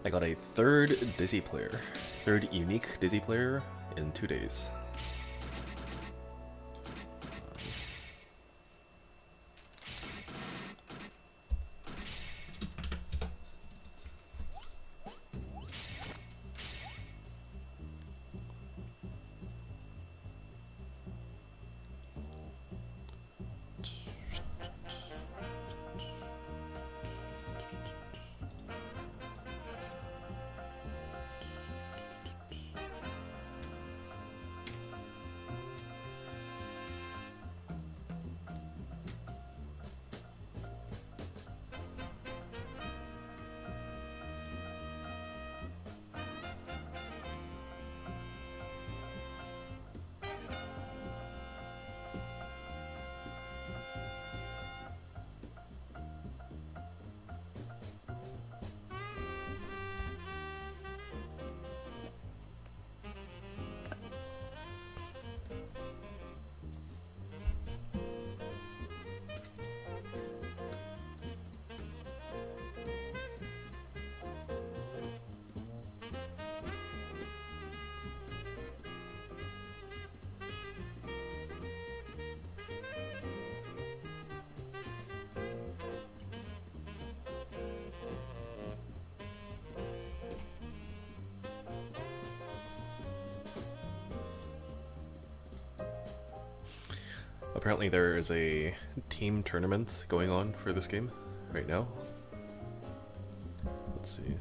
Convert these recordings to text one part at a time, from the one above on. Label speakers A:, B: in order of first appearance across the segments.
A: I got a third Dizzy player. Third unique Dizzy player in 2 days. Apparently there is a team tournament going on for this game right now. Let's see.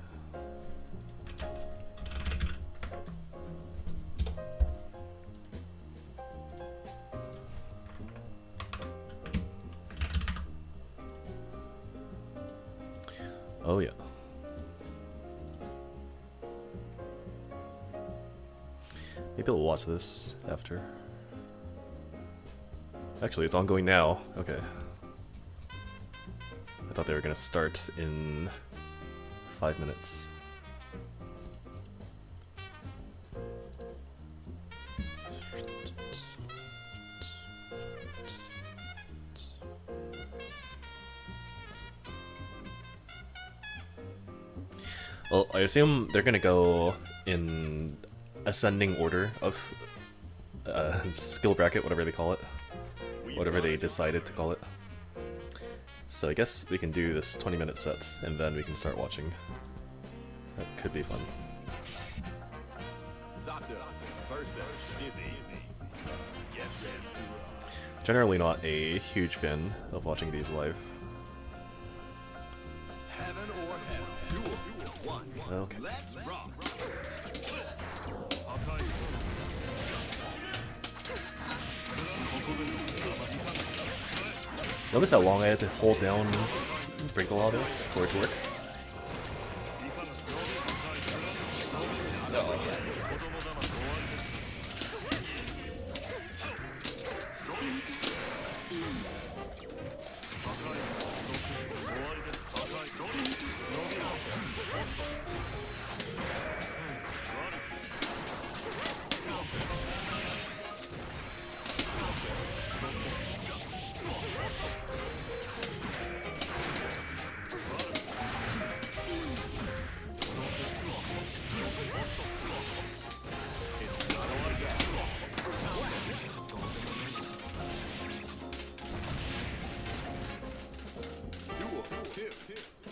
A: Oh yeah. Maybe we'll watch this after. Actually, it's ongoing now. Okay. I thought they were gonna start in 5 minutes. Well, I assume they're gonna go in ascending order of skill bracket, whatever they call it. Whatever they decided to call it. So I guess we can do this 20-minute set, and then we can start watching. That could be fun. Generally not a huge fan of watching these live. Okay. Notice how long I had to hold down Brinkle Auto for it to work?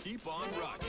B: Keep on rocking.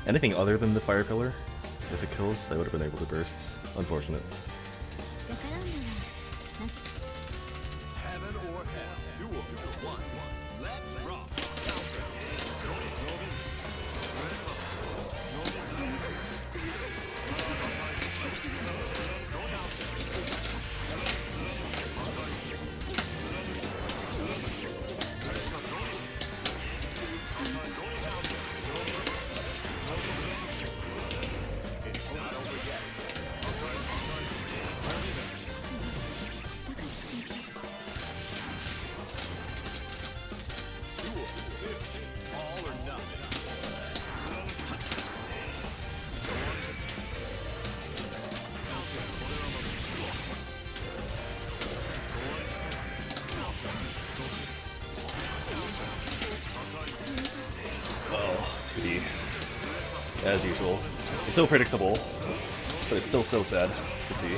A: Anything other than the fire pillar, if it kills, I would have been able to burst. Unfortunate.
B: Heaven or hell. Duel. One. Let's rock.
A: Oh, 2D. As usual. It's so predictable, but it's still so sad to see.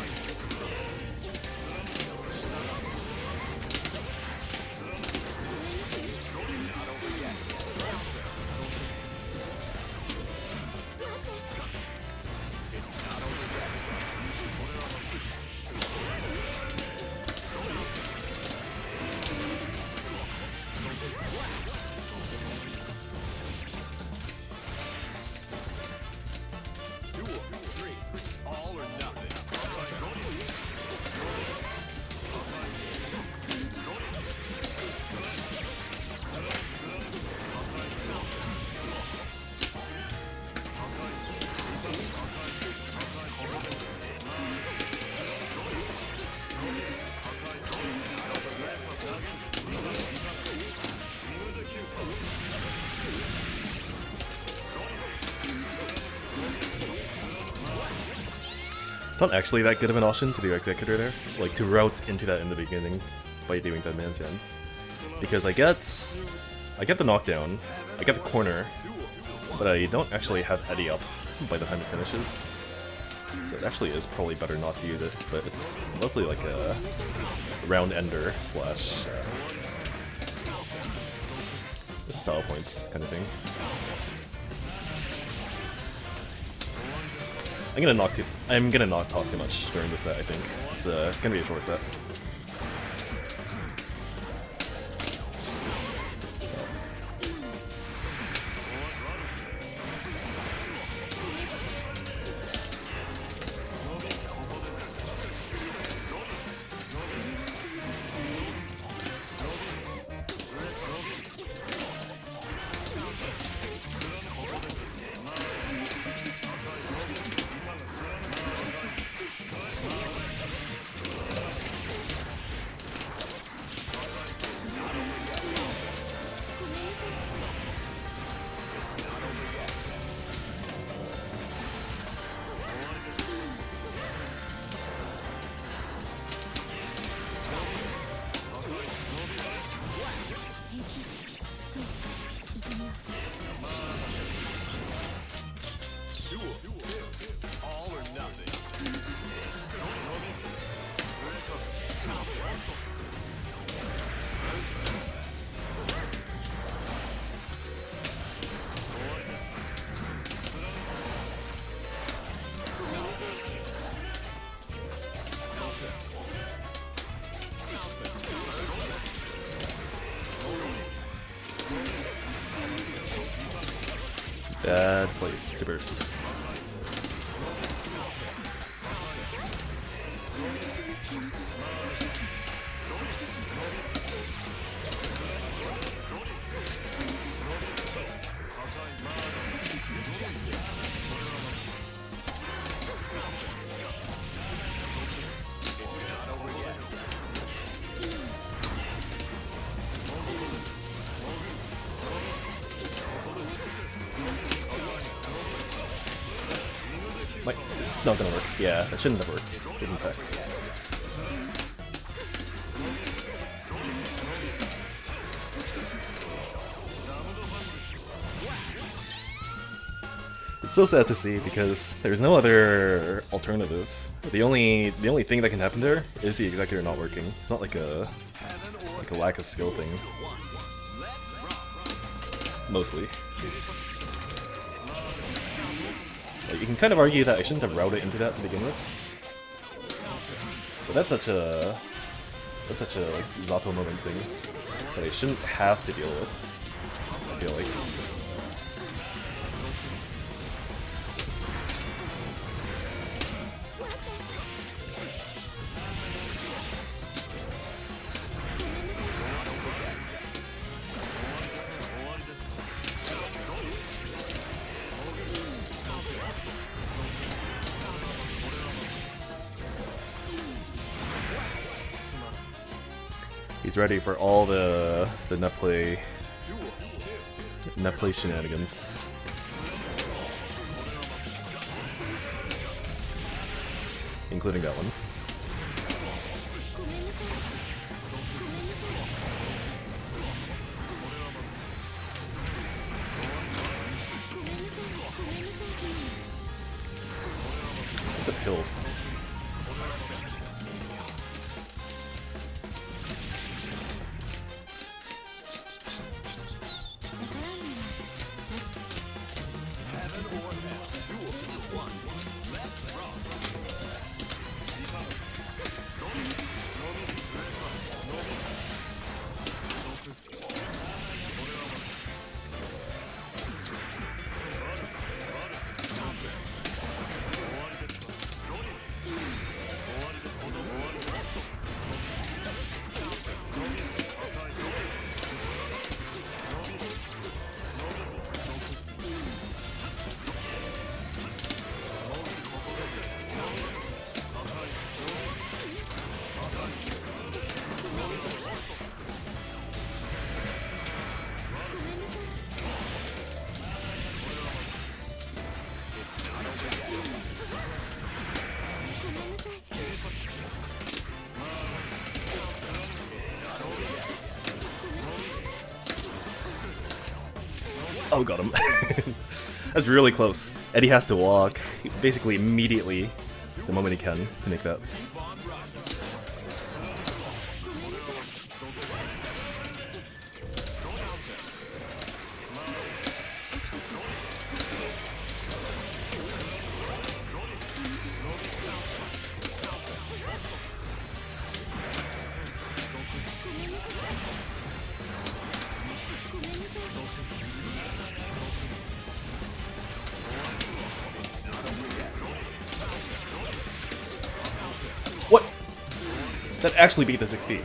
A: It's not actually that good of an option to do Executor there, like to route into that in the beginning by doing Dead Man's Hand. Because I get the knockdown, I get the corner, but I don't actually have Eddie up by the time it finishes. So it actually is probably better not to use it, but it's mostly like a round ender slash style points kind of thing. I'm gonna not talk too much during the set, I think. It's gonna be a short set.
B: All or nothing.
A: Bad place to burst. Like, it's not gonna work. Yeah, that shouldn't have worked. Didn't affect. It's so sad to see because there's no other alternative. The only thing that can happen there is the Executor not working. It's not like a lack of skill thing. Mostly. Like, you can kind of argue that I shouldn't have routed into that to begin with. But that's such a like Zato moment thing that I shouldn't have to deal with, I feel like. He's ready for all the net play shenanigans. Including that one. This kills. Oh, got him. That's really close. Eddie has to walk basically immediately the moment he can to make that. What? That actually beat the 6B.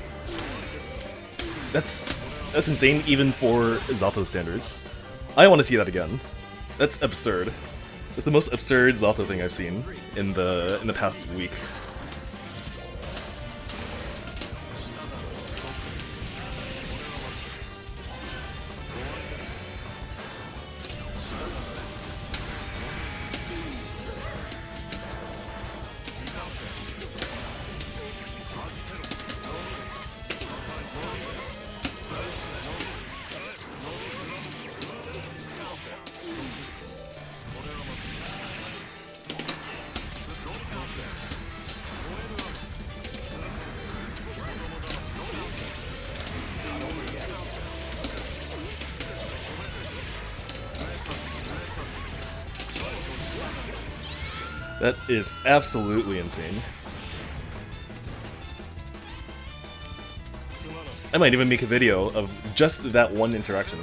A: That's insane even for Zato standards. I want to see that again. That's absurd. It's the most absurd Zato thing I've seen in the past week. That is absolutely insane. I might even make a video of just that one interaction.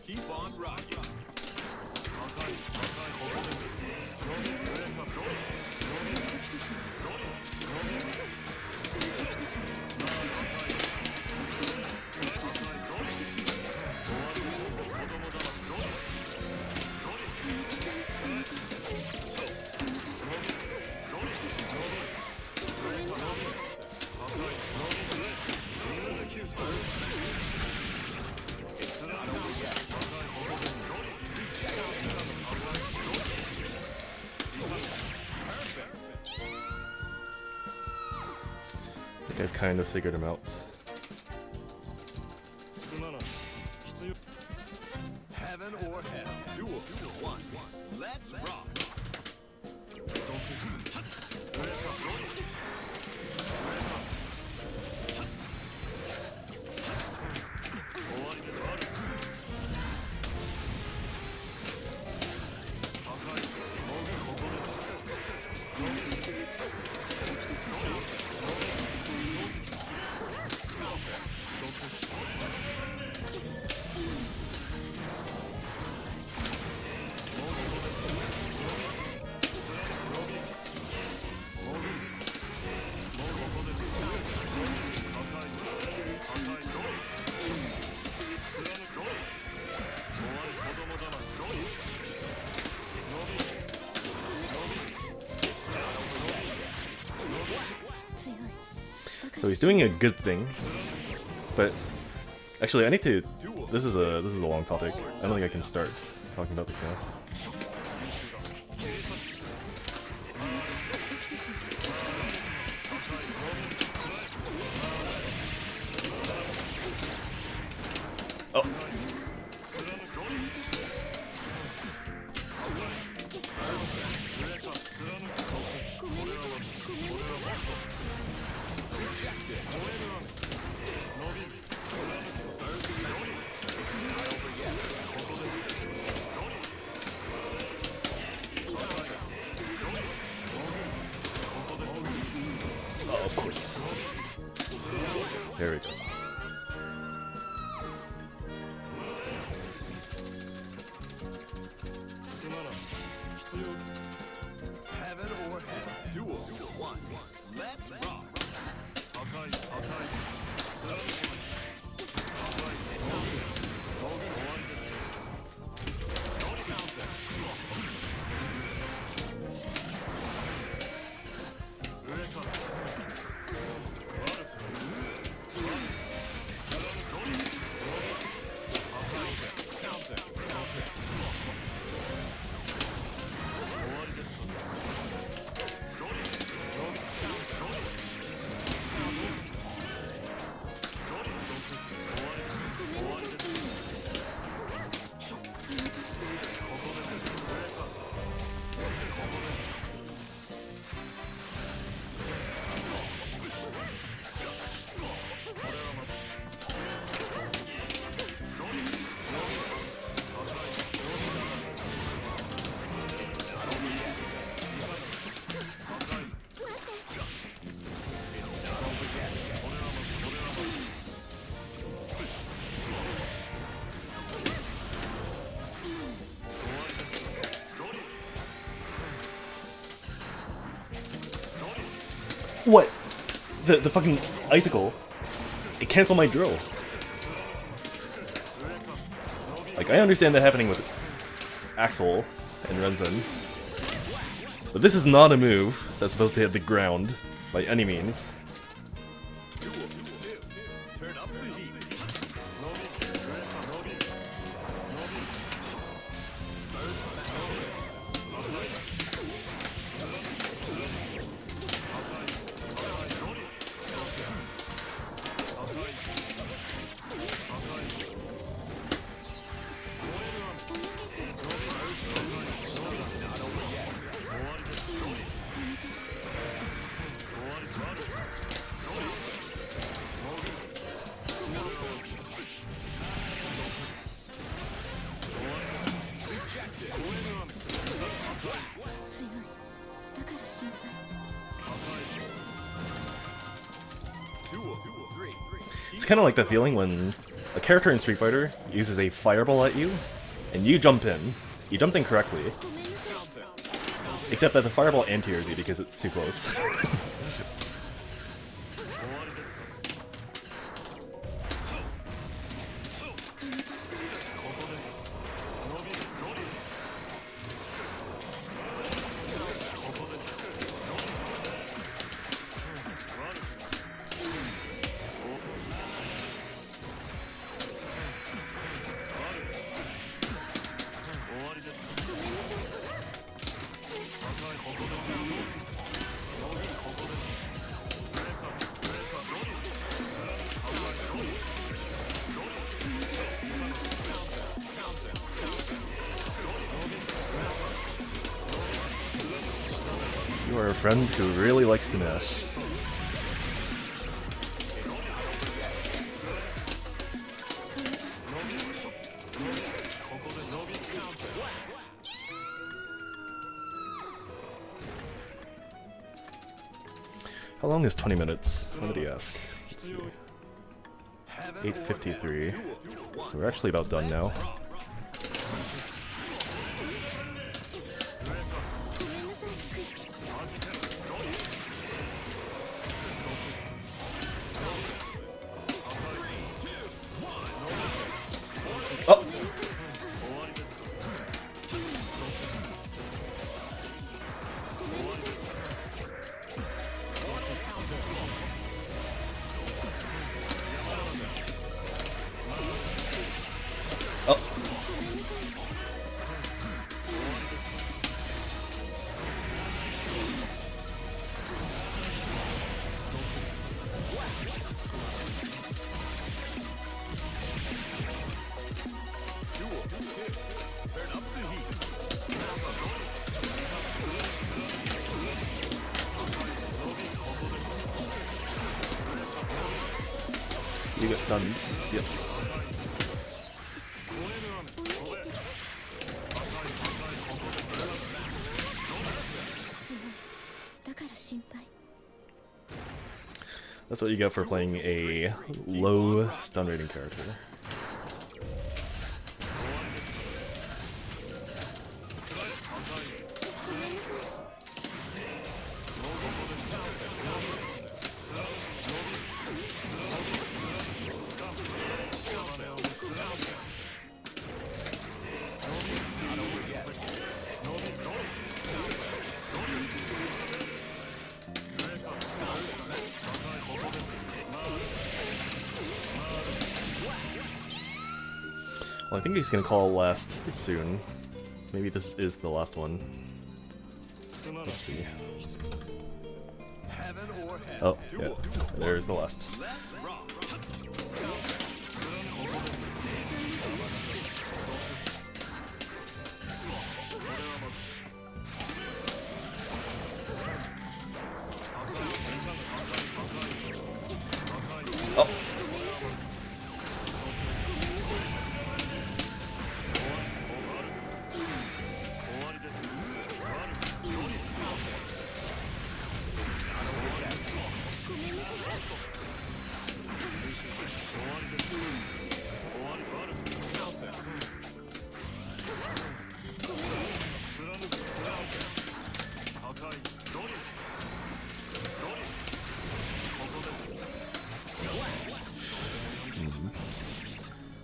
B: Keep on rocking.
A: They've kind of figured him out.
B: Heaven or hell. Duel 1. Let's rock.
A: So he's doing a good thing, but actually I need to. This is a long topic. I don't think I can start talking about this now. Oh. Oh, of course. There we go.
B: Heaven or hell. Duel 1. Let's rock.
A: What? The fucking icicle. It canceled my drill. Like, I understand that happening with Axel and Renzen. But this is not a move that's supposed to hit the ground by any means.
B: Turn up the heat.
A: It's kind of like the feeling when a character in Street Fighter uses a fireball at you, and you jump in. You jumped in correctly. Except that the fireball anti-airs you because it's too close. You are a friend who really likes to mash. How long is 20 minutes? What did he ask? Let's see. 8:53. So we're actually about done now. Oh! Oh! You get stunned. Yes.
C: だから心配
A: That's what you get for playing a low stun rating character. Well, I think he's gonna call last soon. Maybe this is the last one. Let's see.
B: Heaven or hell.
A: Oh, yeah. There's the last.
B: Let's rock.
A: Oh!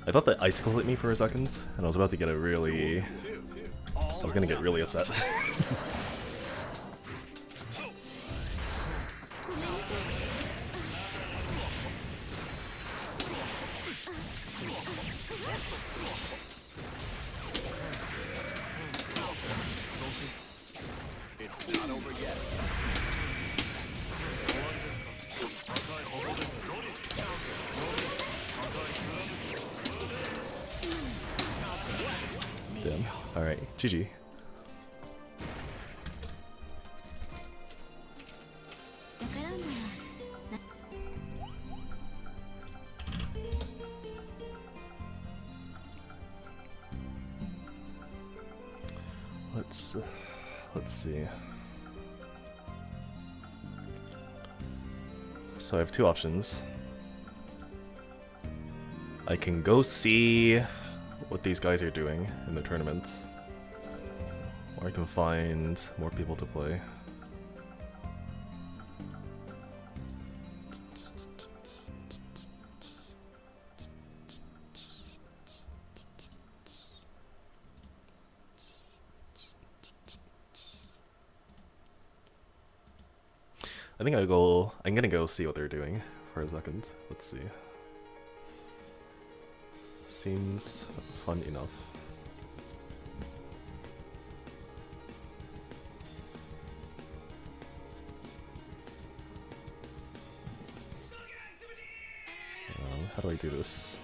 A: I thought that icicle hit me for a second, and I was about to get a really... I was gonna get really upset.
B: It's not over yet.
A: Damn. Alright, GG.
C: ジャカランダは
A: Let's see. So I have two options. I can go see what these guys are doing in the tournament, or I can find more people to play. I think I'm gonna go see what they're doing for a second. Let's see. Seems fun enough. How do I do this?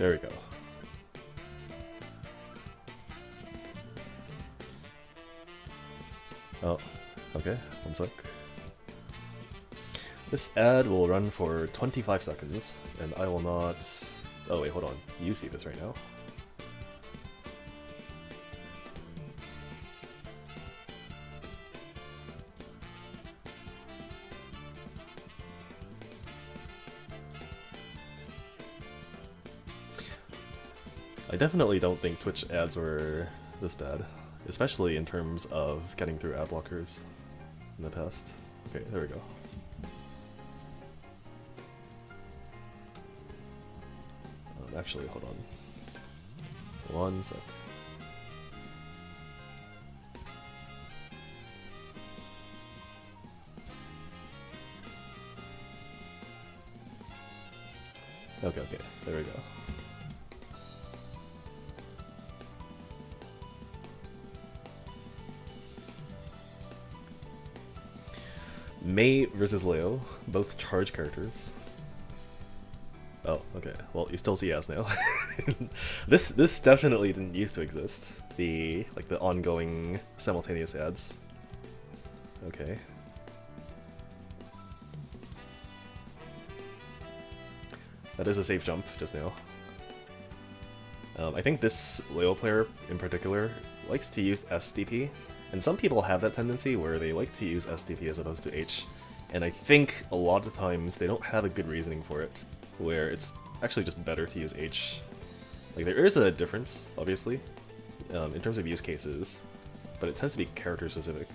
A: There we go. Oh, okay, one sec. This ad will run for 25 seconds, and I will not... Oh wait, hold on. You see this right now. I definitely don't think Twitch ads were this bad, especially in terms of getting through ad blockers in the past. Okay, there we go. Actually, hold on. One sec. Okay, there we go. Mei versus Leo, both charge characters. Oh, okay. Well, you still see ads now. This definitely didn't used to exist. The ongoing simultaneous ads. Okay. That is a safe jump just now. I think this Leo player in particular likes to use SDP, and some people have that tendency where they like to use SDP as opposed to H, and I think a lot of times they don't have a good reasoning for it, where it's actually just better to use H. Like, there is a difference, obviously, in terms of use cases, but it tends to be character specific.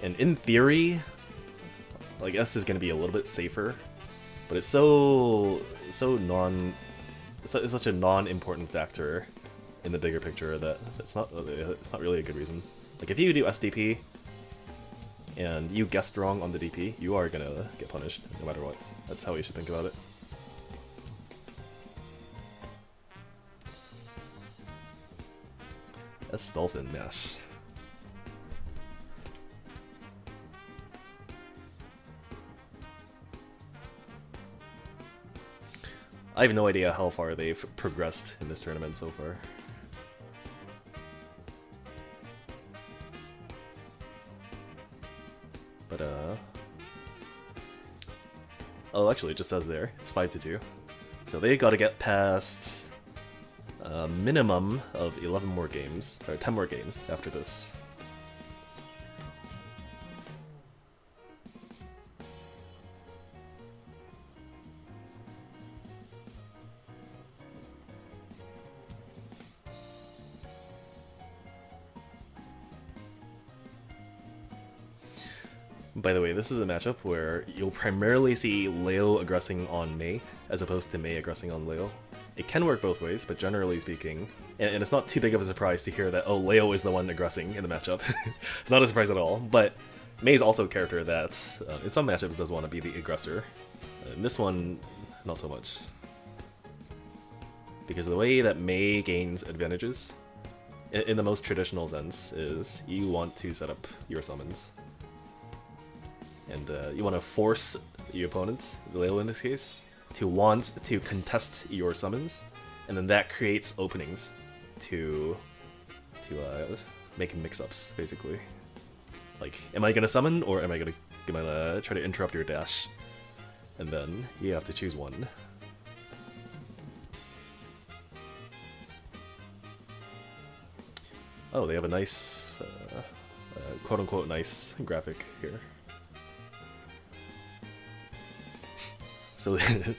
A: And in theory, like, S is going to be a little bit safer, but it's it's such a non-important factor in the bigger picture that it's not really a good reason. Like, if you do SDP and you guessed wrong on the DP, you are gonna get punished no matter what. That's how you should think about it. S Dolphin Nash. I have no idea how far they've progressed in this tournament so far. But, oh, actually, it just says there. It's 5-2. So they gotta get past a minimum of 11 more games, or 10 more games after this. By the way, this is a matchup where you'll primarily see Leo aggressing on Mei, as opposed to Mei aggressing on Leo. It can work both ways, but generally speaking, and it's not too big of a surprise to hear that, oh, Leo is the one aggressing in the matchup. It's not a surprise at all, but Mei's also a character that, in some matchups, does want to be the aggressor. In this one, not so much. Because the way that Mei gains advantages, in the most traditional sense, is you want to set up your summons. And you want to force your opponent, Leo in this case, to want to contest your summons, and then that creates openings to make mix-ups, basically. Like, am I gonna summon, or am I gonna try to interrupt your dash? And then you have to choose one. Oh, they have a nice, quote-unquote nice graphic here. So this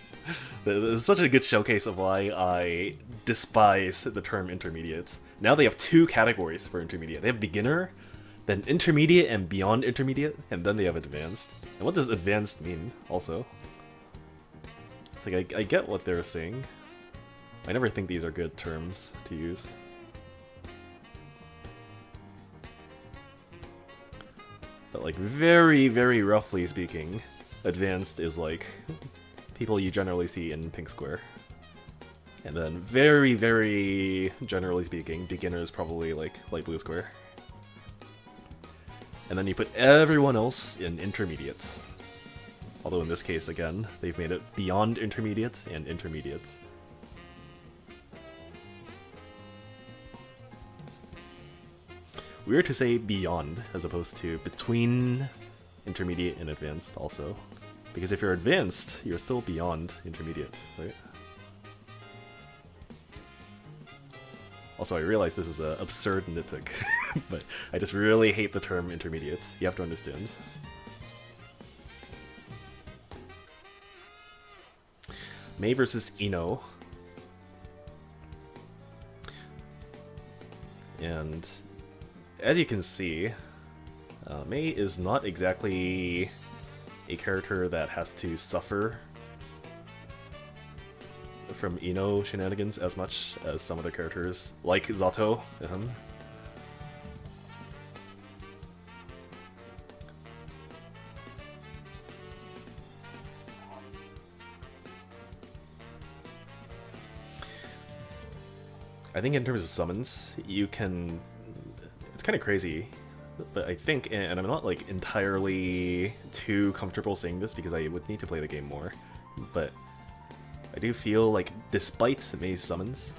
A: is such a good showcase of why I despise the term intermediate. Now they have two categories for intermediate. They have beginner, then intermediate and beyond intermediate, and then they have advanced. And what does advanced mean, also? It's like, I get what they're saying. I never think these are good terms to use. But like, very, very roughly speaking, advanced is like people you generally see in Pink Square. And then very, very generally speaking, beginner is probably like Light Blue Square. And then you put everyone else in intermediate. Although in this case, again, they've made it beyond intermediate and intermediate. Weird to say beyond as opposed to between intermediate and advanced also. Because if you're advanced, you're still beyond intermediate, right? Also, I realize this is an absurd nitpick, but I just really hate the term intermediate. You have to understand. Mei versus Ino. And as you can see, Mei is not exactly a character that has to suffer from Ino shenanigans as much as some other characters, like Zato. I think in terms of summons, you can... It's kind of crazy, but I think, and I'm not like entirely too comfortable saying this because I would need to play the game more, but I do feel like despite Mei's summons,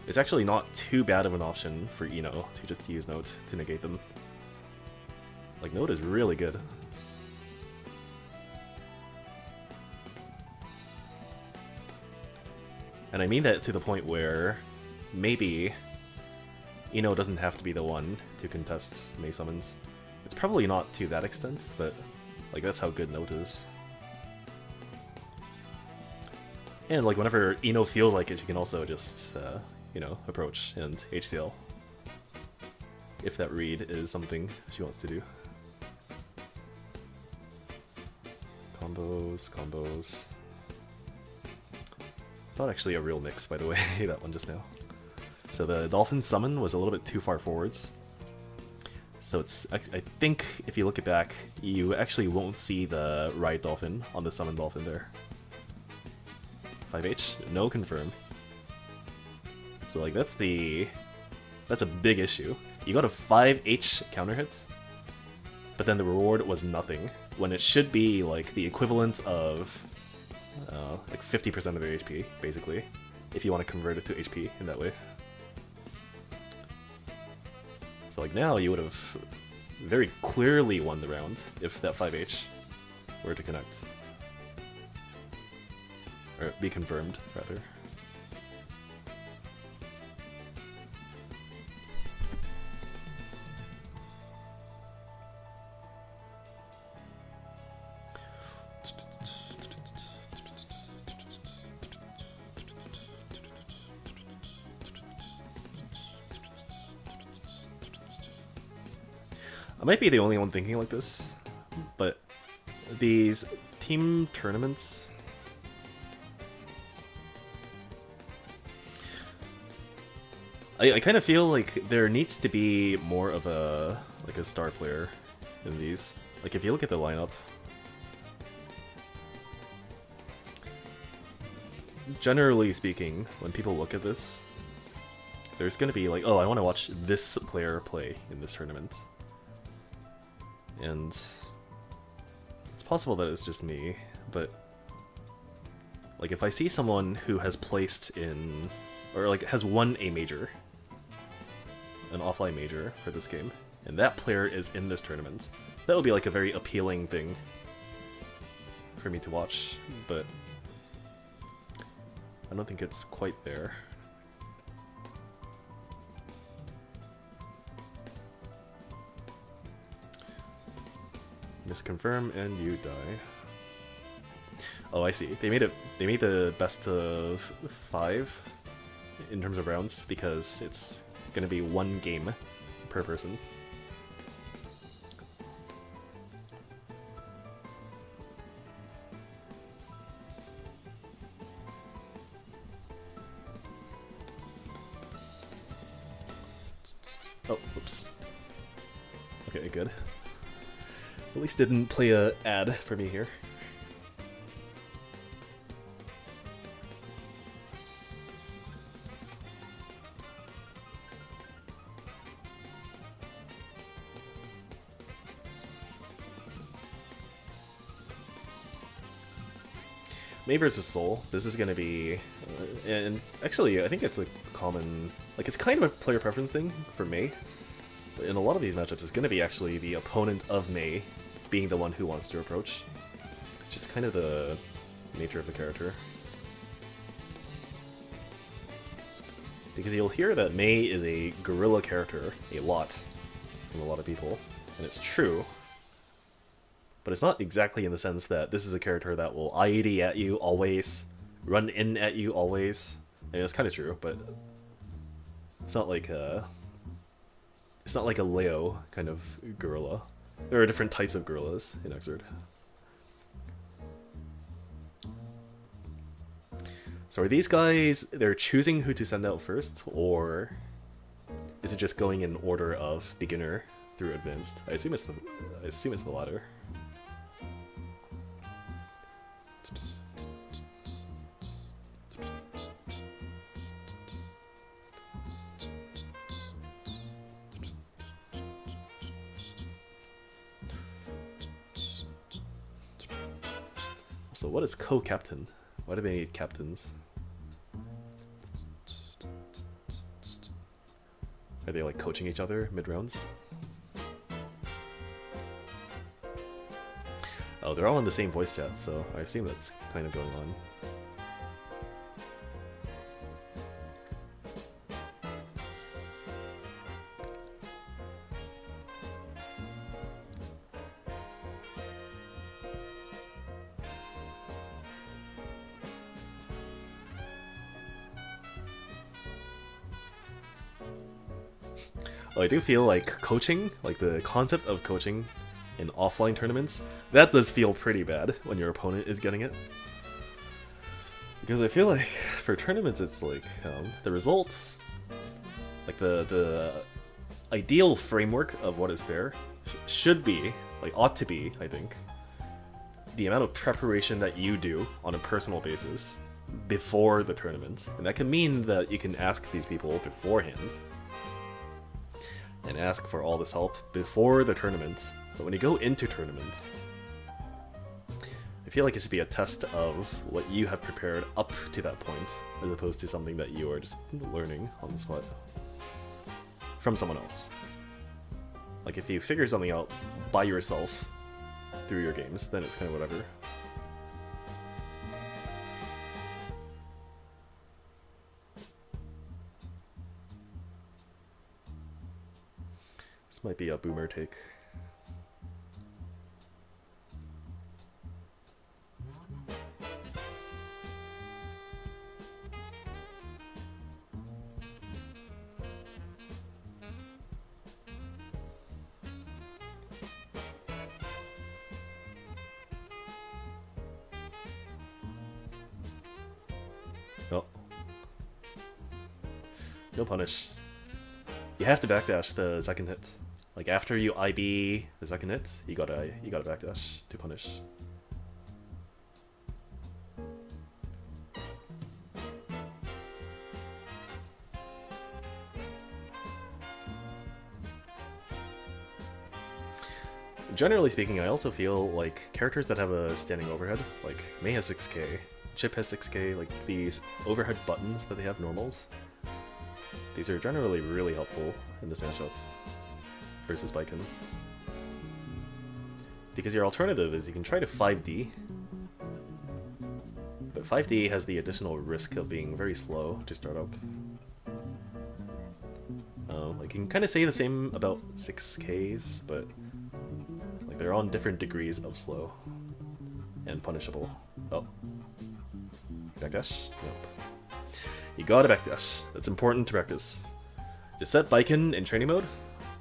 A: it's actually not too bad of an option for Ino to just use Note to negate them. Like, Note is really good. And I mean that to the point where maybe Ino doesn't have to be the one to contest Mei summons. It's probably not to that extent, but like that's how good Note is. And like whenever Ino feels like it, she can also just, you know, approach and HCL. If that read is something she wants to do. Combos. It's not actually a real mix, by the way, that one just now. So the Dolphin summon was a little bit too far forwards. So it's, I think if you look it back, you actually won't see the Ride Dolphin on the Summon Dolphin there. 5H? No confirm. So like that's a big issue. You got a 5H counter hit, but then the reward was nothing, when it should be like the equivalent of like 50% of their HP, basically, if you want to convert it to HP in that way. So like now you would have very clearly won the round if that 5H were to connect. Or be confirmed, rather. I might be the only one thinking like this, but these team tournaments, I kind of feel like there needs to be more of a star player in these. Like if you look at the lineup, generally speaking, when people look at this, there's gonna be like, oh, I want to watch this player play in this tournament. And it's possible that it's just me, but like if I see someone who has placed in, or like has won a major, an offline major for this game, and that player is in this tournament, that would be like a very appealing thing for me to watch, but I don't think it's quite there. Misconfirm and you die. Oh, I see. They made the best of 5 in terms of rounds because it's gonna be 1 game per person. Oh, whoops. Okay, good. At least didn't play a ad for me here. Mei versus Soul. This is gonna be, and actually, I think it's a common, like it's kind of a player preference thing for Mei. But in a lot of these matchups, it's gonna be actually the opponent of Mei being the one who wants to approach. It's just kind of the nature of the character. Because you'll hear that Mei is a guerrilla character a lot from a lot of people, and it's true. But it's not exactly in the sense that this is a character that will IED at you always, run in at you always. I mean, it's kind of true, but it's not like a Leo kind of gorilla. There are different types of gorillas in Xrd. So are these guys, they're choosing who to send out first, or is it just going in order of beginner through advanced? I assume it's the latter. So what is co-captain? Why do they need captains? Are they like coaching each other mid-rounds? Oh, they're all in the same voice chat, so I assume that's kind of going on. I do feel like coaching, like the concept of coaching in offline tournaments, that does feel pretty bad when your opponent is getting it. Because I feel like for tournaments it's like the results, like the ideal framework of what is fair should be, like ought to be, I think, the amount of preparation that you do on a personal basis before the tournament. And that can mean that you can ask these people beforehand and ask for all this help before the tournament. But when you go into tournament, I feel like it should be a test of what you have prepared up to that point, as opposed to something that you are just learning on the spot from someone else. Like if you figure something out by yourself through your games, then it's kind of whatever. This might be a boomer take. Oh. No punish. You have to backdash the second hit. Like after you IB the second hit, you gotta backdash to punish. Generally speaking, I also feel like characters that have a standing overhead, like Mei has 6k, Chip has 6k, like these overhead buttons that they have normals, these are generally really helpful in this matchup versus Baiken. Because your alternative is you can try to 5D, but 5D has the additional risk of being very slow to start up. Like you can kind of say the same about 6Ks, but like they're on different degrees of slow and punishable. Oh. Backdash? Nope. You gotta backdash. That's important to practice. Just set Baiken in training mode,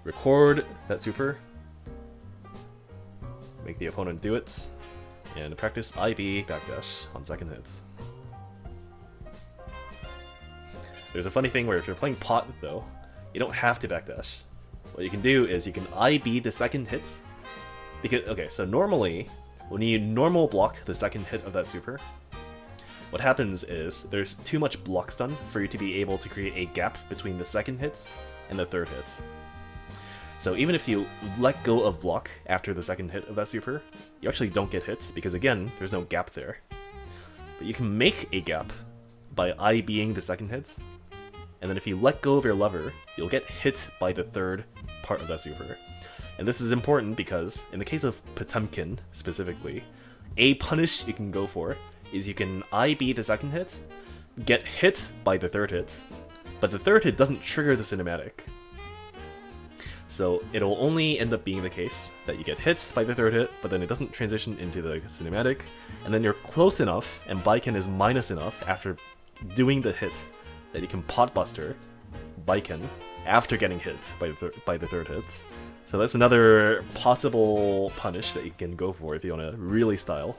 A: record that super, make the opponent do it, and practice IB backdash on second hit. There's a funny thing where if you're playing pot though, you don't have to backdash. What you can do is you can IB the second hit, because, okay, so normally, when you normal block the second hit of that super, what happens is there's too much block stun for you to be able to create a gap between the second hit and the third hit. So even if you let go of block after the second hit of that super, you actually don't get hit, because again, there's no gap there. But you can make a gap by IBing the second hit, and then if you let go of your lever, you'll get hit by the third part of that super. And this is important because, in the case of Potemkin specifically, a punish you can go for is you can IB the second hit, get hit by the third hit, but the third hit doesn't trigger the cinematic. So it'll only end up being the case that you get hit by the third hit, but then it doesn't transition into the cinematic, and then you're close enough, and Baiken is minus enough after doing the hit that you can potbuster Baiken after getting hit by the third hit. So that's another possible punish that you can go for if you want to really style.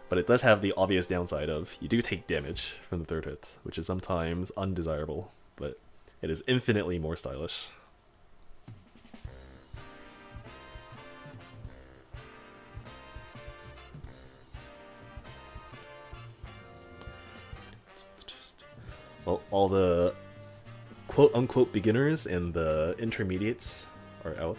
A: But it does have the obvious downside of you do take damage from the third hit, which is sometimes undesirable, but it is infinitely more stylish. Well, all the quote-unquote beginners and the intermediates are out.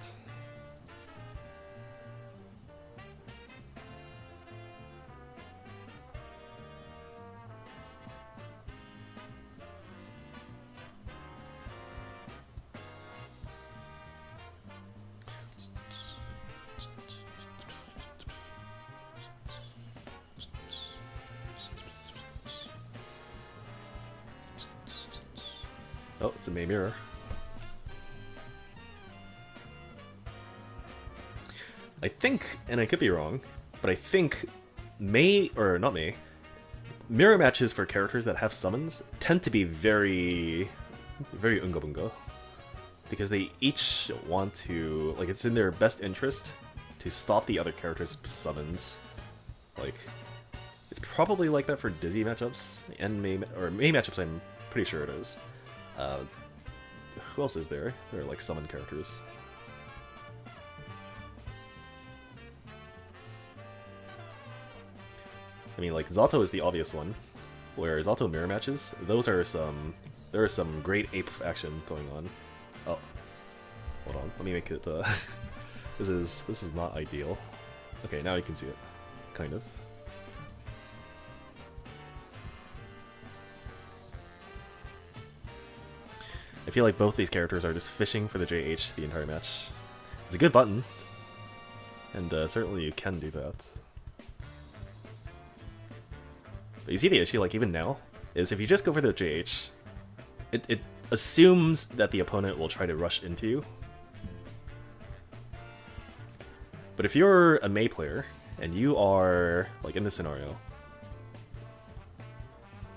A: Oh, it's a Mei mirror. I think, and I could be wrong, but I think Mei, or not Mei, mirror matches for characters that have summons tend to be very unga bunga. Because they each want to, like, it's in their best interest to stop the other character's summons. Like, it's probably like that for Dizzy matchups, and Mei matchups I'm pretty sure it is. Who else is there? There are like summon characters. I mean, like Zato is the obvious one, where Zato mirror matches. Those are there is some great ape action going on. Oh, hold on. Let me make it. This is not ideal. Okay, now you can see it, kind of. I feel like both these characters are just fishing for the JH the entire match. It's a good button, and certainly you can do that. But you see the issue, like even now, is if you just go for the JH, it assumes that the opponent will try to rush into you. But if you're a Mei player, and you are, like in this scenario,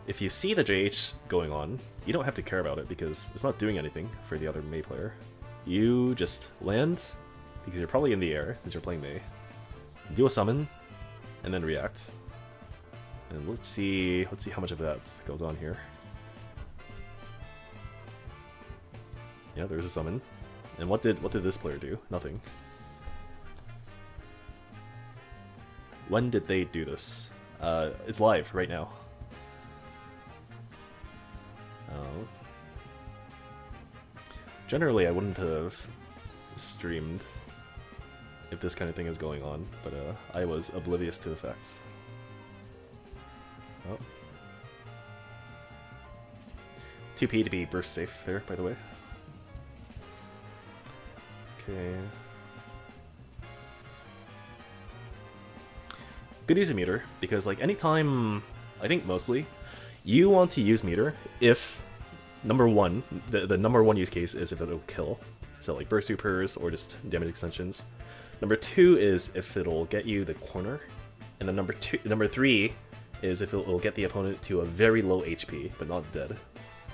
A: if you see the JH going on, you don't have to care about it because it's not doing anything for the other Mei player. You just land, because you're probably in the air since you're playing Mei, do a summon, and then react. And let's see how much of that goes on here. Yeah, there's a summon. And what did this player do? Nothing. When did they do this? It's live right now. Generally, I wouldn't have streamed if this kind of thing is going on, but I was oblivious to the fact. Oh. 2P to be burst safe there, by the way. Okay. Good use of meter, because like anytime, I think mostly, you want to use meter if number one, the number one use case is if it'll kill. So like burst supers or just damage extensions. Number two is if it'll get you the corner. And then number three is if it'll get the opponent to a very low HP, but not dead.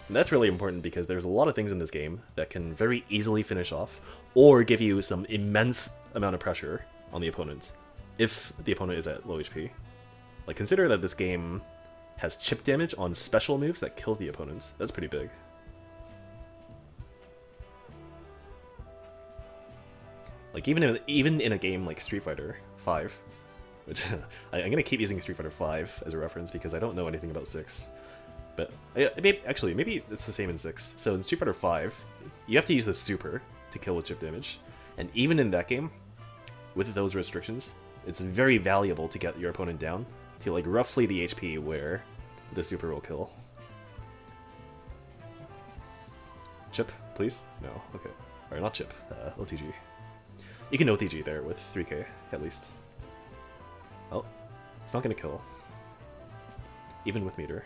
A: And that's really important because there's a lot of things in this game that can very easily finish off or give you some immense amount of pressure on the opponent if the opponent is at low HP. Like consider that this game has chip damage on special moves that kills the opponent. That's pretty big. Like even in a game like Street Fighter 5, which I'm gonna keep using Street Fighter 5 as a reference because I don't know anything about 6. But maybe it's the same in 6. So in Street Fighter 5, you have to use a super to kill with chip damage, and even in that game, with those restrictions, it's very valuable to get your opponent down to like roughly the HP where the super will kill. Chip, please? No, okay. Or not chip, OTG. You can OTG there with 3k, at least. Oh, it's not gonna kill. Even with meter.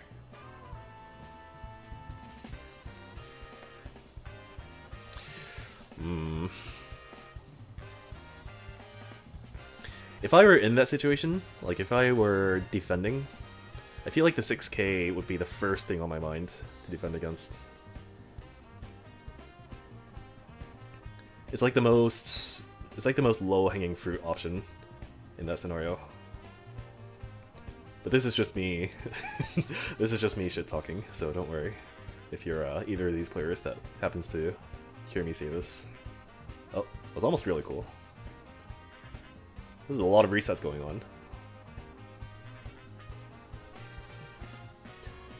A: If I were in that situation, like if I were defending, I feel like the 6k would be the first thing on my mind to defend against. It's like the most low-hanging fruit option in that scenario. But this is just me. This is just me shit-talking, so don't worry if you're either of these players that happens to hear me say this. Oh, it was almost really cool. There's a lot of resets going on.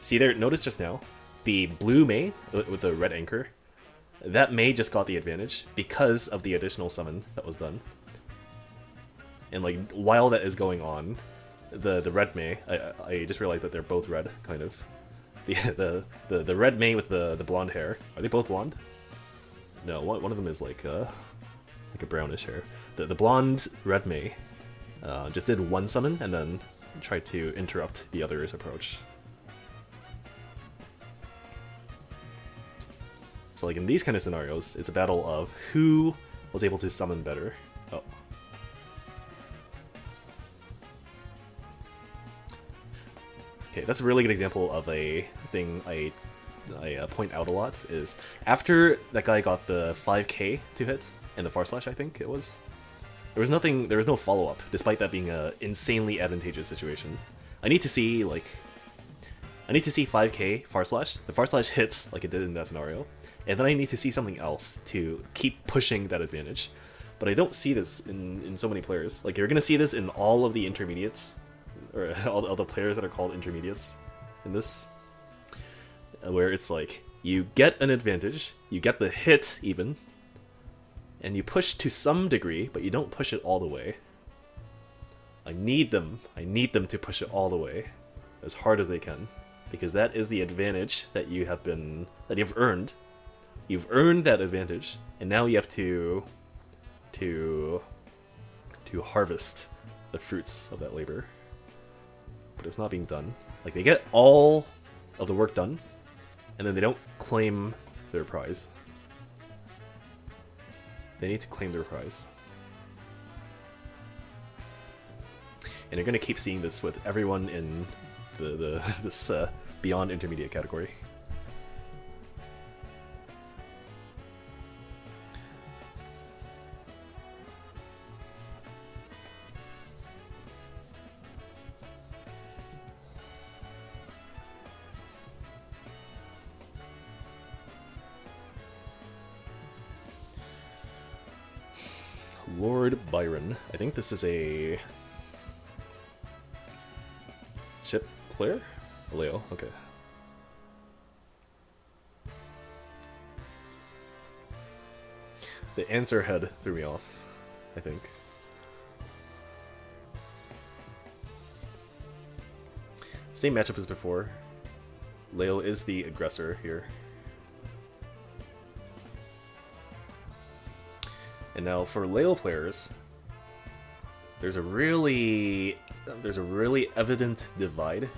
A: See there, notice just now, the blue Mei with the red anchor, that Mei just got the advantage because of the additional summon that was done. And like, while that is going on, the red Mei, I just realized that they're both red, kind of. The red Mei with the blonde hair, are they both blonde? No, one of them is like a brownish hair. The blonde red Mei just did one summon and then tried to interrupt the other's approach. So like in these kind of scenarios, it's a battle of who was able to summon better. Oh. Okay, that's a really good example of a thing I point out a lot, is after that guy got the 5k to hit, and the Far Slash I think it was, there was no follow-up, despite that being an insanely advantageous situation. I need to see 5k Far Slash, the Far Slash hits like it did in that scenario, and then I need to see something else to keep pushing that advantage. But I don't see this in so many players. Like, you're gonna see this in all of the intermediates, or all the players that are called intermediates in this, where it's like, you get an advantage, you get the hit even, and you push to some degree, but you don't push it all the way. I need them to push it all the way, as hard as they can, because that is the advantage that you've earned. You've earned that advantage, and now you have to harvest the fruits of that labor. But it's not being done. Like, they get all of the work done, and then they don't claim their prize. They need to claim their prize. And you're gonna keep seeing this with everyone in this beyond intermediate category. Lord Byron. I think this is a chip player? A Leo, okay. The answer head threw me off, I think. Same matchup as before. Leo is the aggressor here. And now for Leo players, there's a really evident divide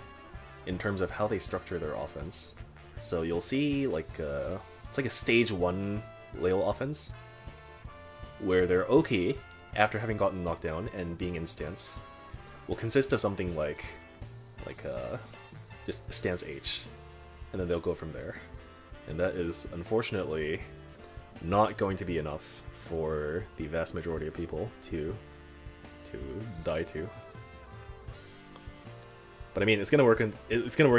A: in terms of how they structure their offense. So you'll see like it's like a stage 1 Leo offense, where their Oki, after having gotten knocked down and being in stance, will consist of something like just stance H, and then they'll go from there. And that is unfortunately not going to be enough for the vast majority of people to die to. But I mean, it's gonna work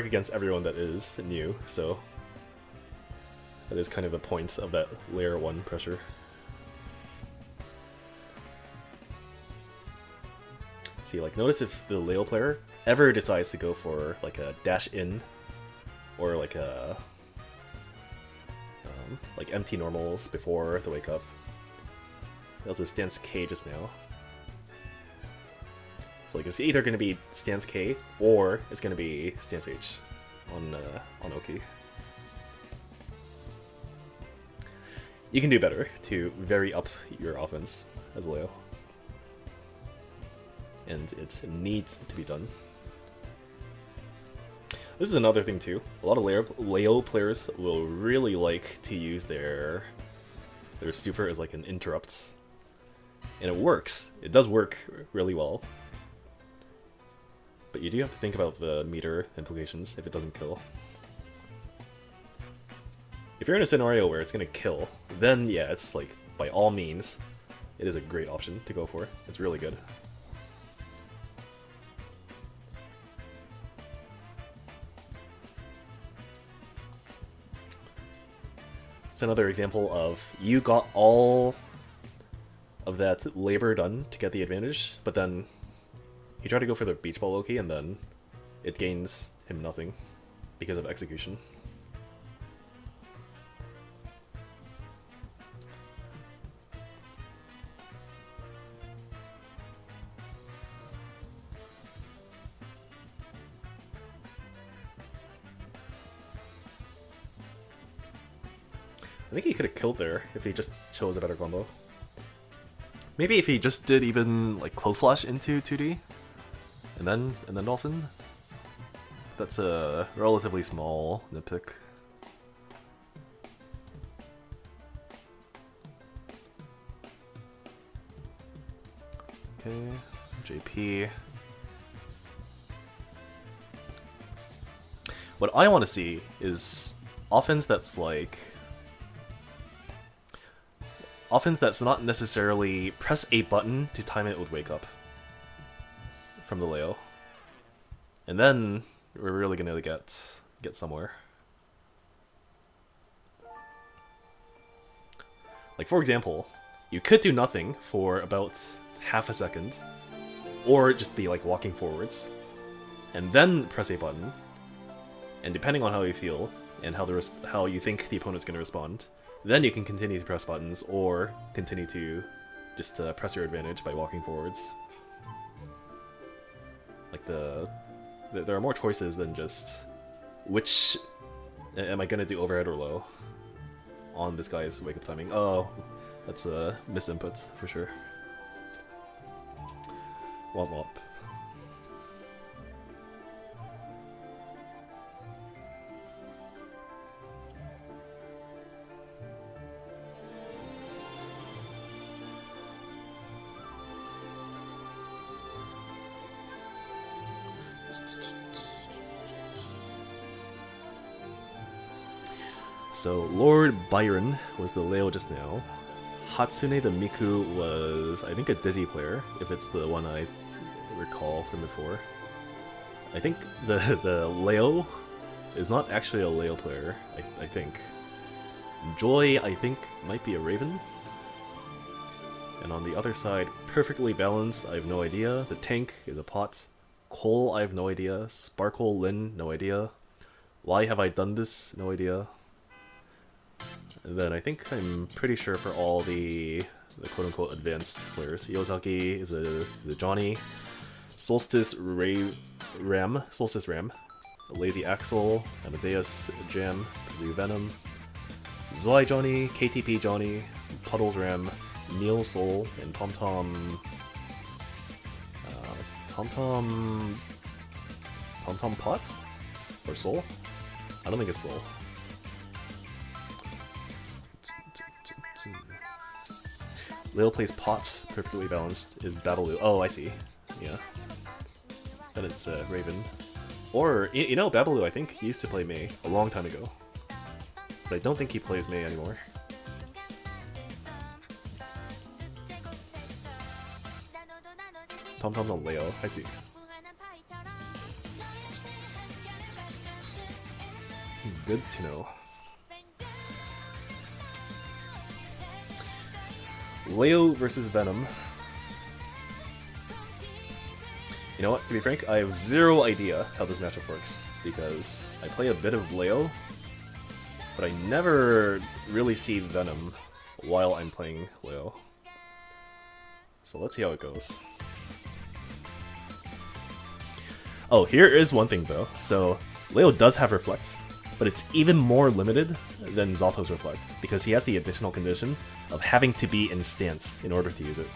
A: against everyone that is new, so that is kind of the point of that layer 1 pressure. See, like, notice if the Leo player ever decides to go for like a dash in, or like a like empty normals before the wake up. They also stance K just now. So like it's either going to be stance K or it's going to be stance H on Oki. You can do better to vary up your offense as Leo. And it needs to be done. This is another thing too. A lot of Leo players will really like to use their super as like an interrupt. And it works. It does work really well. But you do have to think about the meter implications if it doesn't kill. If you're in a scenario where it's gonna kill, then yeah, it's like, by all means, it is a great option to go for. It's really good. It's another example of you got all of that labor done to get the advantage, but then he tried to go for the beach ball Loki and then it gains him nothing because of execution. I think he could have killed there if he just chose a better combo. Maybe if he just did even like close slash into 2D and then Dolphin. That's a relatively small nitpick. Okay, JP. What I want to see is offense that's like offense that's not necessarily press a button to time it with wake up from the Leo. And then we're really gonna get somewhere. Like for example, you could do nothing for about half a second, or just be like walking forwards, and then press a button, and depending on how you feel and how you think the opponent's gonna respond, then you can continue to press buttons, or continue to just press your advantage by walking forwards. Like there are more choices than just which am I gonna do overhead or low on this guy's wake up timing. Oh, that's a misinput for sure. Womp womp. So Lord Byron was the Leo just now. Hatsune the Miku was, I think, a Dizzy player, if it's the one I recall from before. I think the Leo is not actually a Leo player, I think. Joy, I think, might be a Raven. And on the other side, Perfectly Balanced, I have no idea. The Tank is a Pot. Cole, I have no idea. Sparkle Lin, no idea. Why have I done this? No idea. And then I think I'm pretty sure for all the quote-unquote advanced players. Yozaki is the Johnny. Solstice Ram. Lazy Axel. Amadeus Jam. Kazoo Venom. Zwei Johnny. KTP Johnny. Puddles Ram. Neil Soul. And TomTom... TomTom Pot? Or Soul? I don't think it's Soul. Lil plays Pot, Perfectly Balanced, is Babaloo. Oh, I see. Yeah. Then it's Raven. Or, you know, Babaloo, I think, he used to play Mei a long time ago. But I don't think he plays Mei anymore. TomTom's on Leo, I see. Good to know. Leo versus Venom. You know what, to be frank, I have zero idea how this matchup works, because I play a bit of Leo, but I never really see Venom while I'm playing Leo. So let's see how it goes. Oh, here is one thing though. So Leo does have Reflect, but it's even more limited than Zato's Reflect because he has the additional condition of having to be in stance in order to use it.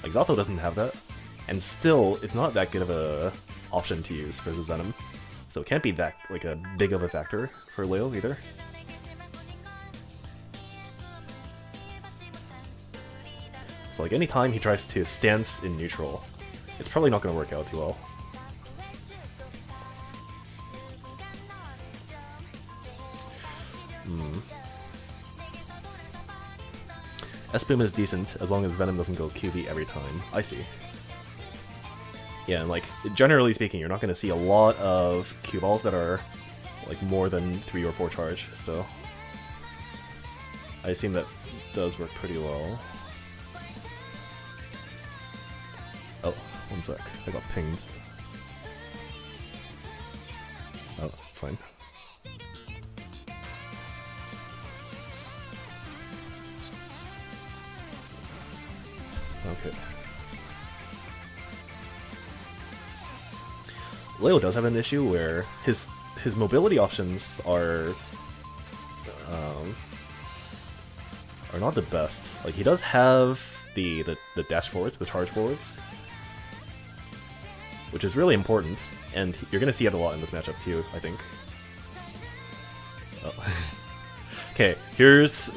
A: Like Zato doesn't have that, and still it's not that good of a option to use versus Venom. So it can't be that like a big of a factor for Leo either. So like anytime he tries to stance in neutral, it's probably not going to work out too well. S-Boom is decent as long as Venom doesn't go QB every time. I see. Yeah, and like, generally speaking, you're not going to see a lot of Q-balls that are like more than 3 or 4 charge, so I assume that does work pretty well. Oh, one sec. I got pinged. Oh, it's fine. Okay. Leo does have an issue where his mobility options are not the best. Like he does have the dash forwards, the charge forwards, which is really important, and you're gonna see it a lot in this matchup too, I think. Oh. Okay, here's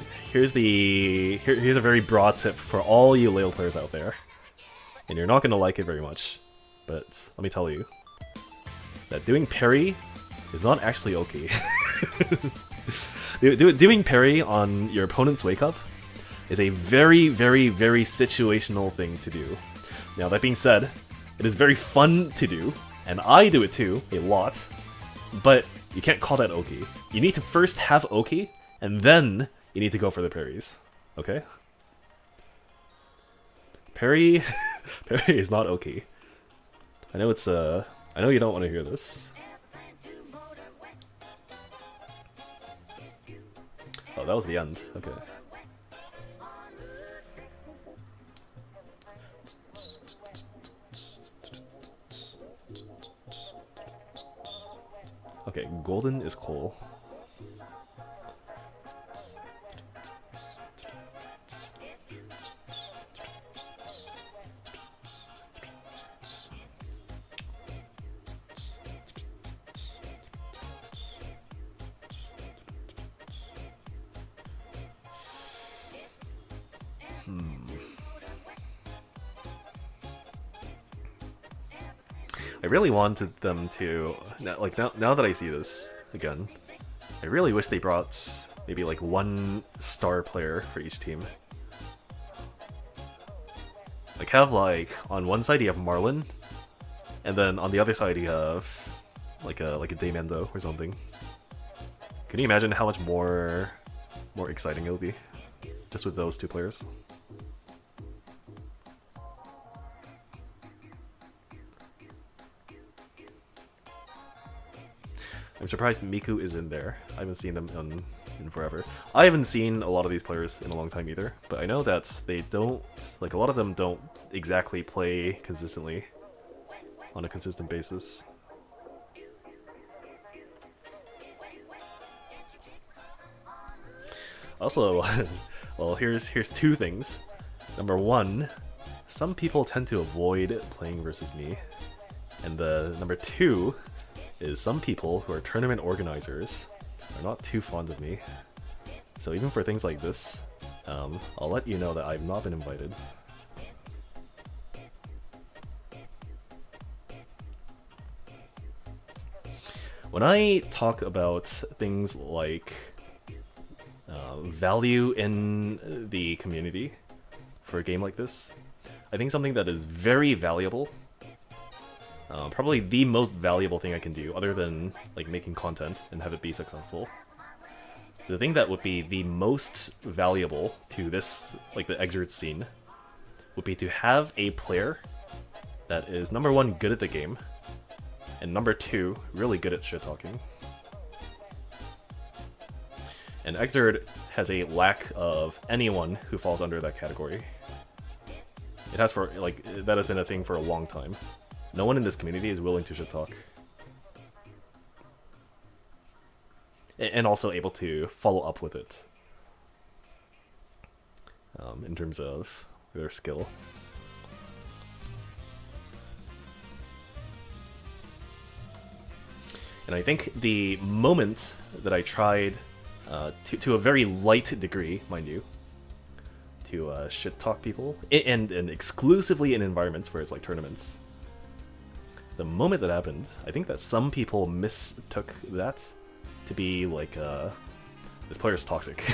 A: a very broad tip for all you Leo players out there, and you're not gonna like it very much, but let me tell you that doing parry is not actually okay. Doing parry on your opponent's wake up is a very, very, very situational thing to do. Now that being said, it is very fun to do, and I do it too, a lot, but you can't call that Oki. You need to first have Oki, and then you need to go for the parries. Okay? Parry is not Oki. I know it's I know you don't want to hear this. Oh, that was the end. Okay. Okay, golden is cool. I really wanted them to, like now that I see this again, I really wish they brought maybe like 1 star player for each team. Like have like on one side you have Marlin, and then on the other side you have like a Daimendo or something. Can you imagine how much more exciting it'll be just with those 2 players? I'm surprised Miku is in there. I haven't seen them in forever. I haven't seen a lot of these players in a long time either, but I know that they don't, like a lot of them don't exactly play consistently on a consistent basis. Also, well, here's 2 things. Number 1, some people tend to avoid playing versus me, and number 2 is some people who are tournament organizers are not too fond of me. So even for things like this, I'll let you know that I've not been invited. When I talk about things like value in the community for a game like this, I think something that is very valuable, probably the most valuable thing I can do, other than like making content and have it be successful. The thing that would be the most valuable to this, like the Exert scene, would be to have a player that is number 1 good at the game, and number 2 really good at shit talking. And Exert has a lack of anyone who falls under that category. It has that has been a thing for a long time. No one in this community is willing to shit talk. and also able to follow up with it in terms of their skill. And I think the moment that I tried, to a very light degree, mind you, to shit talk people, and exclusively in environments where it's like tournaments, the moment that happened, I think that some people mistook that to be like, this player's toxic.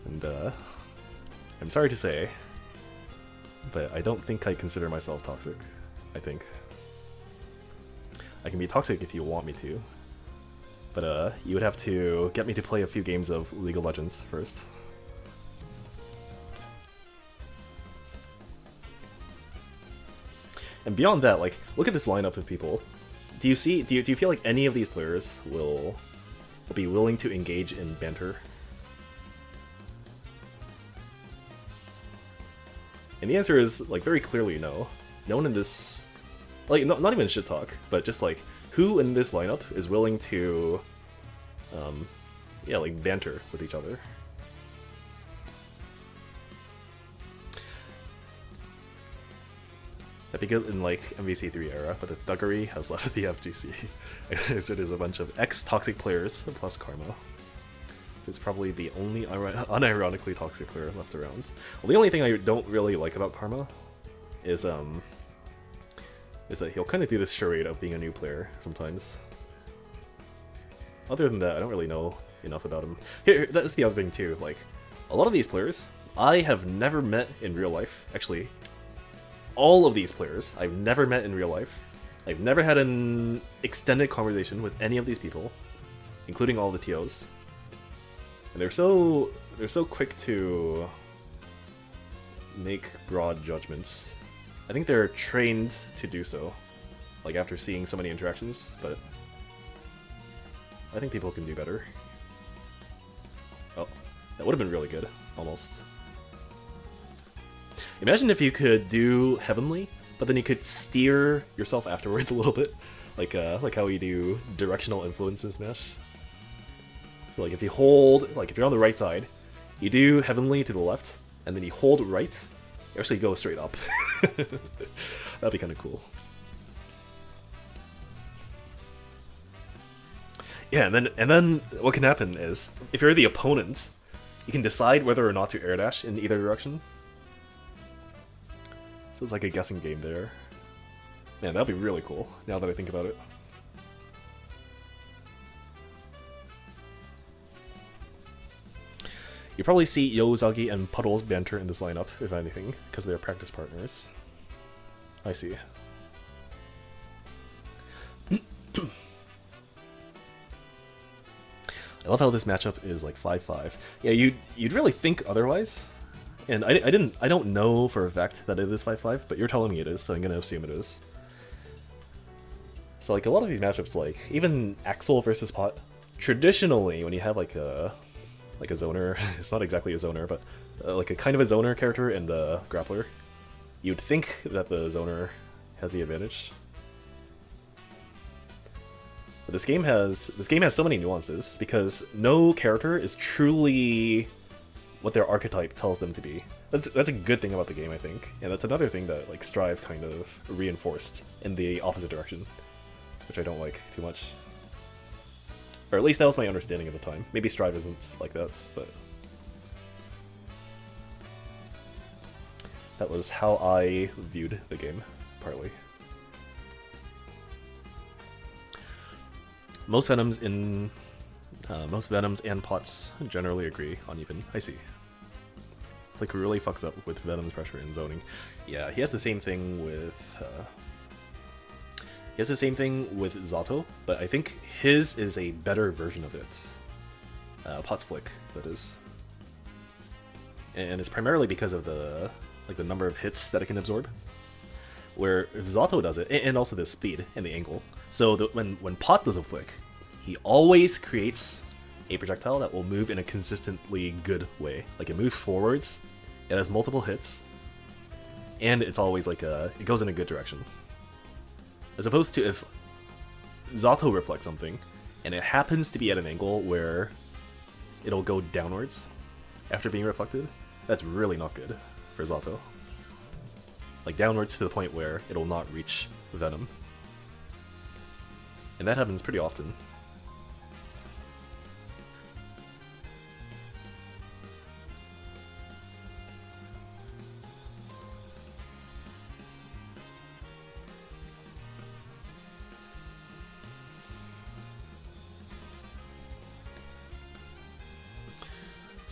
A: And I'm sorry to say, but I don't think I consider myself toxic. I think I can be toxic if you want me to, but you would have to get me to play a few games of League of Legends first. And beyond that, like, look at this lineup of people. Do you feel like any of these players will be willing to engage in banter? And the answer is, like, very clearly no. No one in this, like, not even shit talk, but just like, who in this lineup is willing to, yeah, like, banter with each other? That'd be good in, like, MVC3 era, but the thuggery has left the FGC. So there's a bunch of ex-toxic players, plus Karma. It's probably the only unironically toxic player left around. Well, the only thing I don't really like about Karma is that he'll kind of do this charade of being a new player sometimes. Other than that, I don't really know enough about him. Here, that's the other thing too. Like, a lot of these players I have never met in real life. Actually, all of these players I've never met in real life. I've never had an extended conversation with any of these people, including all the TOs. And they're so quick to make broad judgments. I think they're trained to do so, like after seeing so many interactions, but I think people can do better. Oh, that would have been really good, almost. Imagine if you could do Heavenly, but then you could steer yourself afterwards a little bit, like how we do directional influence in Smash. Like if you hold, like if you're on the right side, you do Heavenly to the left, and then you hold right, you actually go straight up. That'd be kind of cool. Yeah, and then what can happen is, if you're the opponent, you can decide whether or not to air dash in either direction. So it's like a guessing game there. Man, that'd be really cool, now that I think about it. You probably see Yozagi and Puddles banter in this lineup, if anything, because they're practice partners. I see. I love how this matchup is like 5-5. Yeah, you'd really think otherwise. And I don't know for a fact that it is 5-5, but you're telling me it is, so I'm gonna assume it is. So like a lot of these matchups, like even Axel versus Pot, traditionally when you have like a zoner, it's not exactly a zoner, but like a kind of a zoner character and a grappler, you'd think that the zoner has the advantage. But this game has so many nuances, because no character is truly what their archetype tells them to be. That's a good thing about the game, I think. And that's another thing that like Strive kind of reinforced in the opposite direction, which I don't like too much. Or at least that was my understanding at the time. Maybe Strive isn't like that, but that was how I viewed the game, partly. Most Venoms and Pots generally agree on even. I see. Like really fucks up with Venom's pressure and zoning. Yeah, he has the same thing with Zato, but I think his is a better version of it. Pot's Flick, that is. And it's primarily because of the number of hits that it can absorb. Where if Zato does it, and also the speed and the angle. So when Pot does a flick, he always creates a projectile that will move in a consistently good way. Like it moves forwards, it has multiple hits, and it's always like it goes in a good direction. As opposed to if Zato reflects something, and it happens to be at an angle where it'll go downwards after being reflected, that's really not good for Zato. Like downwards to the point where it'll not reach Venom. And that happens pretty often.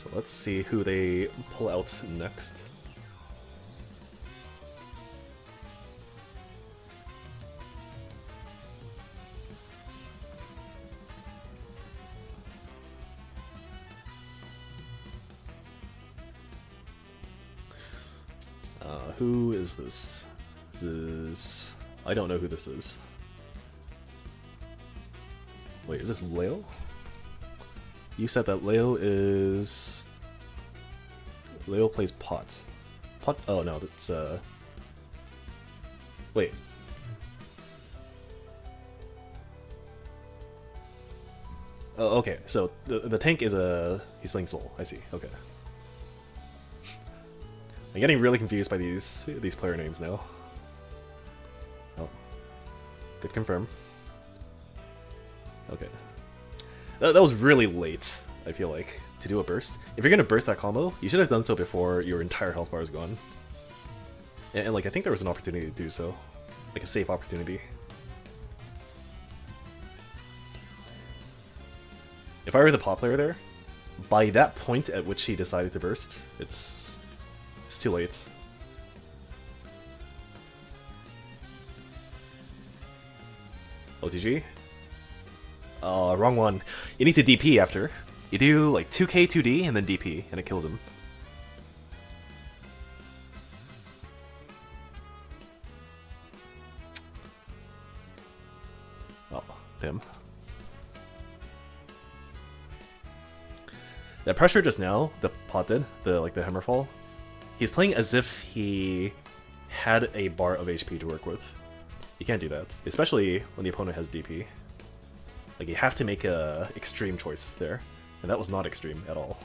A: So let's see who they pull out next. Who is this? This is... I don't know who this is. Wait, is this Leo? You said that Leo is... Leo plays Pot. Pot? Oh no, that's Wait. Oh, okay, so the tank is he's playing Soul, I see, okay. I'm getting really confused by these player names now. Oh. Good confirm. Okay. That was really late, I feel like, to do a burst. If you're gonna burst that combo, you should have done so before your entire health bar is gone. And like, I think there was an opportunity to do so. Like a safe opportunity. If I were the Pot player there, by that point at which he decided to burst, it's too late. OTG? Wrong one. You need to DP after. You do like 2k 2D and then DP, and it kills him. Oh, damn. That pressure just now, the Pot did, the Hammerfall, he's playing as if he had a bar of HP to work with. You can't do that, especially when the opponent has DP. Like, you have to make a extreme choice there, and that was not extreme at all.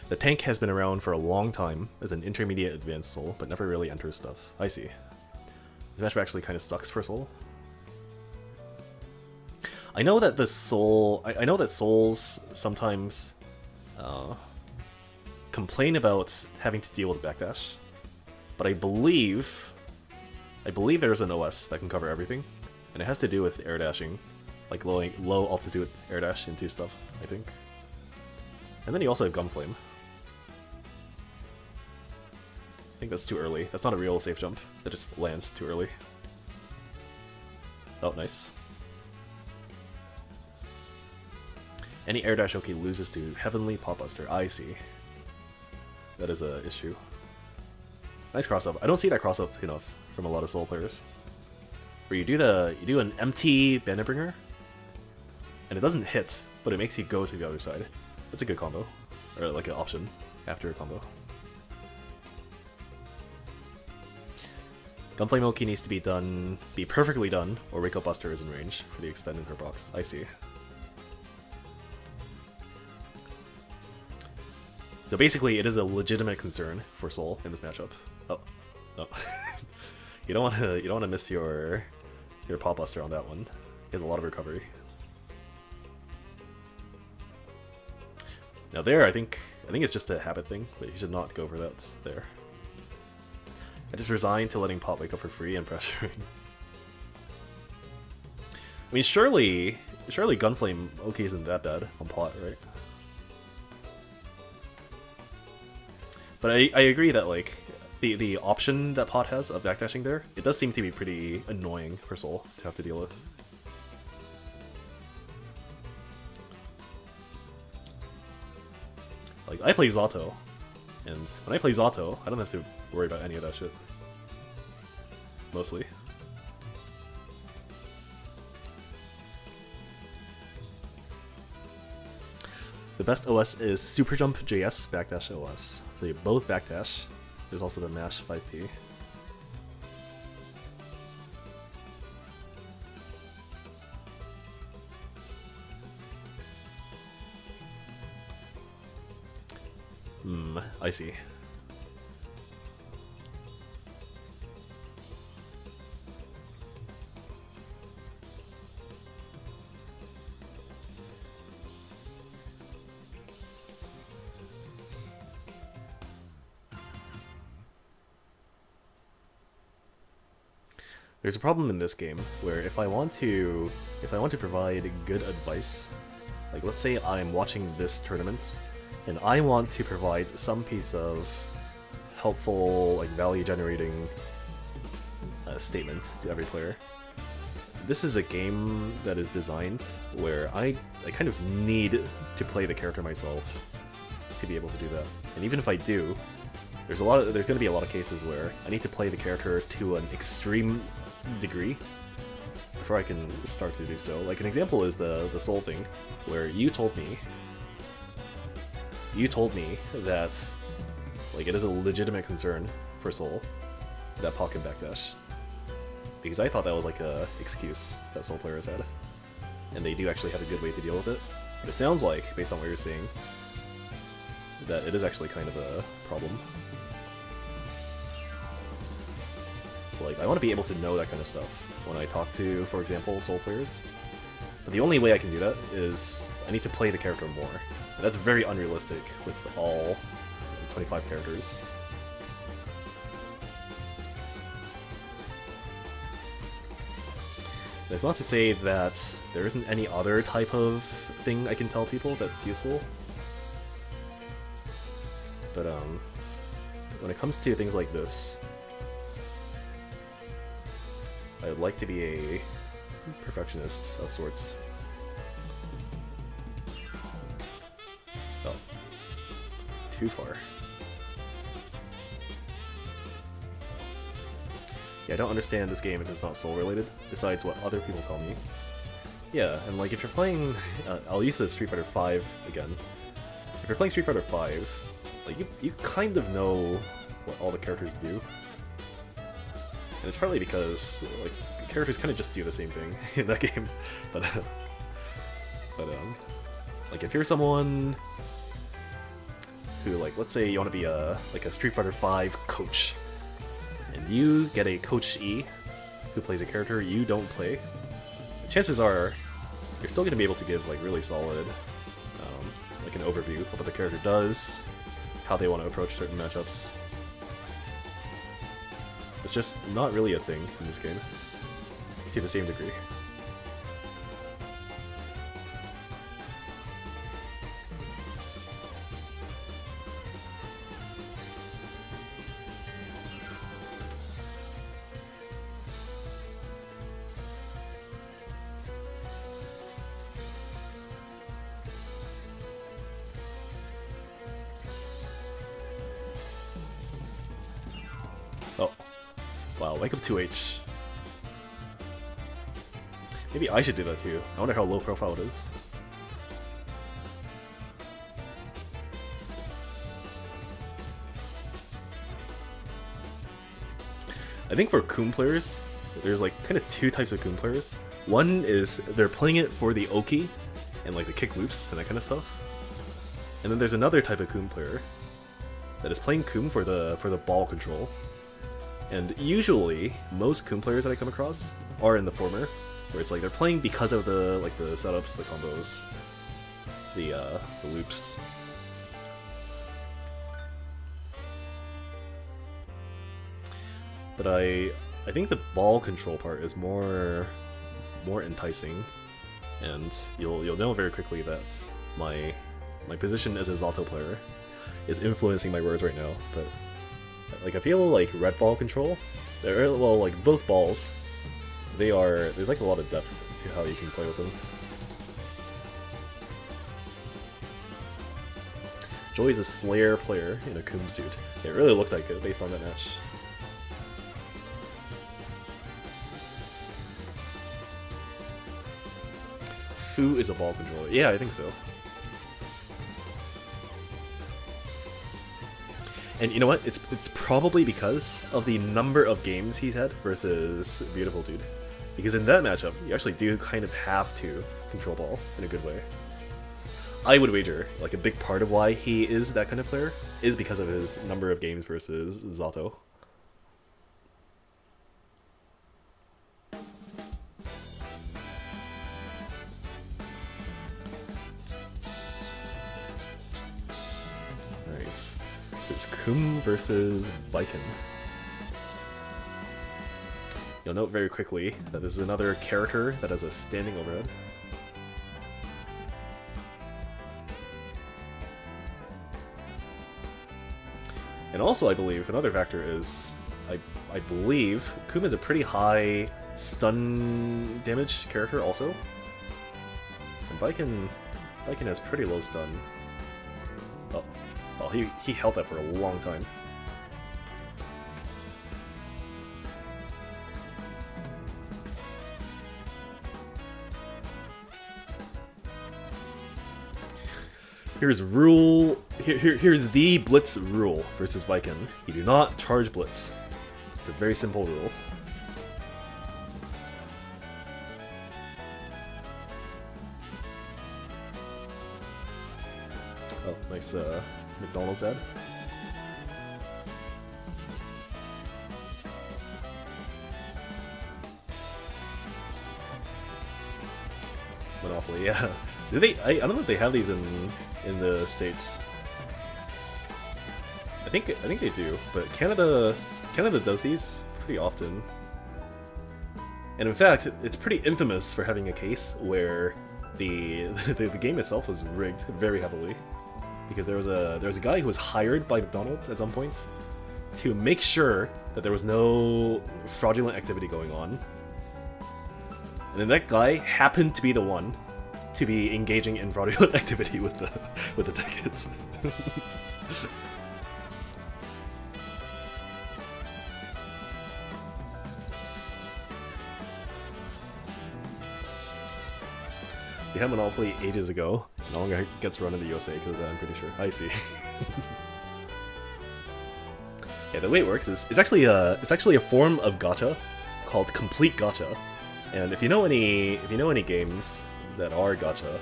A: The tank has been around for a long time as an intermediate advanced Soul, but never really enters stuff. I see. This matchup actually kind of sucks for Soul. I know that the Soul... I know that Souls sometimes complain about having to deal with backdash, but I believe there's an OS that can cover everything, and it has to do with air dashing, like low altitude air dash into stuff, I think. And then you also have Gunflame. I think that's too early. That's not a real safe jump. That just lands too early. Oh, nice. Any air dash OK loses to Heavenly Potbuster. I see. That is a issue. Nice cross up. I don't see that cross up enough from a lot of Soul players. Where you do an empty Bandit Bringer, and it doesn't hit, but it makes you go to the other side. That's a good combo, or like an option after a combo. Gunflame OK needs to be perfectly done, or Wake Up Buster is in range for the extended her box. I see. So basically, it is a legitimate concern for Soul in this matchup. Oh, no, you don't want to miss your Potbuster on that one. He has a lot of recovery. Now there, I think it's just a habit thing, but you should not go for that there. I just resigned to letting Pot wake up for free and pressuring. I mean, surely Gunflame OK isn't that bad on Pot, right? But I agree that like the option that Pot has of backdashing there, it does seem to be pretty annoying for Soul to have to deal with. Like, I play Zato, and when I play Zato, I don't have to worry about any of that shit. Mostly. The best OS is Superjump JS Backdash OS. So you both backdash. There's also the Mash 5P. I see. There's a problem in this game where if I want to provide good advice, like let's say I'm watching this tournament and I want to provide some piece of helpful, like value generating statement to every player. This is a game that is designed where I kind of need to play the character myself to be able to do that. And even if I do, there's going to be a lot of cases where I need to play the character to an extreme degree before I can start to do so. Like an example is the Soul thing, where you told me that like it is a legitimate concern for Soul that Pac can backdash, because I thought that was like a excuse that Soul players had, and they do actually have a good way to deal with it. But it sounds like, based on what you're saying, that it is actually kind of a problem. So like, I want to be able to know that kind of stuff when I talk to, for example, Soul players. But the only way I can do that is I need to play the character more. And that's very unrealistic with all 25 characters. That's not to say that there isn't any other type of thing I can tell people that's useful. But when it comes to things like this, I would like to be a perfectionist of sorts. Oh. Too far. Yeah, I don't understand this game if it's not Soul related, besides what other people tell me. Yeah, and like if you're playing... I'll use the Street Fighter V again. If you're playing Street Fighter V, like you kind of know what all the characters do. And it's partly because like the characters kind of just do the same thing in that game. But like if you're someone who, like, let's say you want to be a Street Fighter V coach, and you get a Coach E who plays a character you don't play, chances are you're still going to be able to give like really solid like an overview of what the character does, how they want to approach certain matchups. It's just not really a thing in this game, to the same degree. Oh. Wow, wake up 2H. Maybe I should do that too. I wonder how low profile it is. I think for Coom players, there's like kind of two types of Coom players. One is they're playing it for the Oki and like the kick loops and that kind of stuff. And then there's another type of Coom player that is playing Coom for the ball control. And usually, most Coom players that I come across are in the former, where it's like they're playing because of the setups, the combos, the loops. But I think the ball control part is more enticing, and you'll know very quickly that my position as a Zato player is influencing my words right now. But like I feel like red ball control, well, like both balls, there's like a lot of depth to how you can play with them. Joy's a Slayer player in a Coom suit. It really looked like it based on that match. Fu is a ball controller. Yeah, I think so. And you know what? It's probably because of the number of games he's had versus Beautiful Dude. Because in that matchup, you actually do kind of have to control ball in a good way. I would wager, like, a big part of why he is that kind of player is because of his number of games versus Zato. Alright, so it's Kum versus Viken. You'll note very quickly that this is another character that has a standing overhead. And also, I believe, another factor is, I believe, Kum is a pretty high stun damage character also. And Viken has pretty low stun. Oh, he held that for a long time. Here's here's the Blitz rule versus Viken. You do not charge Blitz. It's a very simple rule. Oh, nice McDonald's ad. Monopoly, yeah. Do they? I don't know if they have these in the States. I think they do, but Canada does these pretty often. And in fact, it's pretty infamous for having a case where the game itself was rigged very heavily, because there was a guy who was hired by McDonald's at some point to make sure that there was no fraudulent activity going on. And then that guy happened to be the one to be engaging in fraudulent activity with the tickets. We had Monopoly ages ago. No longer gets run in the USA because of that, I'm pretty sure. I see. Yeah, the way it works is it's actually a form of gacha called Complete Gacha. And if you know any games that are gacha,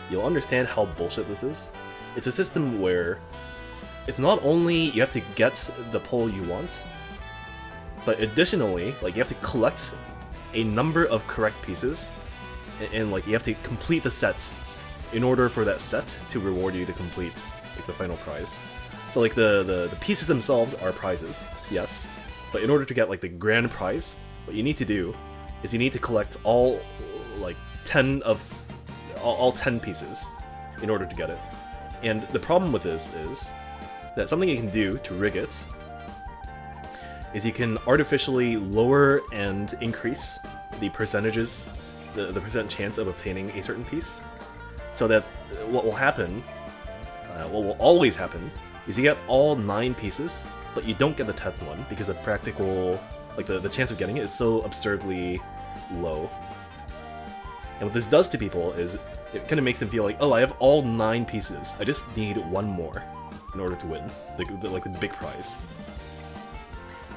A: you'll understand how bullshit this is. It's a system where it's not only you have to get the pull you want, but additionally, like, you have to collect a number of correct pieces, and like you have to complete the set in order for that set to reward you to complete like the final prize. So like the pieces themselves are prizes, yes, but in order to get like the grand prize, what you need to do is you need to collect all like 10 pieces in order to get it. And the problem with this is that something you can do to rig it is you can artificially lower and increase the percentages, the percent chance of obtaining a certain piece, so that what will happen, what will always happen, is you get all 9 pieces, but you don't get the 10th one because the practical, like the chance of getting it is so absurdly low. And what this does to people is it kind of makes them feel like, oh, I have all 9 pieces. I just need one more in order to win, like the big prize.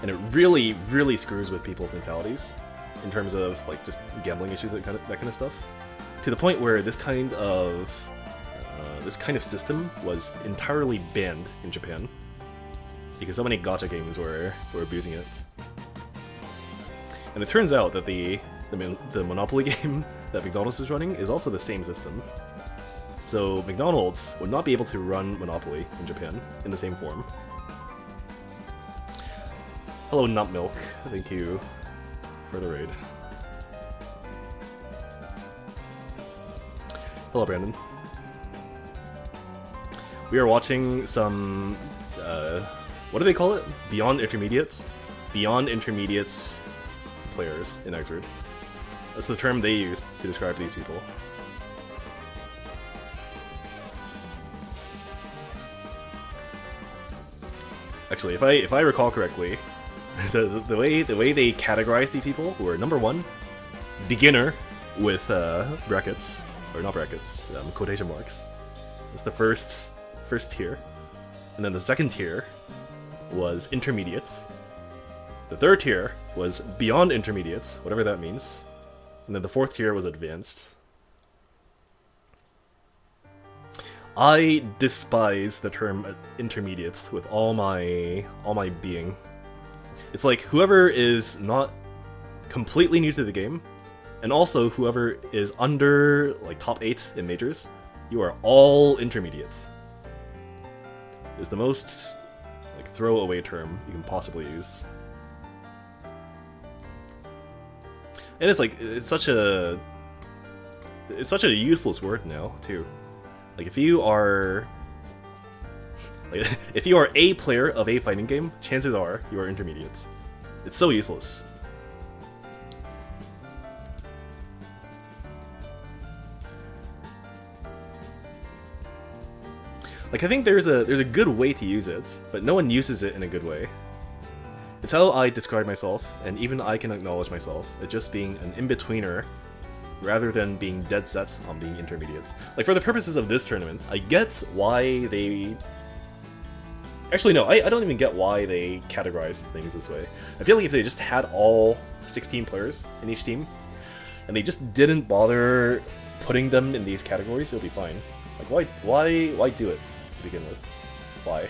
A: And it really, really screws with people's mentalities in terms of like just gambling issues, that kind of stuff. To the point where this kind of system was entirely banned in Japan because so many gacha games were abusing it. And it turns out that the Monopoly game that McDonald's is running is also the same system. So McDonald's would not be able to run Monopoly in Japan in the same form. Hello, Nut Milk. Thank you for the raid. Hello, Brandon. We are watching some, what do they call it? Beyond Intermediate players in Xrd. That's the term they use to describe these people. Actually, if I recall correctly, the way they categorize these people were, number 1, beginner with brackets, or not brackets, quotation marks. It's the first tier, and then the second tier was intermediate. The third tier was beyond intermediate, whatever that means, and then the fourth tier was advanced. I despise the term intermediate with all my being. It's like whoever is not completely new to the game, and also whoever is under like top 8 in majors, you are all intermediate. Is the most like throwaway term you can possibly use. And it's like it's such a useless word now too. Like if you are a player of a fighting game, chances are you are intermediate. It's so useless. Like I think there's a good way to use it, but no one uses it in a good way. It's how I describe myself, and even I can acknowledge myself as just being an in-betweener rather than being dead set on being intermediate. Like for the purposes of this tournament, I get why they... Actually no, I don't even get why they categorize things this way. I feel like if they just had all 16 players in each team, and they just didn't bother putting them in these categories, it would be fine. Like why do it to begin with? Why?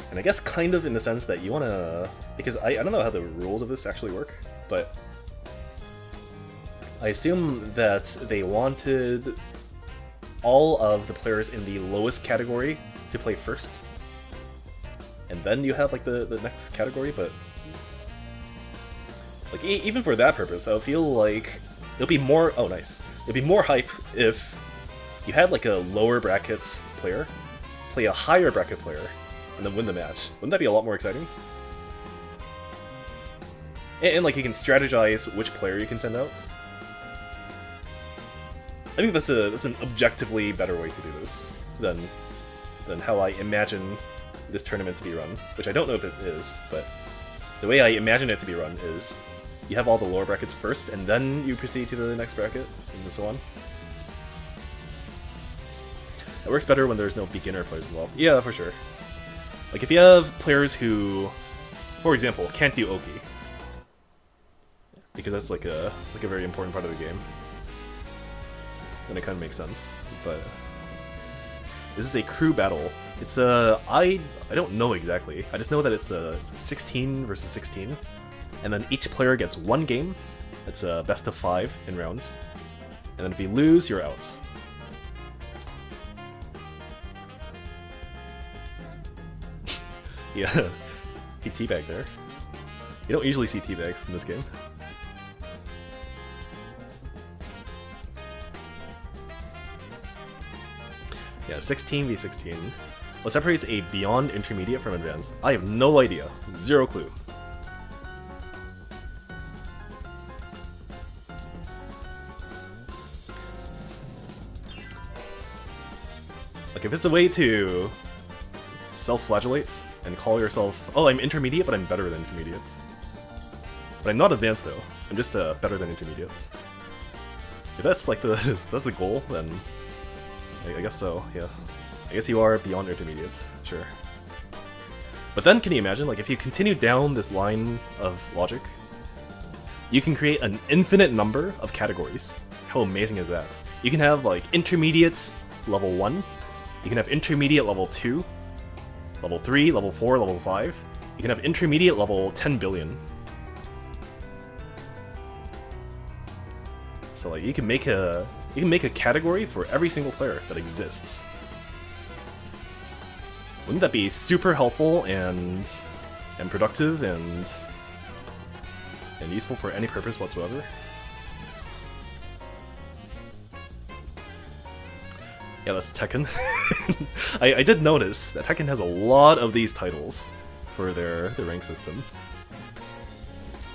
A: And I guess kind of in the sense that you wanna... Because I don't know how the rules of this actually work, but I assume that they wanted all of the players in the lowest category to play first. And then you have like the next category, but like even for that purpose, I would feel like it'll be more... Oh, nice. It'd be more hype if you had like a lower bracket player play a higher bracket player and then win the match. Wouldn't that be a lot more exciting? And like you can strategize which player you can send out. I think that's an objectively better way to do this than how I imagine this tournament to be run, which I don't know if it is, but the way I imagine it to be run is you have all the lower brackets first, and then you proceed to the next bracket, and so on. It works better when there's no beginner players involved. Yeah, for sure. Like if you have players who, for example, can't do Oki, because that's like a very important part of the game, then it kind of makes sense. But this is a crew battle. It's I don't know exactly. I just know that it's 16 versus 16, and then each player gets one game. It's a best of 5 in rounds, and then if you lose, you're out. Yeah, he teabagged there. You don't usually see teabags in this game. Yeah, 16 v 16. What separates a Beyond Intermediate from Advanced? I have no idea. Zero clue. Like, if it's a way to self-flagellate and call yourself, oh, I'm intermediate, but I'm better than intermediate. But I'm not advanced, though. I'm just better than intermediate. If that's like that's the goal, then I guess so, yeah. I guess you are beyond intermediate, sure. But then, can you imagine, like, if you continue down this line of logic, you can create an infinite number of categories. How amazing is that? You can have, like, intermediate level 1, you can have intermediate level 2, level 3, level 4, level 5, you can have intermediate level 10 billion. So, like, you can make a category for every single player that exists. Wouldn't that be super helpful and productive and useful for any purpose whatsoever? Yeah, that's Tekken. I did notice that Tekken has a lot of these titles for their rank system.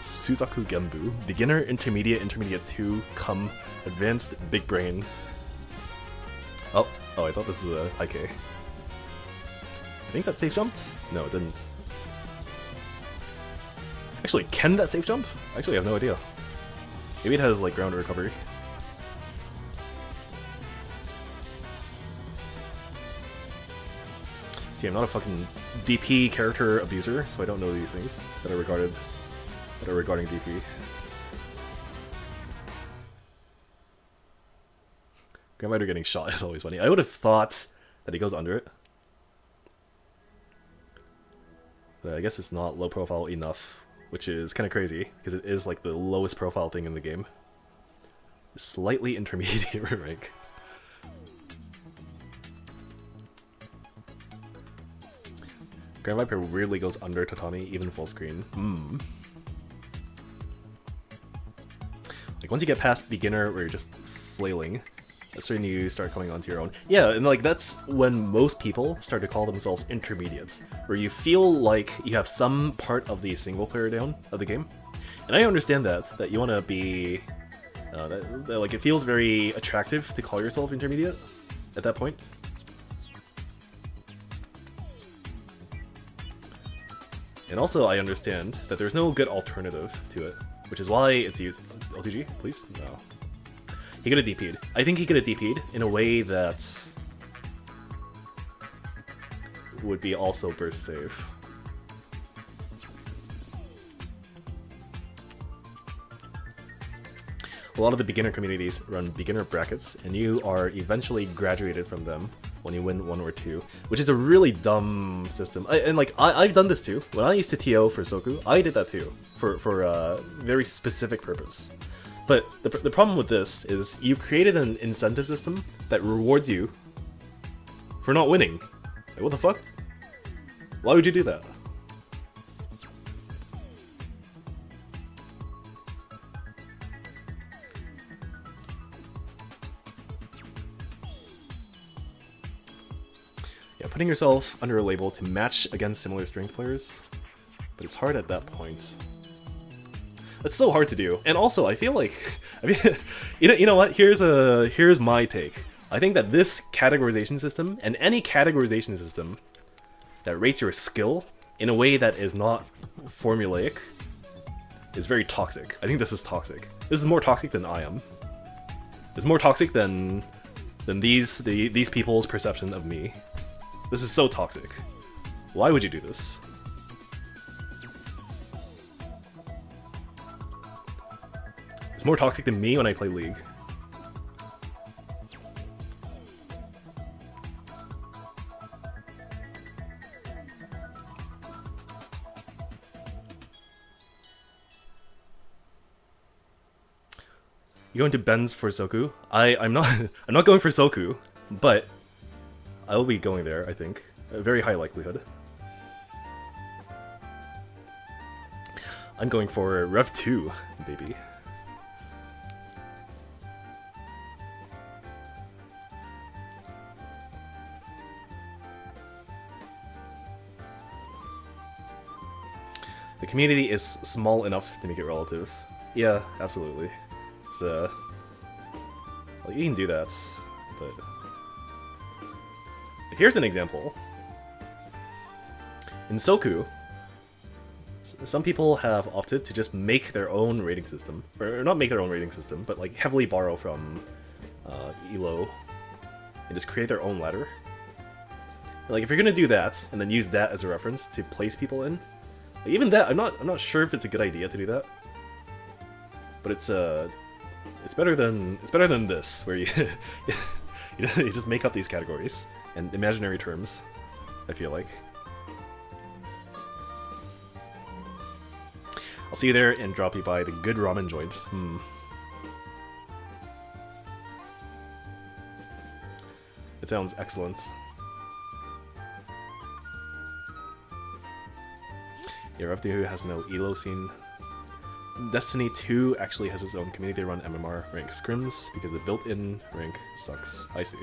A: Suzaku Genbu, Beginner, Intermediate, Intermediate 2, Come, Advanced, Big Brain. Oh, I thought this was a IK. I think that safe jumped? No, it didn't. Actually, can that safe jump? Actually, I have no idea. Maybe it has, like, ground recovery. See, I'm not a fucking DP character abuser, so I don't know these things that are regarding DP. Grandmother getting shot is always funny. I would have thought that he goes under it. But I guess it's not low profile enough, which is kind of crazy, because it is like the lowest profile thing in the game. Slightly intermediate rank. Grand Viper weirdly goes under Tatami, even full screen. Like once you get past beginner where you're just flailing, that's when you start coming onto your own. Yeah, and like that's when most people start to call themselves intermediates, where you feel like you have some part of the single player down of the game. And I understand that you want to be that, like it feels very attractive to call yourself intermediate at that point. And also I understand that there's no good alternative to it, which is why it's used. LTG, please? No. He could have DP'd. I think he could have DP'd in a way that would be also burst safe. A lot of the beginner communities run beginner brackets, and you are eventually graduated from them when you win 1 or 2, which is a really dumb system. I've done this too. When I used to TO for Soku, I did that too, for a very specific purpose. But the problem with this is you've created an incentive system that rewards you for not winning. Like, what the fuck? Why would you do that? Yeah, putting yourself under a label to match against similar strength players, but it's hard at that point. It's so hard to do, and also I feel like, I mean, you know what? Here's my take. I think that this categorization system, and any categorization system that rates your skill in a way that is not formulaic, is very toxic. I think this is toxic. This is more toxic than I am. It's more toxic than these people's perception of me. This is so toxic. Why would you do this? It's more toxic than me when I play League. You going to Ben's for Soku? I'm not going for Soku, but I will be going there, I think. A very high likelihood. I'm going for Rev 2, baby. The community is small enough to make it relative. Yeah, absolutely. It's, well, you can do that, but... Here's an example. In Soku, some people have opted to just make their own rating system. Or not make their own rating system, but like heavily borrow from Elo and just create their own ladder. Like if you're gonna do that, and then use that as a reference to place people in, like, even that, I'm not sure if it's a good idea to do that. But it's better than this, where you you just make up these categories and imaginary terms, I feel like. I'll see you there and drop you by the good ramen joints. It sounds excellent. Yeah, Rev 2 has no Elo scene. Destiny 2 actually has its own community-run MMR rank scrims because the built-in rank sucks. I see.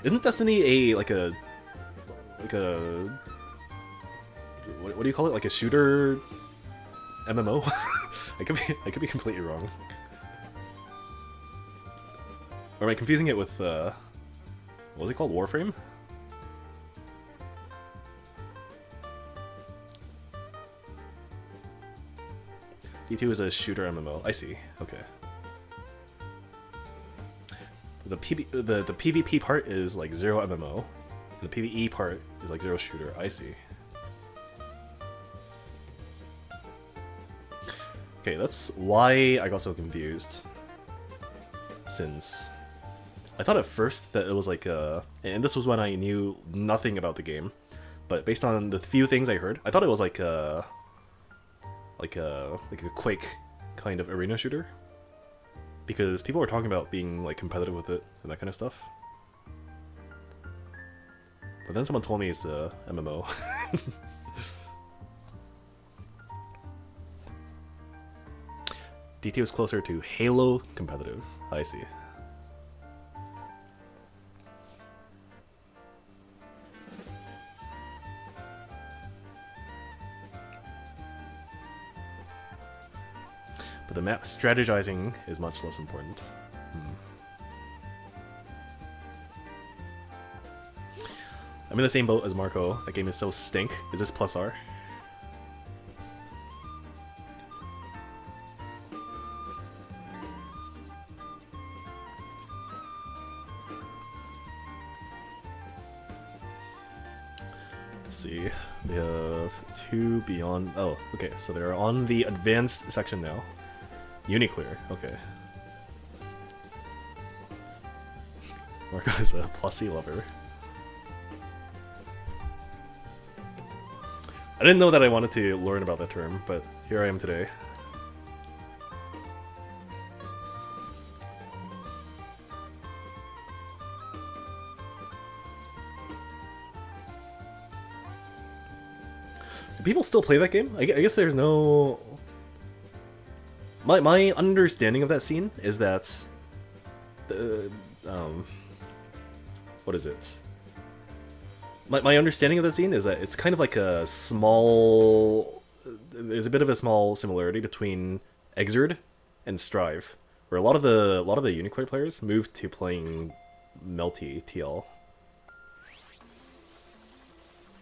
A: Isn't Destiny what do you call it? Like a shooter MMO? I could be completely wrong. Or am I confusing it with what was it called? Warframe? D2 is a shooter MMO. I see. Okay. The PvP part is like 0 MMO, and the PvE part is like 0 shooter. I see. Okay, that's why I got so confused. since I thought at first that it was like and this was when I knew nothing about the game, but based on the few things I heard, I thought it was like a Quake kind of arena shooter, because people were talking about being like competitive with it and that kind of stuff. But then someone told me it's a MMO. DT was closer to Halo competitive. I see. But the map strategizing is much less important. I'm in the same boat as Marco. That game is so stink. Is this plus R? Let's see. We have 2 beyond. Oh, okay. So they're on the advanced section now. Uniclear. Okay. Marco is a Plussy lover. I didn't know that I wanted to learn about that term, but here I am today. Do people still play that game? I guess there's no... My understanding of that scene is that... what is it? My understanding of the scene is that it's kind of like a small... There's a bit of a small similarity between Exerd and Strive, where a lot of the Uniclear players moved to playing Melty TL.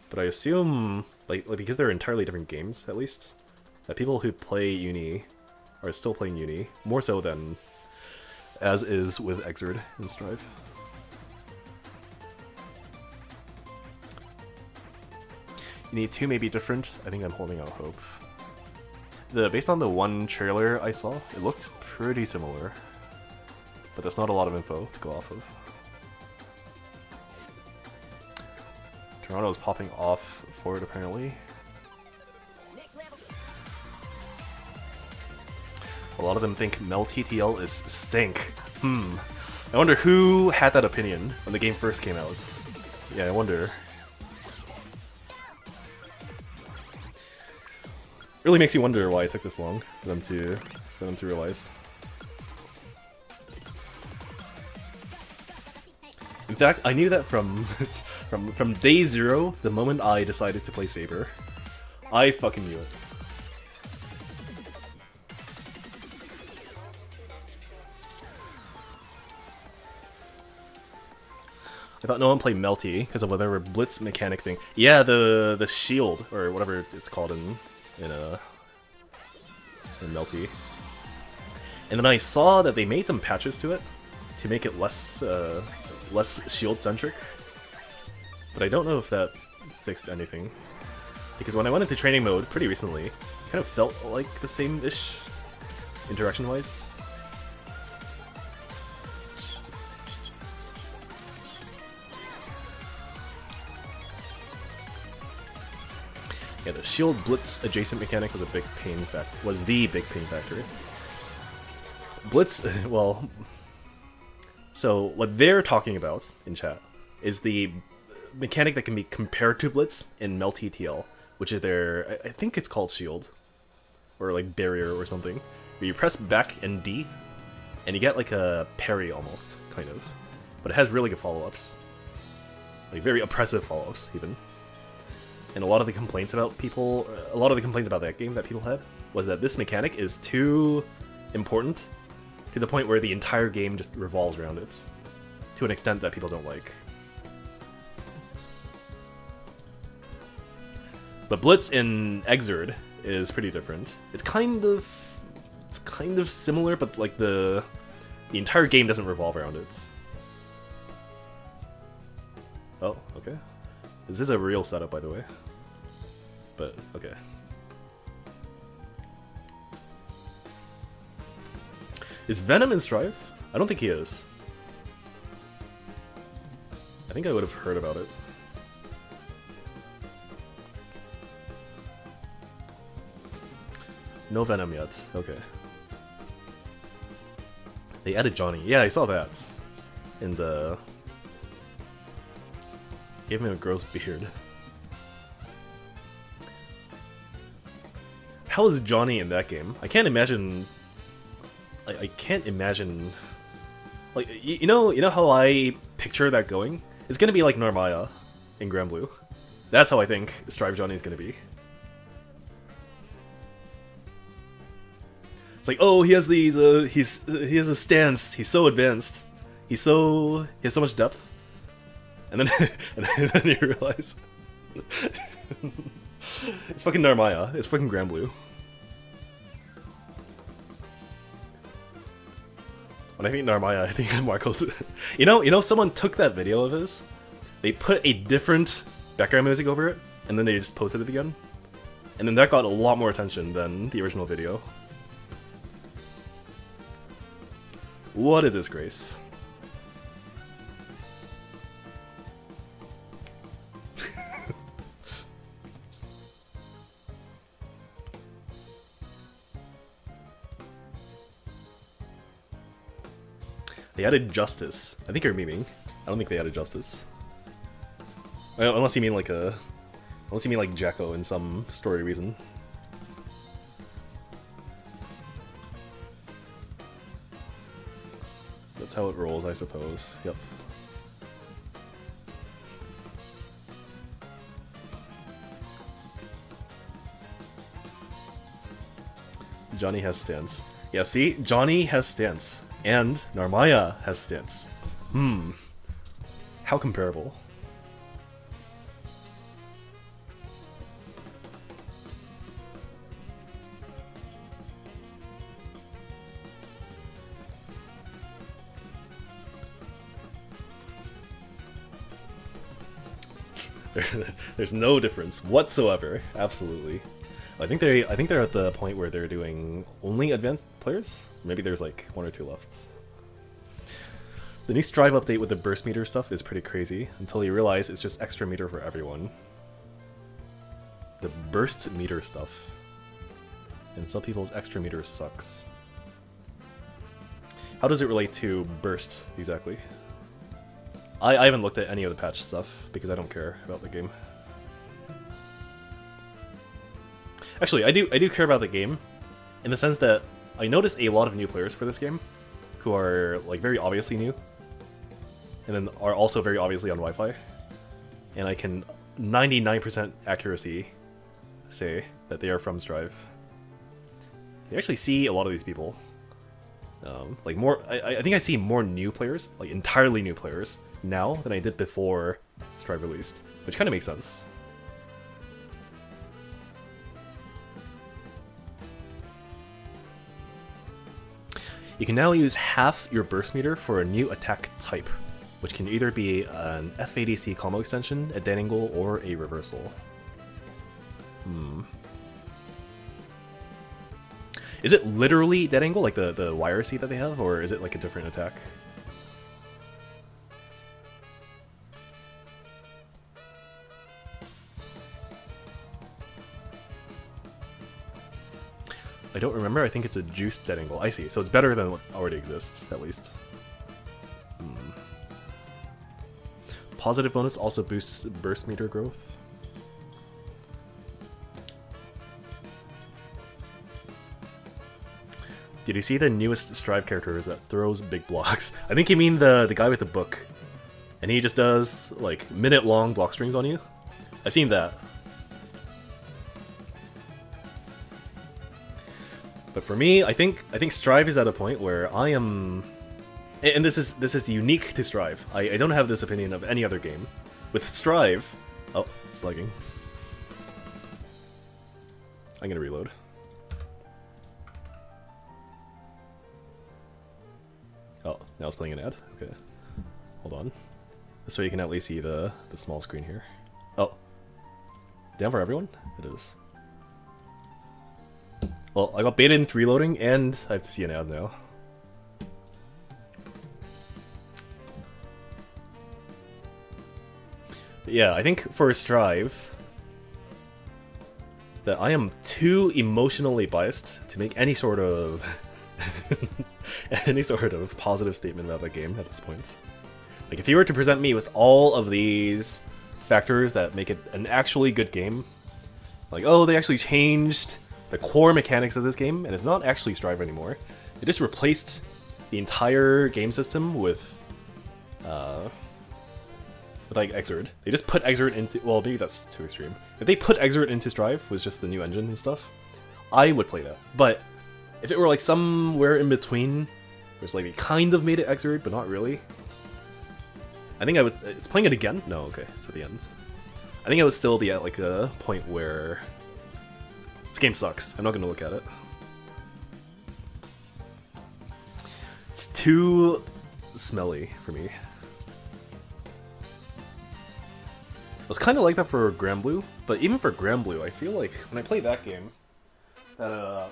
A: But I assume, like because they're entirely different games, at least, that people who play Uni are still playing Uni, more so than as is with Exerd and Strive. Uni 2 may be different. I think I'm holding out hope. Based on the one trailer I saw, it looked pretty similar. But there's not a lot of info to go off of. Toronto's popping off for it apparently. A lot of them think MelTTL is stink. I wonder who had that opinion when the game first came out. Yeah, I wonder. Really makes you wonder why it took this long for them to realize. In fact, I knew that from from day 0, the moment I decided to play Saber. I fucking knew it. I thought no one played Melty because of whatever blitz mechanic thing. Yeah, the shield or whatever it's called in Melty. And then I saw that they made some patches to it to make it less shield centric. But I don't know if that fixed anything. Because when I went into training mode pretty recently, it kind of felt like the same-ish interaction wise. Yeah, the shield blitz adjacent mechanic was the big pain factor. Blitz, well, so what they're talking about in chat is the mechanic that can be compared to blitz in MelTTL, which is their, I think it's called shield, or like barrier or something, where you press back and D, and you get like a parry almost, kind of, but it has really good follow-ups, like very oppressive follow-ups even. And a lot of the complaints about that game that people had was that this mechanic is too important to the point where the entire game just revolves around it to an extent that people don't like. But Blitz in Exerd is pretty different. It's kind of similar, but like the entire game doesn't revolve around it. Oh, okay. This is a real setup, by the way. But, okay. Is Venom in Strive? I don't think he is. I think I would have heard about it. No Venom yet. Okay. They added Johnny. Yeah, I saw that. In the... Gave him a gross beard. How is Johnny in that game? I can't imagine... I can't imagine... Like, you know how I picture that going? It's gonna be like Narmaya in Granblue. That's how I think Strive Johnny is gonna be. It's like, oh, he has these, he has a stance. He's so advanced. He has so much depth. And then, and then you realize, it's fucking Narmaya. It's fucking Granblue. When I think Narmaya, I think Marcos. You know, someone took that video of his. They put a different background music over it, and then they just posted it again. And then that got a lot more attention than the original video. What a disgrace. They added Justice. I think you're memeing. I don't think they added Justice. Unless you mean like Jacko in some story reason. That's how it rolls, I suppose. Yep. Johnny has stance. Yeah, see? Johnny has stance. And Narmaya has stance. How comparable. There's no difference whatsoever. Absolutely. I think they're at the point where they're doing only advanced players. Maybe there's like 1 or 2 left. The new Strive update with the burst meter stuff is pretty crazy until you realize it's just extra meter for everyone. The burst meter stuff. And some people's extra meter sucks. How does it relate to burst exactly? I haven't looked at any of the patch stuff because I don't care about the game. Actually, I do care about the game in the sense that I noticed a lot of new players for this game who are like very obviously new and then are also very obviously on Wi-Fi. And I can 99% accuracy say that they are from Strive. You actually see a lot of these people. Like more, I think I see more new players, like entirely new players, now than I did before Strive released, which kind of makes sense. You can now use half your burst meter for a new attack type, which can either be an FADC combo extension, a dead angle, or a reversal. Is it literally dead angle, like the YRC that they have, or is it like a different attack? I don't remember. I think it's a juiced dead angle. I see. So it's better than what already exists, at least. Positive bonus also boosts burst meter growth. Did you see the newest Strive characters that throws big blocks? I think you mean the guy with the book. And he just does, like, minute-long block strings on you. I've seen that. But for me, I think Strive is at a point where I am... And this is unique to Strive. I don't have this opinion of any other game. With Strive... Oh, slugging. I'm gonna reload. Oh, now it's playing an ad? Okay. Hold on. This way you can at least see the small screen here. Oh. Down for everyone? It is. Well, I got baited into reloading, and I have to see an ad now. Yeah, I think for Strive, that I am too emotionally biased to make any sort of any sort of positive statement about the game at this point. Like, if you were to present me with all of these factors that make it an actually good game, like, oh, they actually changed the core mechanics of this game, and it's not actually Strive anymore. They just replaced the entire game system with like Xrd. They just put Xrd into, well, maybe that's too extreme. If they put Xrd into Strive with just the new engine and stuff, I would play that. But if it were like somewhere in between, where it's like they kind of made it Xrd, but not really, I think I would. It's playing it again? No, okay, it's at the end. I think I would still be at like a point where this game sucks. I'm not gonna look at it. It's too smelly for me. It was kind of like that for Granblue, but even for Granblue, I feel like when I played that game, that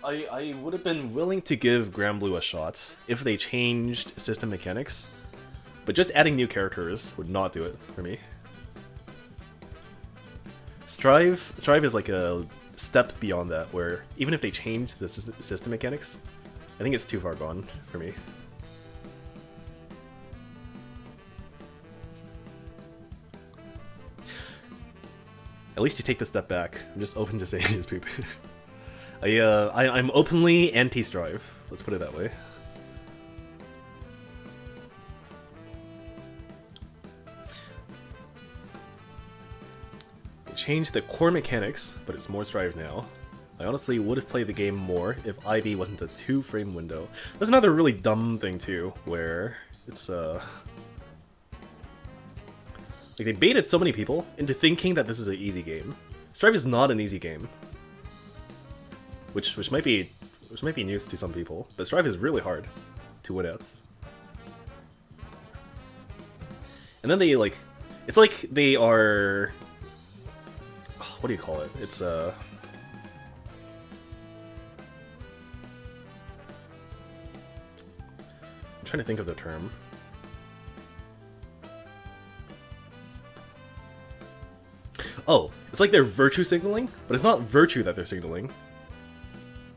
A: I would have been willing to give Granblue a shot if they changed system mechanics, but just adding new characters would not do it for me. Strive is like a step beyond that, where even if they change the system mechanics, I think it's too far gone for me. At least you take the step back. I'm just open to saying his poop. I'm openly anti-Strive. Let's put it that way. They changed the core mechanics, but it's more Strive now. I honestly would have played the game more if IV wasn't a 2-frame window. That's another really dumb thing too, where it's like, they baited so many people into thinking that this is an easy game. Strive is not an easy game, which might be news to some people, but Strive is really hard to win at. And then they like, it's like they are, what do you call it? It's I'm trying to think of the term. Oh, it's like they're virtue signaling, but it's not virtue that they're signaling.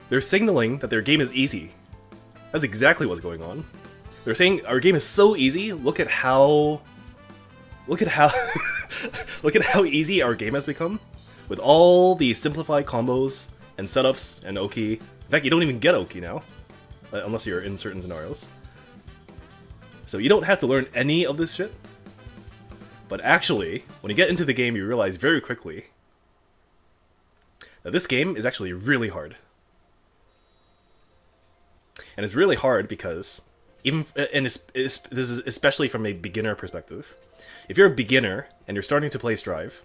A: They're signaling that their game is easy. That's exactly what's going on. They're saying our game is so easy. Look at how look at how easy our game has become with all the simplified combos and setups and Oki. In fact, you don't even get Oki now, unless you're in certain scenarios. So you don't have to learn any of this shit. But actually, when you get into the game, you realize very quickly that this game is actually really hard. And it's really hard because, this is especially from a beginner perspective. If you're a beginner and you're starting to play Strive,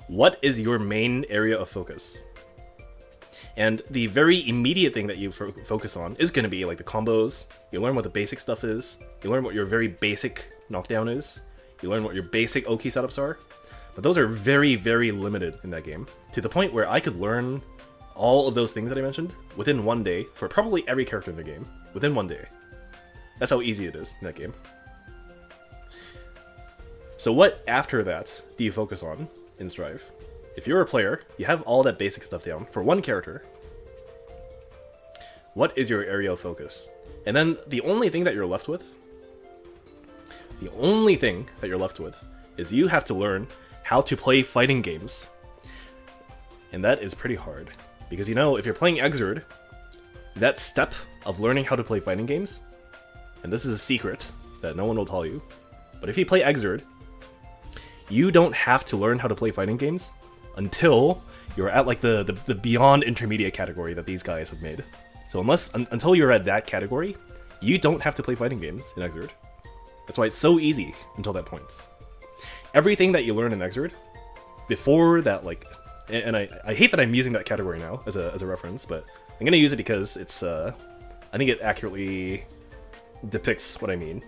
A: what is your main area of focus? And the very immediate thing that you focus on is going to be like the combos. You learn what the basic stuff is. You learn what your very basic knockdown is. You learn what your basic Oki setups are. But those are very, very limited in that game. To the point where I could learn all of those things that I mentioned within one day for probably every character in the game. Within one day. That's how easy it is in that game. So what after that do you focus on in Strive? If you're a player, you have all that basic stuff down for one character. What is your area of focus? And then the only thing that you're left with is you have to learn how to play fighting games. And that is pretty hard. Because, you know, if you're playing Xrd, that step of learning how to play fighting games, and this is a secret that no one will tell you, but if you play Xrd, you don't have to learn how to play fighting games until you're at like the beyond intermediate category that these guys have made. So until you're at that category, you don't have to play fighting games in Xrd. That's why it's so easy until that point. Everything that you learn in Xrd, before that, like, and I hate that I'm using that category now as a reference, but I'm gonna use it because it's I think it accurately depicts what I mean.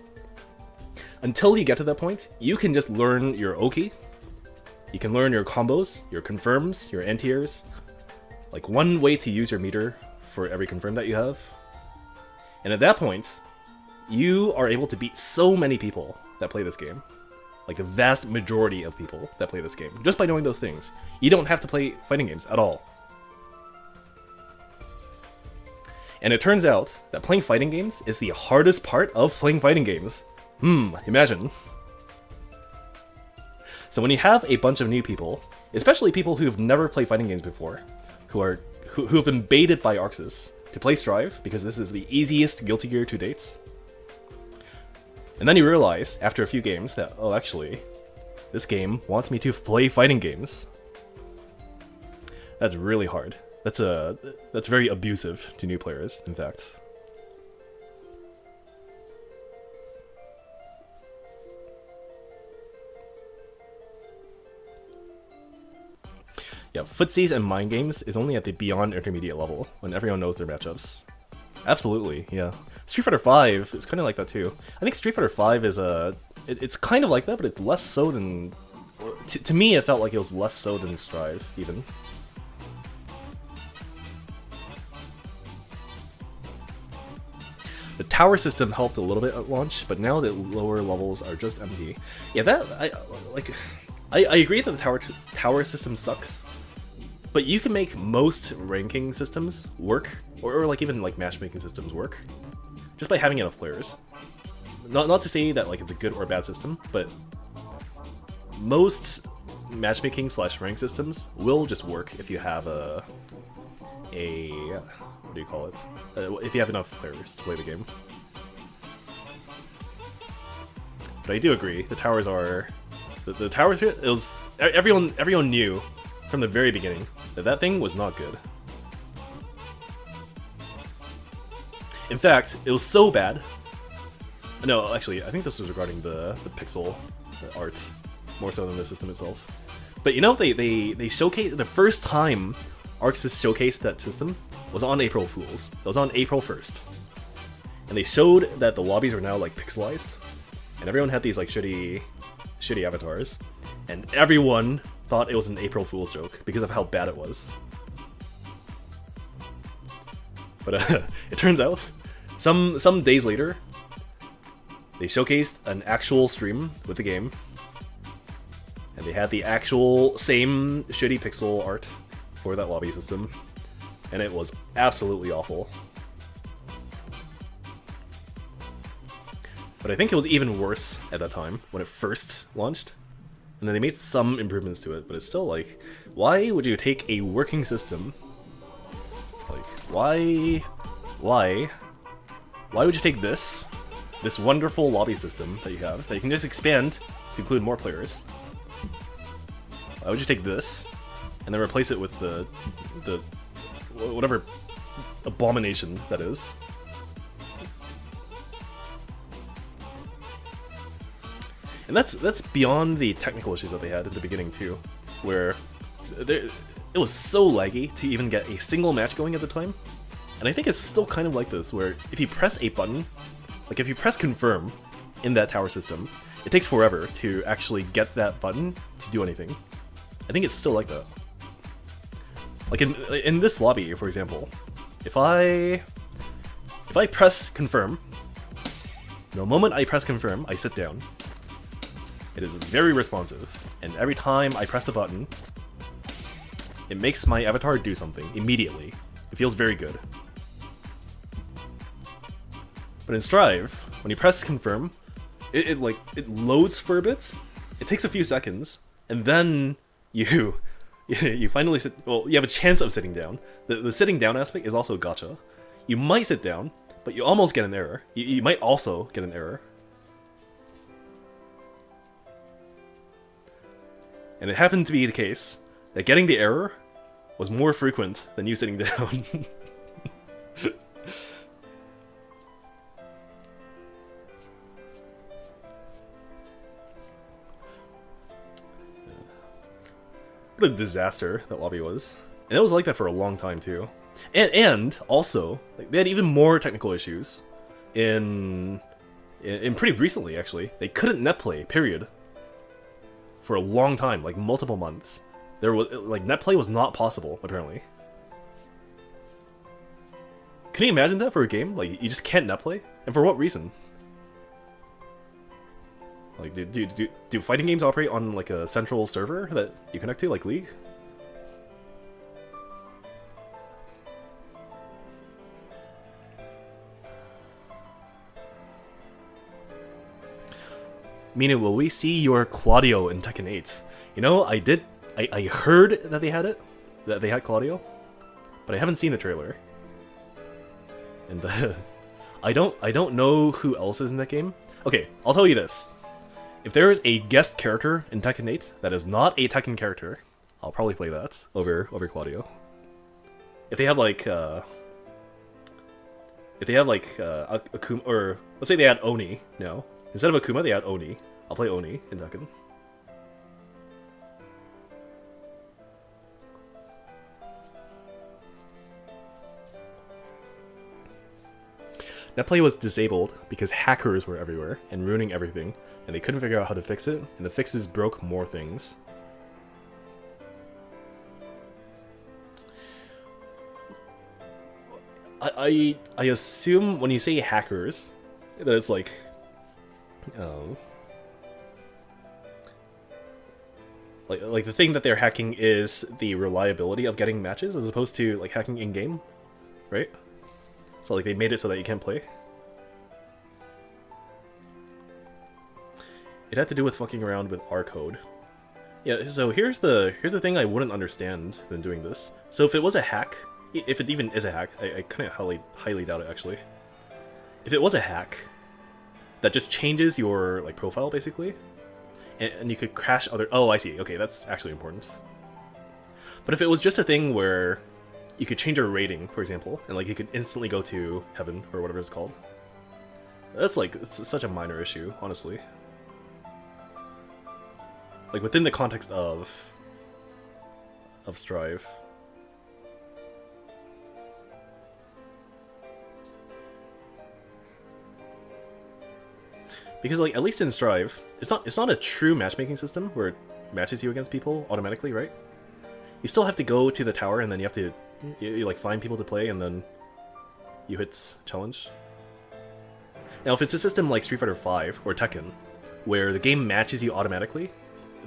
A: Until you get to that point, you can just learn your Oki. You can learn your combos, your confirms, your anti-airs. Like, one way to use your meter for every confirm that you have. And at that point, you are able to beat so many people that play this game. like the vast majority of people that play this game, just by knowing those things. You don't have to play fighting games at all. And it turns out that playing fighting games is the hardest part of playing fighting games. Imagine. So when you have a bunch of new people, especially people who've never played fighting games before, who have been baited by Arxis to play Strive, because this is the easiest Guilty Gear to date, and then you realize, after a few games, that, oh, actually, this game wants me to play fighting games. That's really hard. That's very abusive to new players, in fact. Yeah, footsies and mind games is only at the beyond intermediate level, when everyone knows their matchups. Absolutely, yeah. Street Fighter V is kind of like that too. I think Street Fighter V is it's kind of like that, but it's less so than... To me, it felt like it was less so than Strive, even. The tower system helped a little bit at launch, but now the lower levels are just empty. Yeah, I agree that the tower system sucks, but you can make most ranking systems work, or like even like matchmaking systems work, just by having enough players. Not to say that like it's a good or bad system, but most matchmaking / rank systems will just work if you have a what do you call it? If you have enough players to play the game. But I do agree, the towers are the towers. It was everyone knew from the very beginning that thing was not good. In fact, it was so bad. No, actually, I think this was regarding the pixel art more so than the system itself. But you know, they showcased the first time Arxis showcased that system was on April Fool's. That was on April 1st. And they showed that the lobbies are now like pixelized, and everyone had these like shitty avatars, and everyone thought it was an April Fool's joke because of how bad it was. But it turns out, some days later, they showcased an actual stream with the game, and they had the actual same shitty pixel art for that lobby system, and it was absolutely awful. But I think it was even worse at that time, when it first launched. And then they made some improvements to it, but it's still like, why would you take a working system? Like, why would you take this wonderful lobby system that you have, that you can just expand to include more players? Why would you take this, and then replace it with the whatever abomination that is? And that's beyond the technical issues that they had at the beginning too, where it was so laggy to even get a single match going at the time. And I think it's still kind of like this, where if you press a button, like if you press confirm in that tower system, it takes forever to actually get that button to do anything. I think it's still like that. Like in this lobby, for example, if I press confirm, the moment I press confirm, I sit down. It is very responsive, and every time I press the button, it makes my avatar do something immediately. It feels very good. But in Strive, when you press confirm, it loads for a bit. It takes a few seconds, and then you finally sit. Well, you have a chance of sitting down. The sitting down aspect is also gacha. You might sit down, but you almost get an error. You might also get an error. And it happened to be the case that getting the error was more frequent than you sitting down. What a disaster that lobby was. And it was like that for a long time too. And also, like, they had even more technical issues in pretty recently, actually. They couldn't net play, period. For a long time, like multiple months. There was like net play was not possible, apparently. Can you imagine that for a game? Like, you just can't net play? And for what reason? Like, do fighting games operate on like a central server that you connect to, like League? Meaning, will we see your Claudio in Tekken 8? You know, I heard that they had it, that they had Claudio, but I haven't seen the trailer. And I don't know who else is in that game. Okay, I'll tell you this. If there is a guest character in Tekken 8 that is not a Tekken character, I'll probably play that over Claudio. If they have like Akuma, or let's say they had Oni now. Instead of Akuma, they had Oni. I'll play Oni in Tekken. Netplay was disabled because hackers were everywhere and ruining everything, and they couldn't figure out how to fix it, and the fixes broke more things. I assume when you say hackers, that it's like, like the thing that they're hacking is the reliability of getting matches, as opposed to like hacking in game, right? So like they made it so that you can't play. It had to do with fucking around with R code. Yeah, so here's the thing I wouldn't understand when doing this. So if it was a hack, if it even is a hack, I kind of highly doubt it actually. If it was a hack that just changes your like profile basically, and you could crash other. Oh, I see. Okay, that's actually important. But if it was just a thing where you could change your rating, for example, and like you could instantly go to heaven or whatever it's called, that's like it's such a minor issue, honestly. Like within the context of Strive. Because like at least in Strive, it's not a true matchmaking system where it matches you against people automatically, right? You still have to go to the tower and then you have to you like find people to play and then you hit challenge. Now if it's a system like Street Fighter V or Tekken, where the game matches you automatically,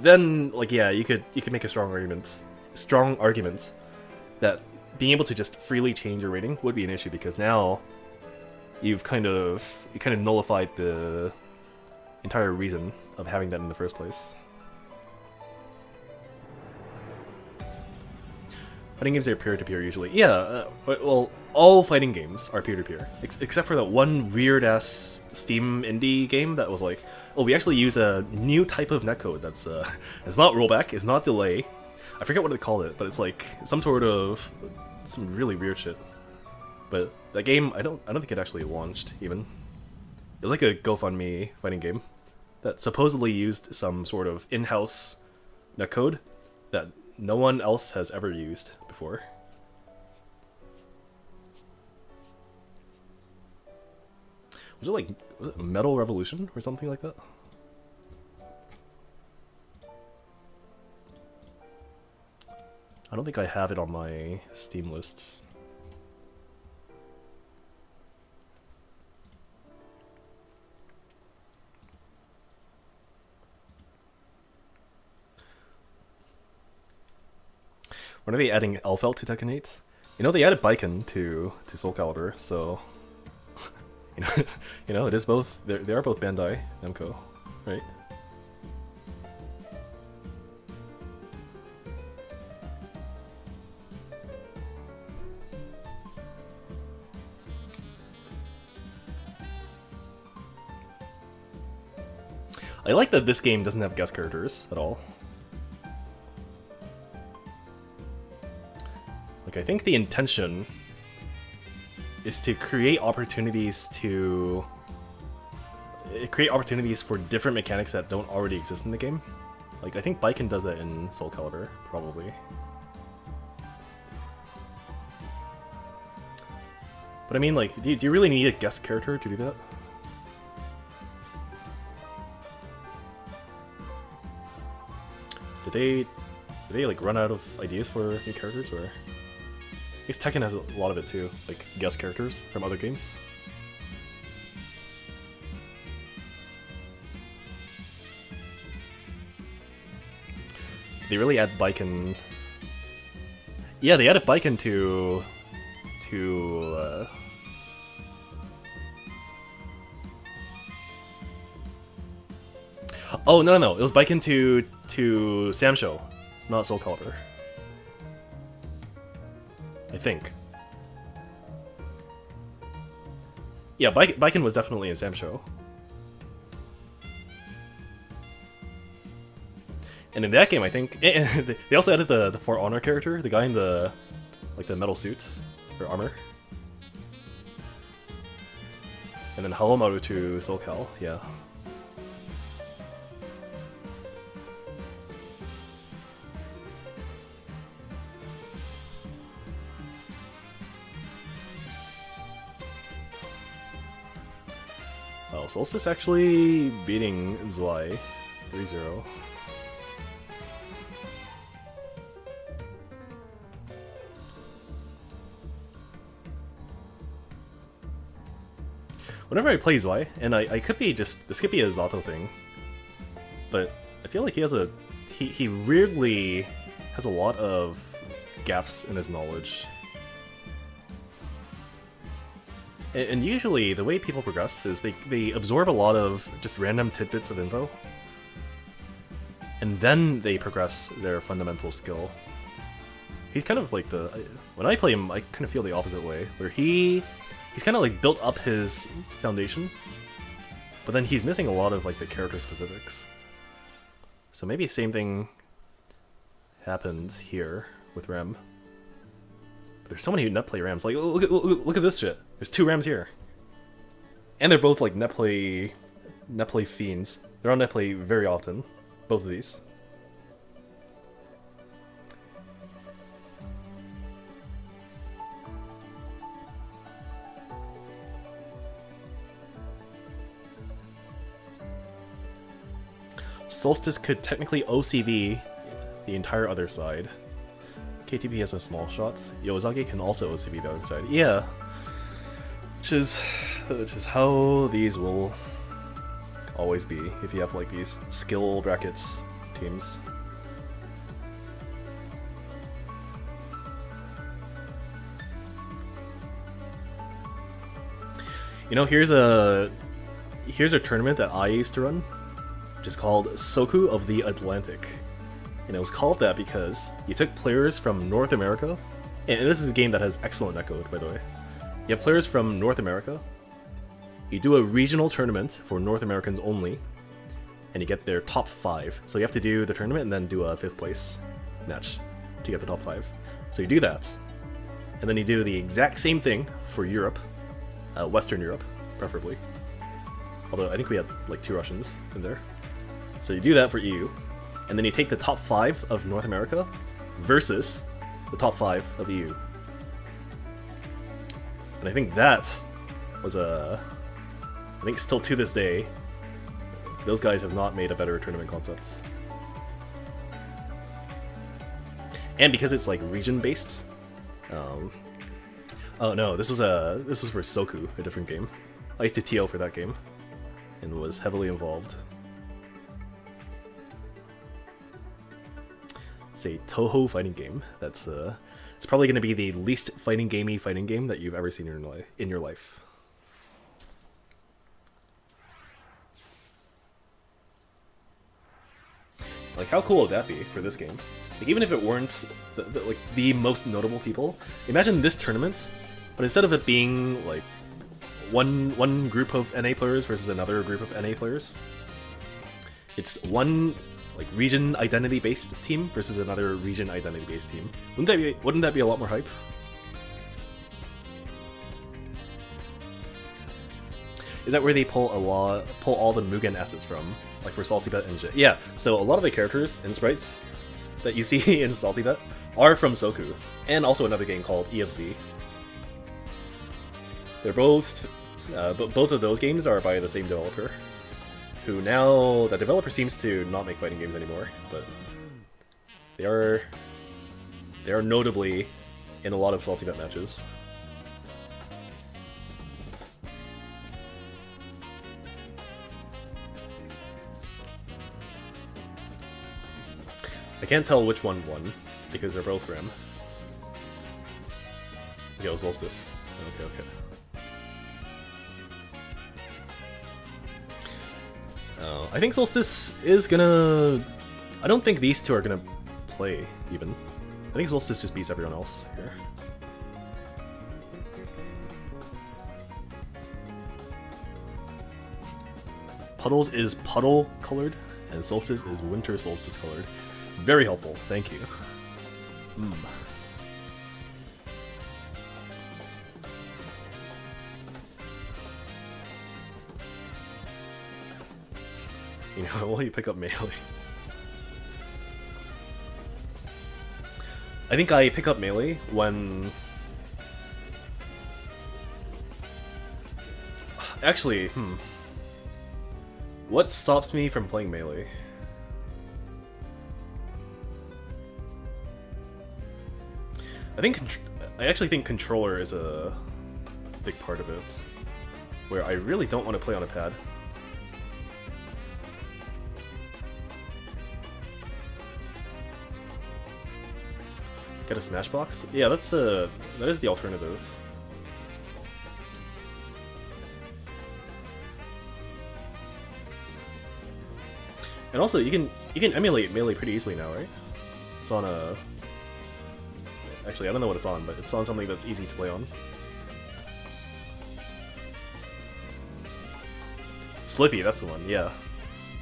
A: then like yeah, you could make a strong argument that being able to just freely change your rating would be an issue, because now you kind of nullified the entire reason of having that in the first place. Fighting games are peer-to-peer usually. Yeah, well, all fighting games are peer-to-peer, except for that one weird-ass Steam indie game that was like, oh, we actually use a new type of netcode that's it's not rollback, it's not delay. I forget what they called it, but it's like some really weird shit. But that game, I don't think it actually launched even. It was like a GoFundMe fighting game that supposedly used some sort of in-house netcode that no one else has ever used before. Was it Metal Revolution or something like that? I don't think I have it on my Steam list. When are they adding Elfelt to Tekken 8? You know, they added Baiken to Soul Calibur, so you know, it is both. They are both Bandai Namco, right? I like that this game doesn't have guest characters at all. Like, I think the intention is to create opportunities for different mechanics that don't already exist in the game. Like, I think Baiken does that in Soul Calibur, probably. But I mean, like, do you really need a guest character to do that? Did they like run out of ideas for new characters, or? I guess Tekken has a lot of it too, like guest characters from other games. they really add Baiken. Yeah, they added Baiken to Oh no, it was Baiken to Samsho, not Soul Calibur. I think. Yeah, Baiken was definitely in Samsho. And in that game, I think they also added the For Honor character, the guy in the the metal suit or armor. And then Halomaru to Soul Cal, yeah. Oh, Solstice actually beating Zwei 3-0. Whenever I play Zwei, and I could be just, this could be a Zato thing, but I feel like he has he weirdly has a lot of gaps in his knowledge. And usually, the way people progress is they absorb a lot of just random tidbits of info, and then they progress their fundamental skill. He's kind of like when I play him, I kind of feel the opposite way, where he's kind of like built up his foundation, but then he's missing a lot of like the character specifics. So maybe the same thing happens here with Rem. There's so many net play Rams. Like, look at this shit. There's 2 Rams here. And they're both like net play fiends. They're on net play very often. Both of these. Solstice could technically OCV the entire other side. KTP has a small shot. Yozagi can also OCV the other side. Yeah. Which is how these will always be if you have like these skill brackets teams. You know, here's a tournament that I used to run, which is called Soku of the Atlantic. And it was called that because you took players from North America, and this is a game that has excellent netcode, by the way. You have players from North America, you do a regional tournament for North Americans only, and you get their top 5. So you have to do the tournament and then do a 5th place match to get the top 5. So you do that, and then you do the exact same thing for Europe, Western Europe, preferably. Although I think we had like 2 Russians in there. So you do that for EU. And then you take the top 5 of North America versus the top 5 of EU. And I think that was I think still to this day, those guys have not made a better tournament concept. And because it's like region-based, oh no, this was for Soku, a different game. I used to TO for that game, and was heavily involved. It's a Toho fighting game. That's it's probably going to be the least fighting game that you've ever seen in your life. Like, how cool would that be for this game? Like, even if it weren't the most notable people, imagine this tournament, but instead of it being like one group of NA players versus another group of NA players, it's one like region identity based team versus another region identity based team. Wouldn't that be a lot more hype? Is that where they pull all the Mugen assets from, like for Salty Bet and shit? Yeah. So a lot of the characters and sprites that you see in Salty Bet are from Soku, and also another game called EFZ. They're both, both of those games are by the same developer, who now, the developer seems to not make fighting games anymore, but they are notably in a lot of Salty Bet matches. I can't tell which one won because they're both Ram. Okay, it was Solstice. Okay, okay. I think Solstice is gonna... I don't think these two are gonna play, even. I think Solstice just beats everyone else here. Puddles is puddle colored, and Solstice is winter solstice colored. Very helpful, thank you. You know, will you pick up Melee? I think I pick up Melee when... Actually, what stops me from playing Melee? I actually think controller is a big part of it, where I really don't want to play on a pad. Get a Smashbox? Yeah, that is the alternative. And also, you can emulate Melee pretty easily now, right? It's on a... Actually, I don't know what it's on, but it's on something that's easy to play on. Slippy, that's the one. Yeah,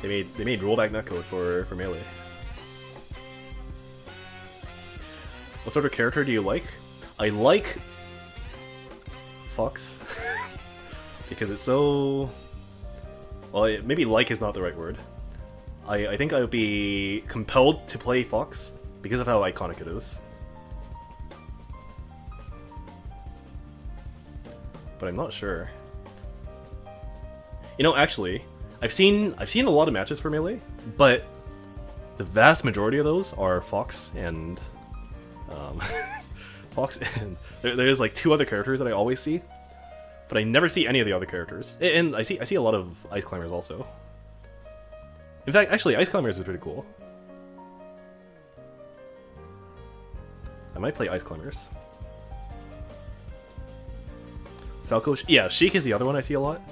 A: they made rollback netcode for Melee. What sort of character do you like? I like Fox because it's so... Well, maybe like is not the right word. I think I would be compelled to play Fox because of how iconic it is. But I'm not sure. You know, actually, I've seen a lot of matches for Melee, but the vast majority of those are Fox and Fox and there's like two other characters that I always see, but I never see any of the other characters. And I see a lot of Ice Climbers also. In fact, actually, Ice Climbers is pretty cool. I might play Ice Climbers. Falco, yeah, Sheik is the other one I see a lot.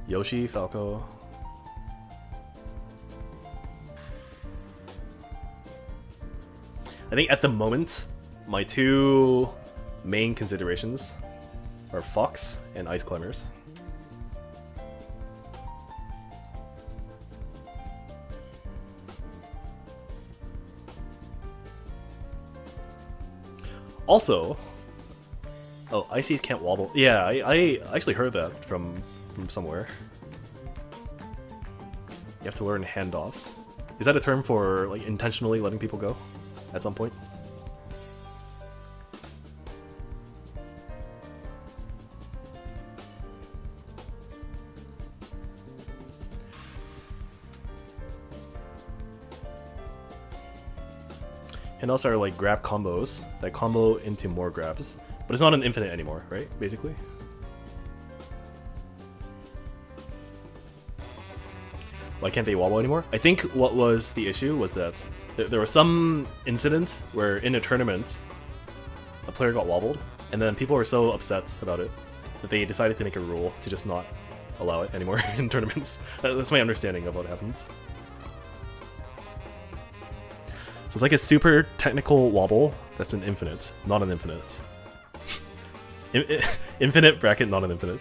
A: Yoshi, Falco. I think at the moment, my two main considerations are Fox and Ice Climbers. Also, oh, Ices can't wobble. Yeah, I actually heard that from somewhere. You have to learn handoffs. Is that a term for like intentionally letting people go at some point? Handoffs are like grab combos that combo into more grabs, but it's not an infinite anymore, right? Basically. Why can't they wobble anymore? I think what was the issue was that there was some incident where in a tournament a player got wobbled, and then people were so upset about it that they decided to make a rule to just not allow it anymore in tournaments. That's my understanding of what happened. So it's like a super technical wobble that's an infinite, not an infinite. Infinite bracket, not an infinite.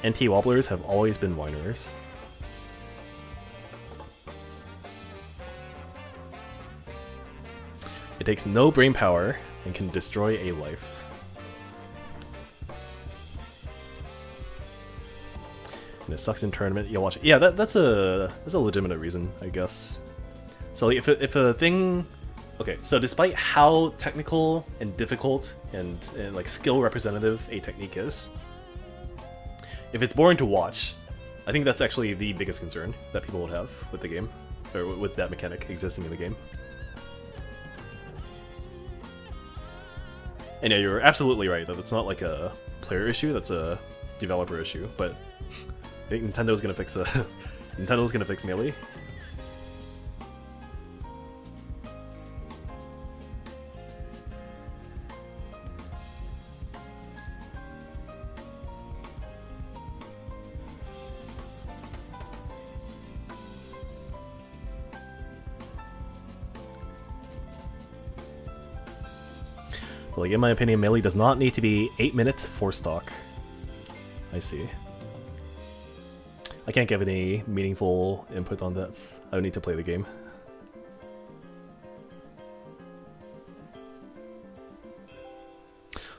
A: NT wobblers have always been whiners. It takes no brain power and can destroy a life. And it sucks in tournament. You'll watch it. Yeah, that's a legitimate reason, I guess. So like, if a thing, okay. So despite how technical and difficult and like skill representative a technique is, if it's boring to watch, I think that's actually the biggest concern that people would have with the game, or with that mechanic existing in the game. And yeah, you're absolutely right that it's not like a player issue, that's a developer issue. But I think Nintendo's gonna fix Nintendo's gonna fix Melee. Like, in my opinion, Melee does not need to be 8-minute for stock. I see. I can't give any meaningful input on that. I would need to play the game.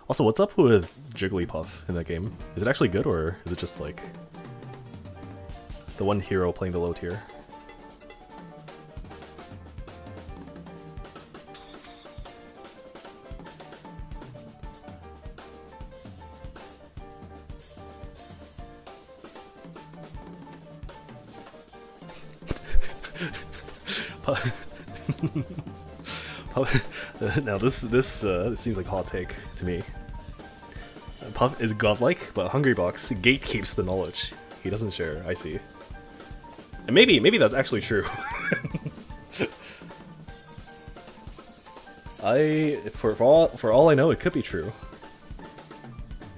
A: Also, what's up with Jigglypuff in that game? Is it actually good, or is it just like the one hero playing the low tier? Now this seems like a hot take to me. Puff is godlike, but Hungrybox gatekeeps the knowledge. He doesn't share. I see. And maybe that's actually true. For all I know, it could be true.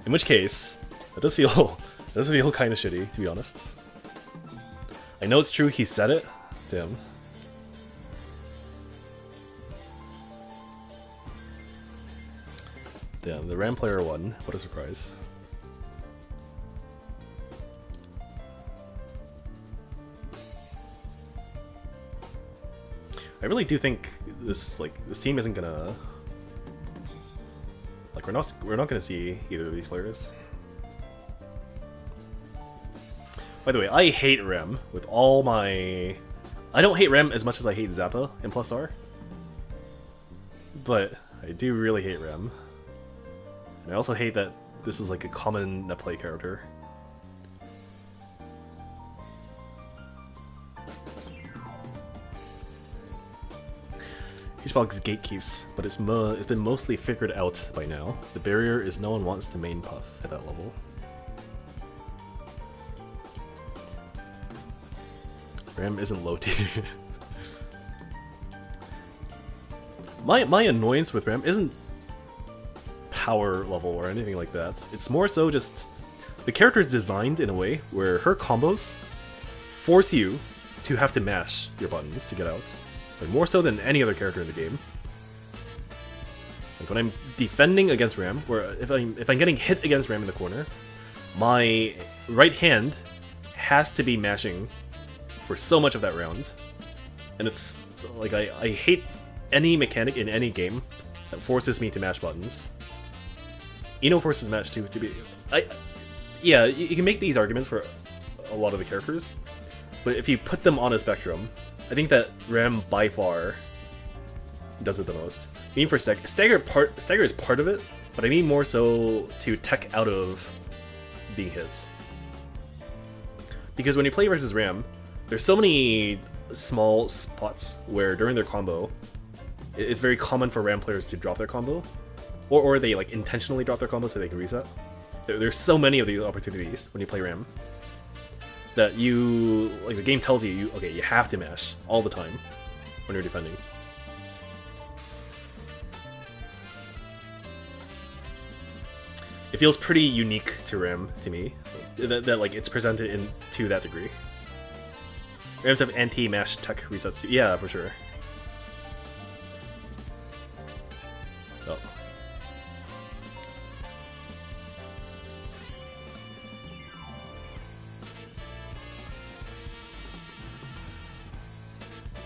A: In which case, it does feel kind of shitty, to be honest. I know it's true. He said it. Damn. Damn, the Ram player won. What a surprise. I really do think this team isn't gonna, like, we're not gonna see either of these players. By the way, I hate Rem with all my... I don't hate Rem as much as I hate Zappa in Plus R, but I do really hate Rem. And I also hate that this is like a common netplay character. Hitchbox gatekeeps, but it's been mostly figured out by now. The barrier is no one wants to main Puff at that level. Ram isn't low tier. My annoyance with Ram isn't power level or anything like that. It's more so just the character is designed in a way where her combos force you to have to mash your buttons to get out. Like, more so than any other character in the game. Like, when I'm defending against Ram, where if I'm getting hit against Ram in the corner, my right hand has to be mashing for so much of that round. And it's like I hate any mechanic in any game that forces me to mash buttons. Ino forces match to be... Yeah, you can make these arguments for a lot of the characters, but if you put them on a spectrum, I think that Ram by far does it the most. I mean, for Stagger is part of it, but I mean more so to tech out of being hit. Because when you play versus Ram, there's so many small spots where during their combo, it's very common for Ram players to drop their combo, or they like intentionally drop their combo so they can reset. There's so many of these opportunities when you play Ram that the game tells you, okay, you have to mash all the time when you're defending. It feels pretty unique to Ram to me, that like it's presented to that degree. Rams have anti-mash tech resets too. Yeah, for sure. Oh.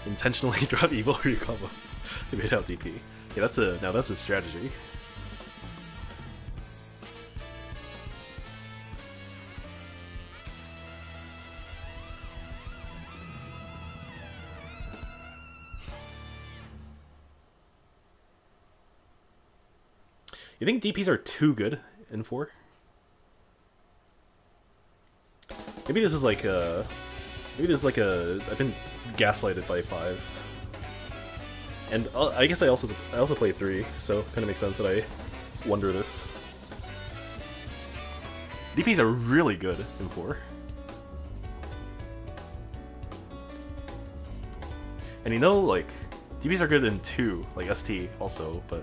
A: Intentionally drop evil Ryu combo to bait out DP. Yeah, that's a strategy. You think DPs are too good in 4? Maybe this is like a... I've been gaslighted by 5. And I guess I also play 3, so it kind of makes sense that I wonder this. DPs are really good in 4. And you know, like, DPs are good in 2, like ST also, but...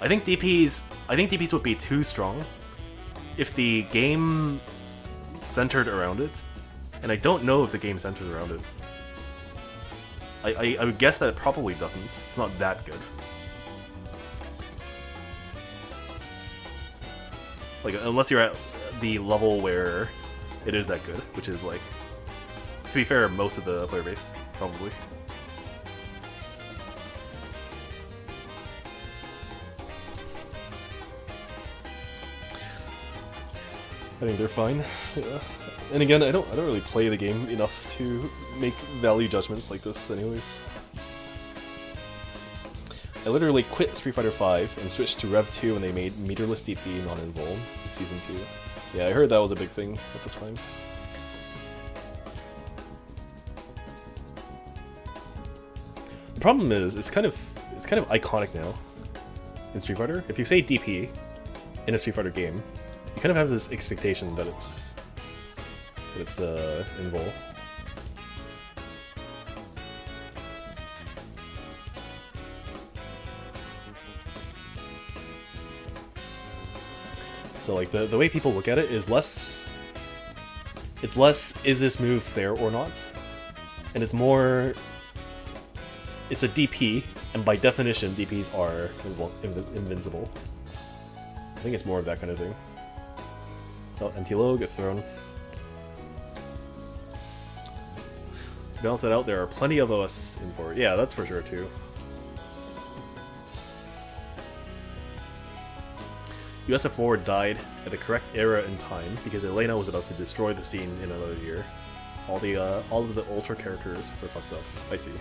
A: I think DPs would be too strong if the game centered around it, and I don't know if the game centered around it. I would guess that it probably doesn't. It's not that good. Like, unless you're at the level where it is that good, which is like, to be fair, most of the player base, probably. I think they're fine. Yeah. And again, I don't really play the game enough to make value judgments like this anyways. I literally quit Street Fighter V and switched to Rev 2 when they made meterless DP non-invuln in Season 2. Yeah, I heard that was a big thing at the time. The problem is, it's kind of iconic now in Street Fighter. If you say DP in a Street Fighter game, you kind of have this expectation that it's invul. So like the way people look at it is less, is this move fair or not? And it's more, it's a DP, and by definition DPs are invincible. I think it's more of that kind of thing. Oh, empty low gets thrown. To balance that out, there are plenty of us in 4. Yeah, that's for sure too. USF4 died at the correct era in time because Elena was about to destroy the scene in another year. All of the Ultra characters were fucked up. I see.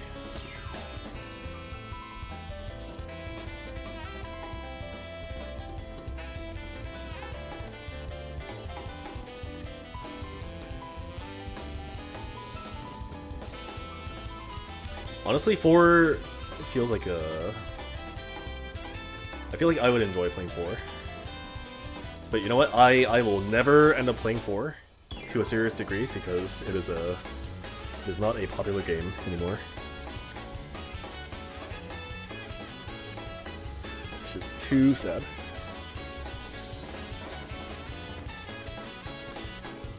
A: Honestly, 4 feels like a... I feel like I would enjoy playing 4. But you know what? I will never end up playing 4 to a serious degree because it is not a popular game anymore. Which is too sad.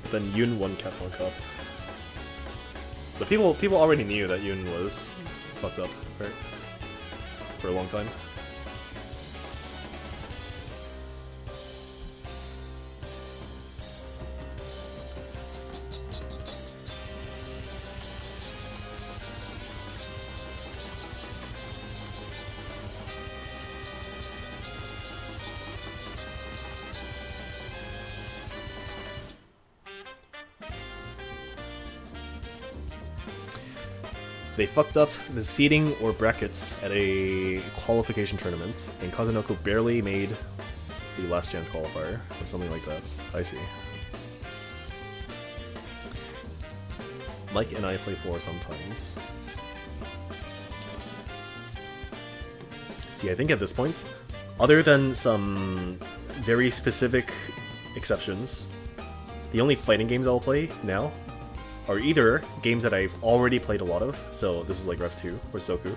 A: But then Yoon won Capcom Cup. But people already knew that Yoon was fucked up, right? For a long time. They fucked up the seeding or brackets at a qualification tournament, and Kazunoko barely made the last chance qualifier, or something like that. I see. Mike and I play 4 sometimes. See, I think at this point, other than some very specific exceptions, the only fighting games I'll play now are either games that I've already played a lot of, so this is like Rev 2 or Soku,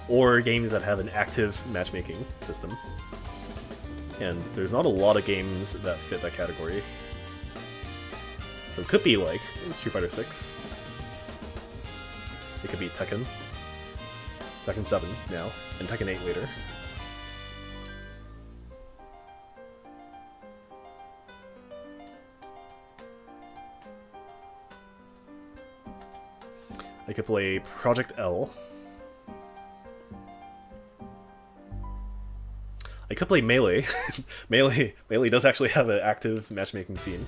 A: or games that have an active matchmaking system. And there's not a lot of games that fit that category. So it could be like Street Fighter 6. It could be Tekken 7 now, and Tekken 8 later. I could play Project L. I could play Melee. Melee does actually have an active matchmaking scene,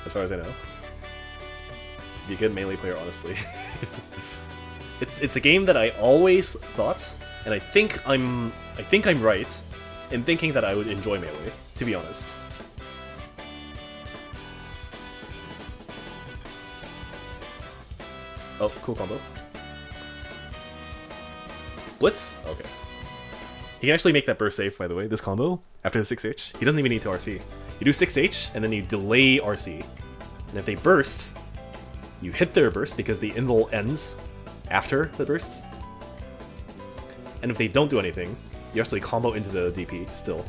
A: as far as I know. Be a good Melee player, honestly. It's a game that I always thought, and I think I'm right in thinking that I would enjoy Melee, to be honest. Oh, cool combo. Blitz? Okay. He can actually make that burst safe, by the way, this combo, after the 6H. He doesn't even need to RC. You do 6H, and then you delay RC. And if they burst, you hit their burst because the invul ends after the burst. And if they don't do anything, you actually combo into the DP still.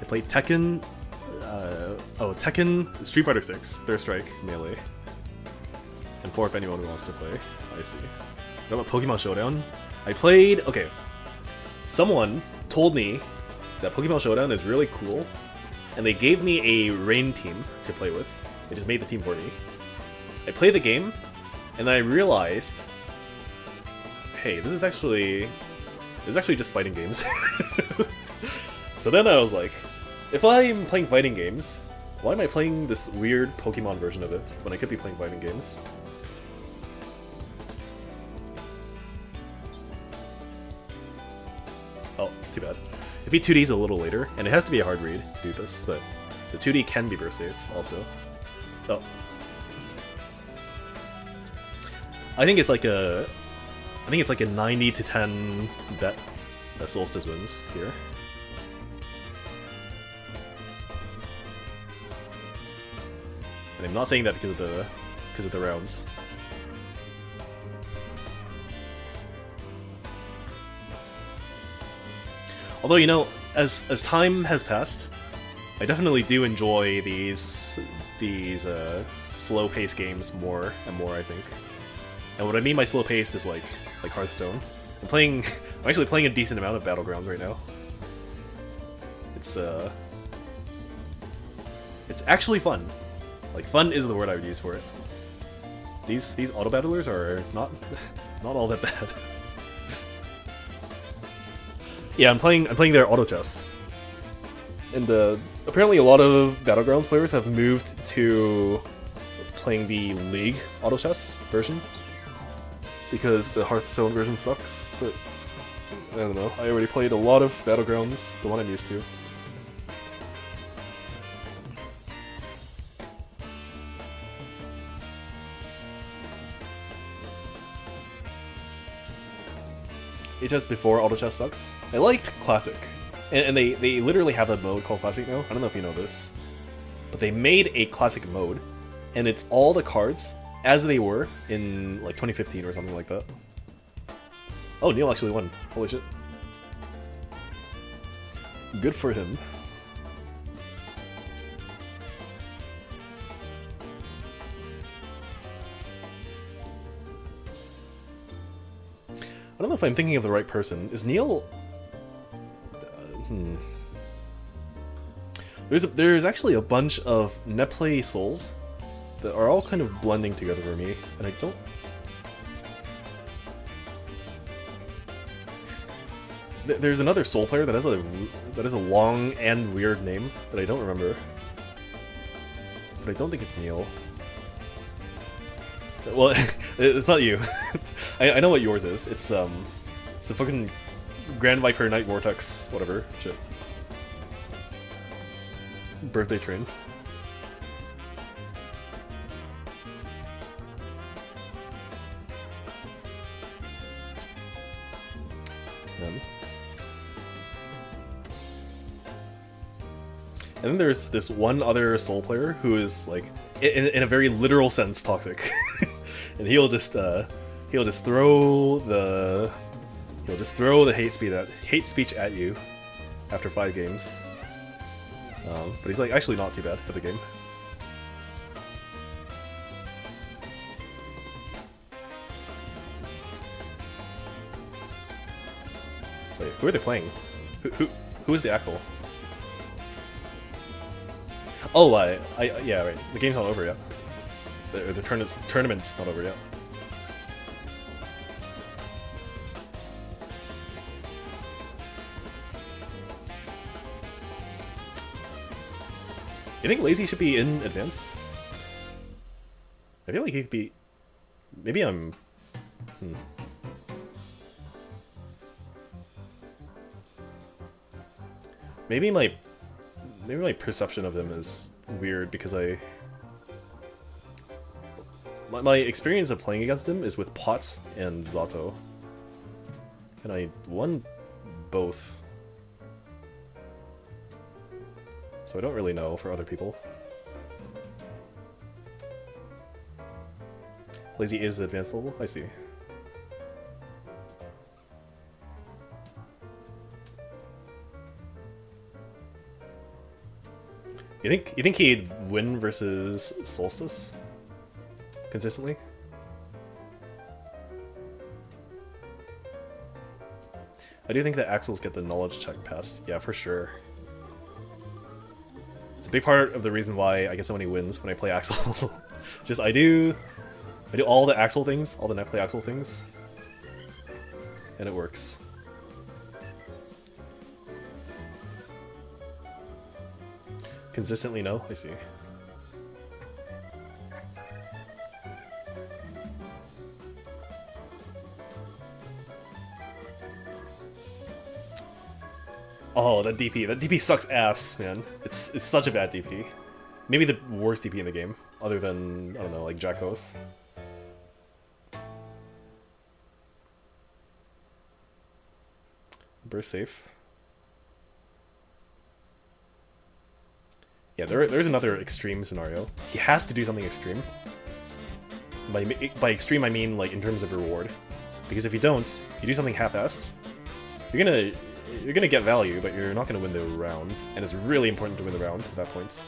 A: I played Tekken, Tekken, Street Fighter 6, Third Strike, Melee. And 4 if anyone wants to play. I see. What about Pokemon Showdown? I played... Okay. Someone told me that Pokemon Showdown is really cool, and they gave me a Rain team to play with. They just made the team for me. I played the game, and I realized... Hey, this is actually just fighting games. So then I was like, if I'm playing fighting games, why am I playing this weird Pokemon version of it when I could be playing fighting games? Oh, too bad. If he 2D's a little later, and it has to be a hard read to do this, but the 2D can be burst safe also. Oh. I think it's like a 90 to 10 bet that Solstice wins here. And I'm not saying that because of the rounds. Although, you know, as time has passed, I definitely do enjoy these slow-paced games more and more, I think. And what I mean by slow-paced is like Hearthstone. I'm actually playing a decent amount of Battlegrounds right now. It's actually fun. Like, fun is the word I would use for it. These auto battlers are not all that bad. Yeah, I'm playing their auto chess, and apparently a lot of Battlegrounds players have moved to playing the League auto chess version because the Hearthstone version sucks. But I don't know. I already played a lot of Battlegrounds, the one I'm used to. HS before auto chess sucked. I liked Classic, and they literally have a mode called Classic now. I don't know if you know this, but they made a Classic mode, and it's all the cards as they were in like 2015 or something like that. Oh, Neil actually won. Holy shit. Good for him. I don't know if I'm thinking of the right person. Is Neil... There's actually a bunch of netplay souls that are all kind of blending together for me, and I don't... There's another soul player that has a long and weird name that I don't remember. But I don't think it's Neil. Well, it's not you. I know what yours is. It's the fucking Grand Viper Night Vortex, whatever shit. Birthday train. And then there's this one other soul player who is like, in a very literal sense, toxic, and he'll just throw the hate speech at you after 5 games. But he's like actually not too bad for the game. Wait, who are they playing? Who is the Axel? Oh, yeah, right. The game's not over yet. The tournament's not over yet. You think Lazy should be in advance? I feel like he could be... Maybe I'm... Maybe my perception of him is weird because I My experience of playing against him is with Pot and Zato. And I won both. So I don't really know for other people. Lazy is advanced level? I see. You think he'd win versus Solstice? Consistently? I do think that Axels get the knowledge check passed. Yeah, for sure. It's a big part of the reason why I get so many wins when I play Axel. Just I do all the Axel things, all the net play Axel things, and it works. Consistently, no? I see. Oh, that DP. That DP sucks ass, man. It's such a bad DP. Maybe the worst DP in the game, other than, I don't know, like Jakos. Burst safe. Yeah, there's another extreme scenario. He has to do something extreme. By extreme, I mean like in terms of reward. Because if you don't, you do something half-assed, you're gonna get value, but you're not gonna win the round. And it's really important to win the round at that point.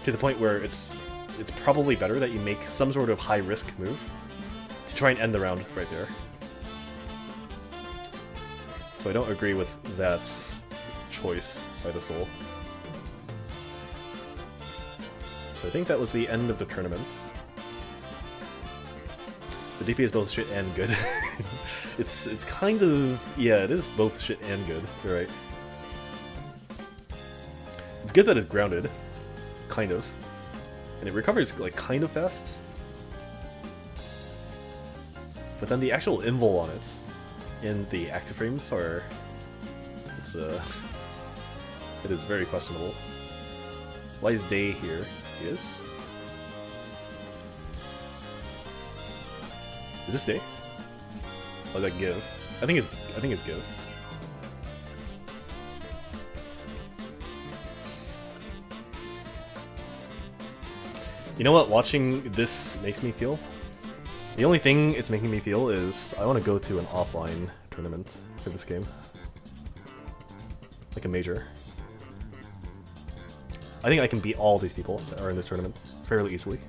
A: To the point where it's probably better that you make some sort of high-risk move to try and end the round right there. So I don't agree with that choice by the Soul. So I think that was the end of the tournament. The DP is both shit and good. it's kind of... yeah, it is both shit and good, you're right. It's good that it's grounded. Kind of. And it recovers, like, kind of fast. But then the actual invul on it, and the active frames are... it is very questionable. Why is Day here? He is? Is this Day? Or is that Give? I think it's Give. You know what watching this makes me feel? The only thing it's making me feel is I want to go to an offline tournament for this game. Like a major. I think I can beat all these people that are in this tournament fairly easily.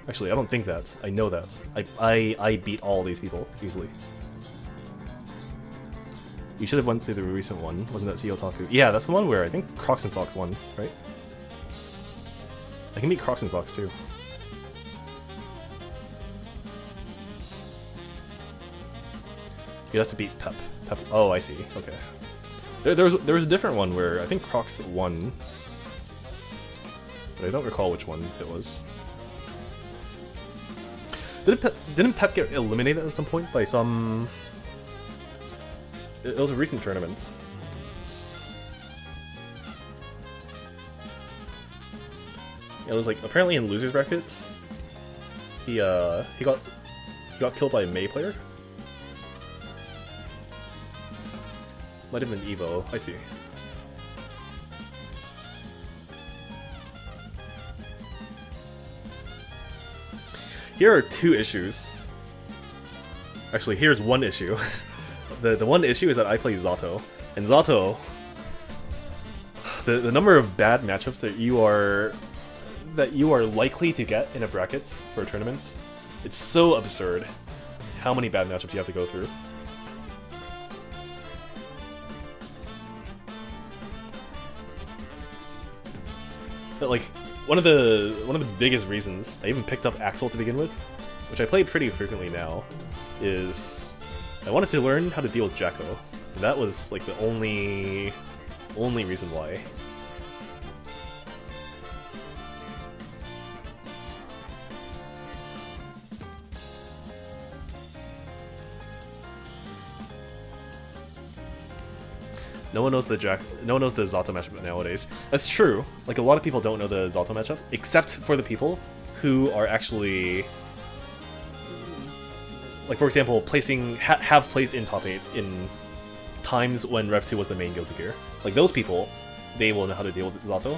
A: Actually, I don't think that. I know that. I beat all these people easily. You should have went through the recent one. Wasn't that CO Taku? Yeah, that's the one where I think Crocs and Socks won, right? I can beat Crocs and Socks too. You'd have to beat Pep. Oh, I see. Okay. There was a different one where I think Crocs won, but I don't recall which one it was. Didn't Pep get eliminated at some point by some... It was a recent tournament. It was like apparently in losers bracket. He got killed by a Mei player. Might have been Evo. I see. Here are two issues. Actually, here's one issue. The one issue is that I play Zato, and Zato, the number of bad matchups that you are likely to get in a bracket for a tournament, it's so absurd how many bad matchups you have to go through. But like one of the biggest reasons I even picked up Axel to begin with, which I play pretty frequently now, is I wanted to learn how to deal with Jacko. And that was like the only reason why. No one knows the Zato matchup nowadays. That's true. Like, a lot of people don't know the Zato matchup, except for the people who are actually, like, for example, have placed in top 8 in times when Rev 2 was the main Guilty Gear. Like, those people, they will know how to deal with Zato.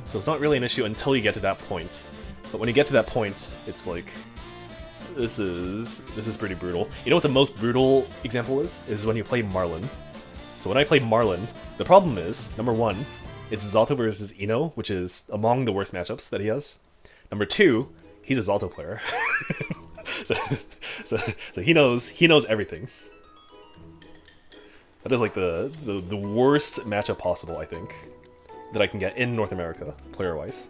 A: So it's not really an issue until you get to that point. But when you get to that point, it's like, this is pretty brutal. You know what the most brutal example is? Is when you play Marlin. So when I played Marlin, the problem is, number 1, it's Zato versus Ino, which is among the worst matchups that he has. Number 2, he's a Zato player. so he knows everything. That is like the worst matchup possible, I think, that I can get in North America, player-wise.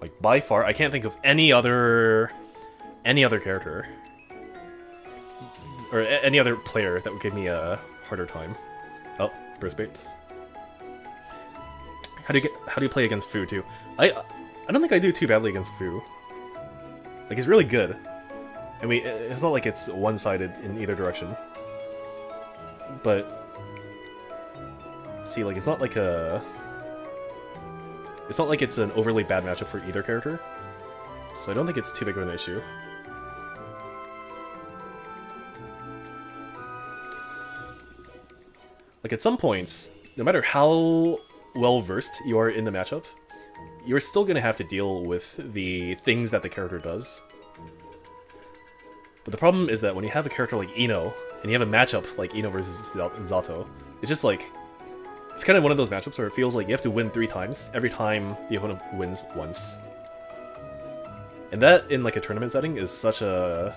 A: Like, by far, I can't think of any other character or any other player that would give me a harder time. Oh, burst baits. How do you play against Fu too? I don't think I do too badly against Fu. Like, he's really good. I mean, it's not like it's one-sided in either direction. But see, like, it's not like it's an overly bad matchup for either character. So I don't think it's too big of an issue. Like, at some point, no matter how well-versed you are in the matchup, you're still gonna have to deal with the things that the character does. But the problem is that when you have a character like Ino, and you have a matchup like Ino versus Zato, it's just like, it's kind of one of those matchups where it feels like you have to win 3 times every time the opponent wins once. And that, in like a tournament setting, is such a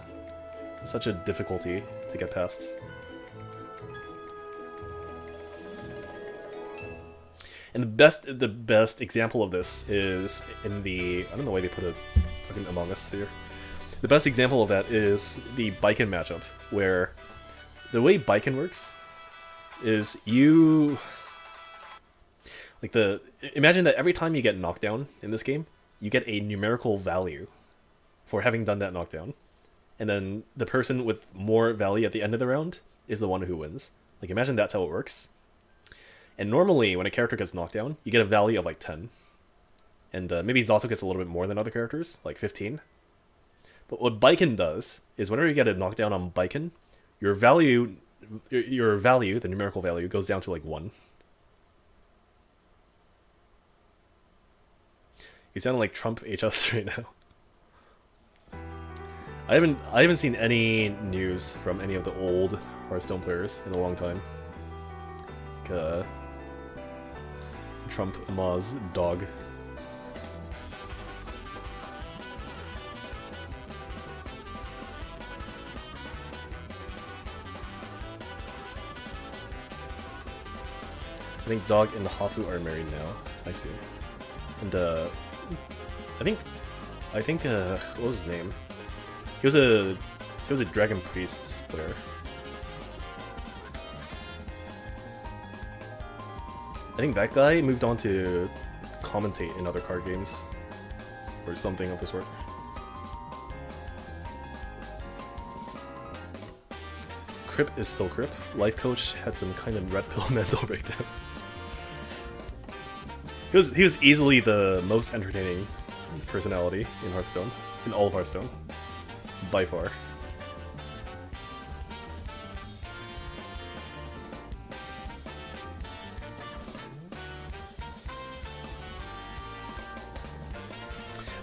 A: difficulty to get past. And the best example of this is in the, I don't know why they put a fucking Among Us here. The best example of that is the Baiken matchup, where the way Baiken works is you, like, imagine that every time you get knocked down in this game, you get a numerical value for having done that knockdown. And then the person with more value at the end of the round is the one who wins. Like, imagine that's how it works. And normally, when a character gets knocked down, you get a value of like 10. And maybe Zato gets a little bit more than other characters, like 15. But what Baiken does is whenever you get a knockdown on Baiken, your value, the numerical value, goes down to like 1. You sound like Trump HS right now. I haven't seen any news from any of the old Hearthstone players in a long time. Like, Trump Amaz dog. I think Dog and Hafu are married now. I see. And I think what was his name? He was a Dragon Priest player. I think that guy moved on to commentate in other card games or something of the sort. Crip is still Crip. Life Coach had some kind of red pill mental breakdown. He was easily the most entertaining personality in Hearthstone, in all of Hearthstone, by far.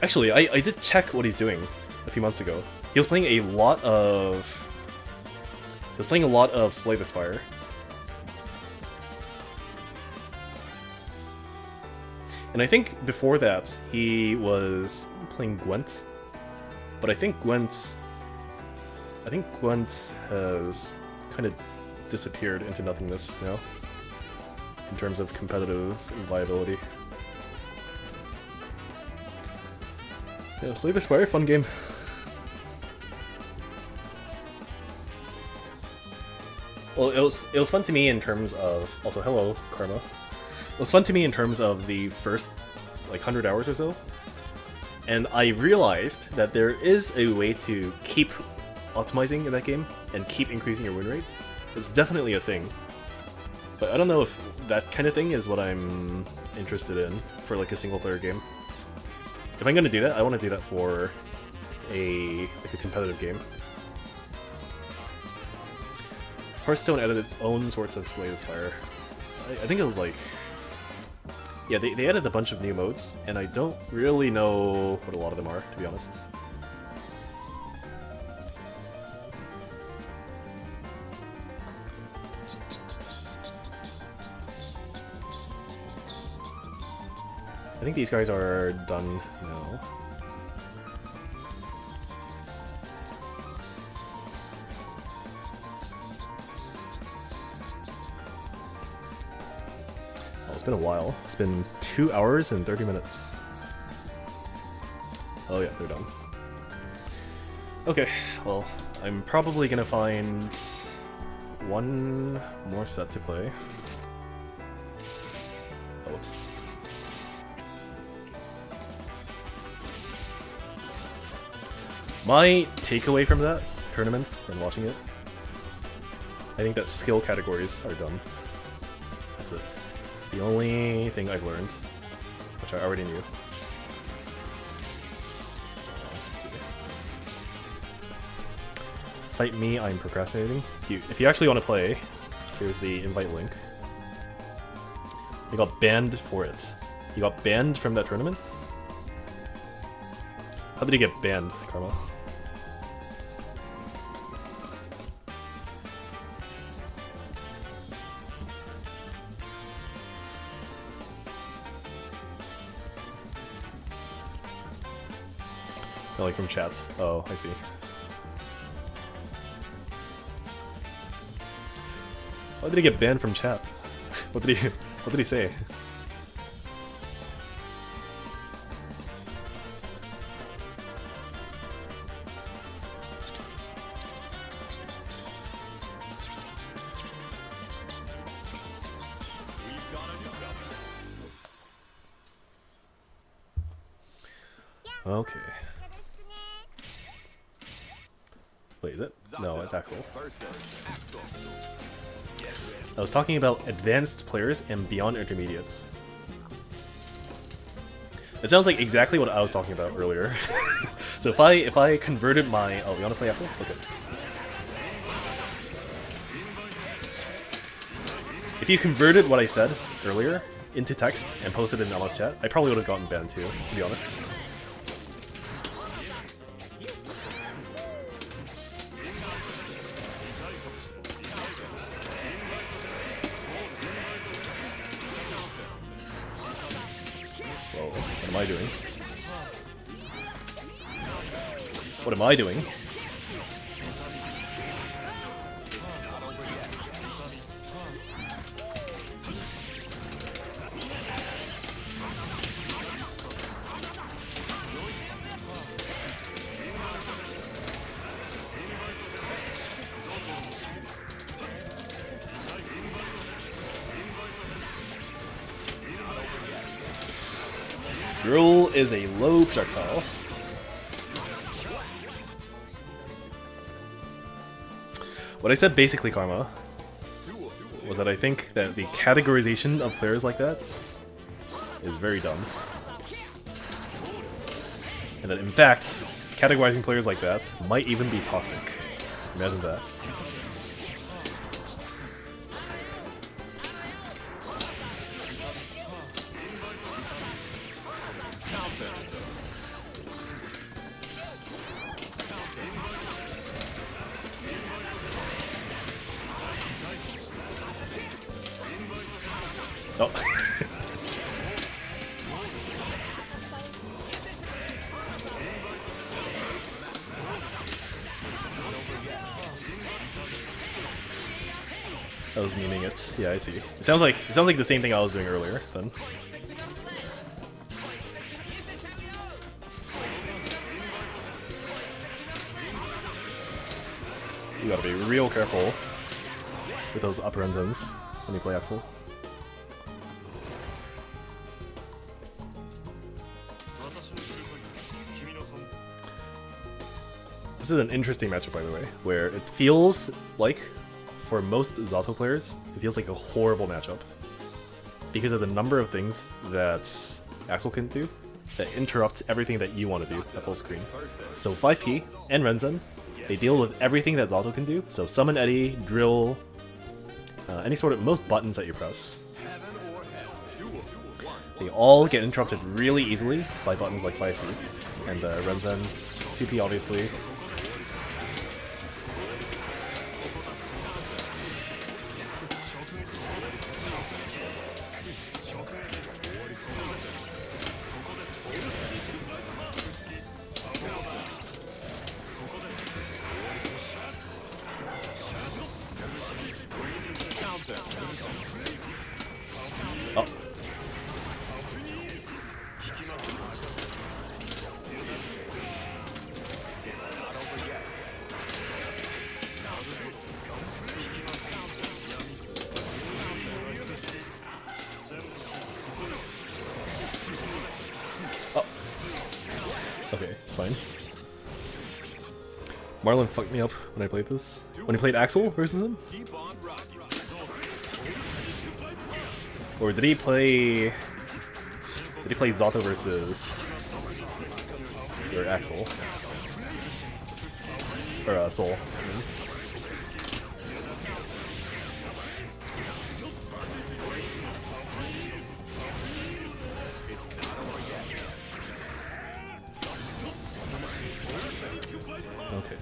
A: Actually, I did check what he's doing a few months ago. He was playing a lot of Slay the Spire. And I think before that, he was playing Gwent. But I think Gwent has kind of disappeared into nothingness now, in terms of competitive viability. Yeah, Slay the Spire, fun game. Well, it was fun to me in terms of, also hello, Karma. It was fun to me in terms of the first, like, 100 hours or so. And I realized that there is a way to keep optimizing in that game and keep increasing your win rate. It's definitely a thing. But I don't know if that kind of thing is what I'm interested in for like a single player game. If I'm gonna do that, I want to do that for a competitive game. Hearthstone added its own sorts of Slay the Spire. I think it was like... Yeah, they added a bunch of new modes, and I don't really know what a lot of them are, to be honest. I think these guys are done now. Oh, it's been a while. It's been 2 hours and 30 minutes. Oh yeah, they're done. Okay, well, I'm probably gonna find one more set to play. Oh, whoops. My takeaway from that tournament and watching it, I think that skill categories are done. That's it. It's the only thing I've learned, which I already knew. Let's see. Fight me, I'm procrastinating. If you actually want to play, here's the invite link. You got banned for it. You got banned from that tournament? How did you get banned, Karma? Oh, like from chats. Oh, I see. Why did he get banned from chat? What did he say? Okay. Wait, is it? No, it's Axel. I was talking about advanced players and beyond intermediates. It sounds like exactly what I was talking about earlier. So if I converted my... Oh, you want to play Axel? Okay. If you converted what I said earlier into text and posted it in LS chat, I probably would have gotten banned too, to be honest. Whoa, what am I doing? What am I doing? Drill is a low projectile. What I said basically, Karma, was that I think that the categorization of players like that is very dumb. And that in fact, categorizing players like that might even be toxic. Imagine that. Oh. I was memeing it. Yeah, I see. It sounds like the same thing I was doing earlier. Then. You gotta be real careful with those upper and ends when you play Axel. This is an interesting matchup, by the way, where it feels like, for most Zato players, it feels like a horrible matchup. Because of the number of things that Axel can do that interrupt everything that you want to do at full screen. So 5P and Renzen, they deal with everything that Zato can do. So summon Eddie, drill, any sort of most buttons that you press. They all get interrupted really easily by buttons like 5P and Renzen, 2P obviously. Oh. Oh. Okay, it's fine. Marlon fucked me up when I played this. When he played Axel versus him? Or did he play Zato versus or Axel? Or Soul. I mean. Okay.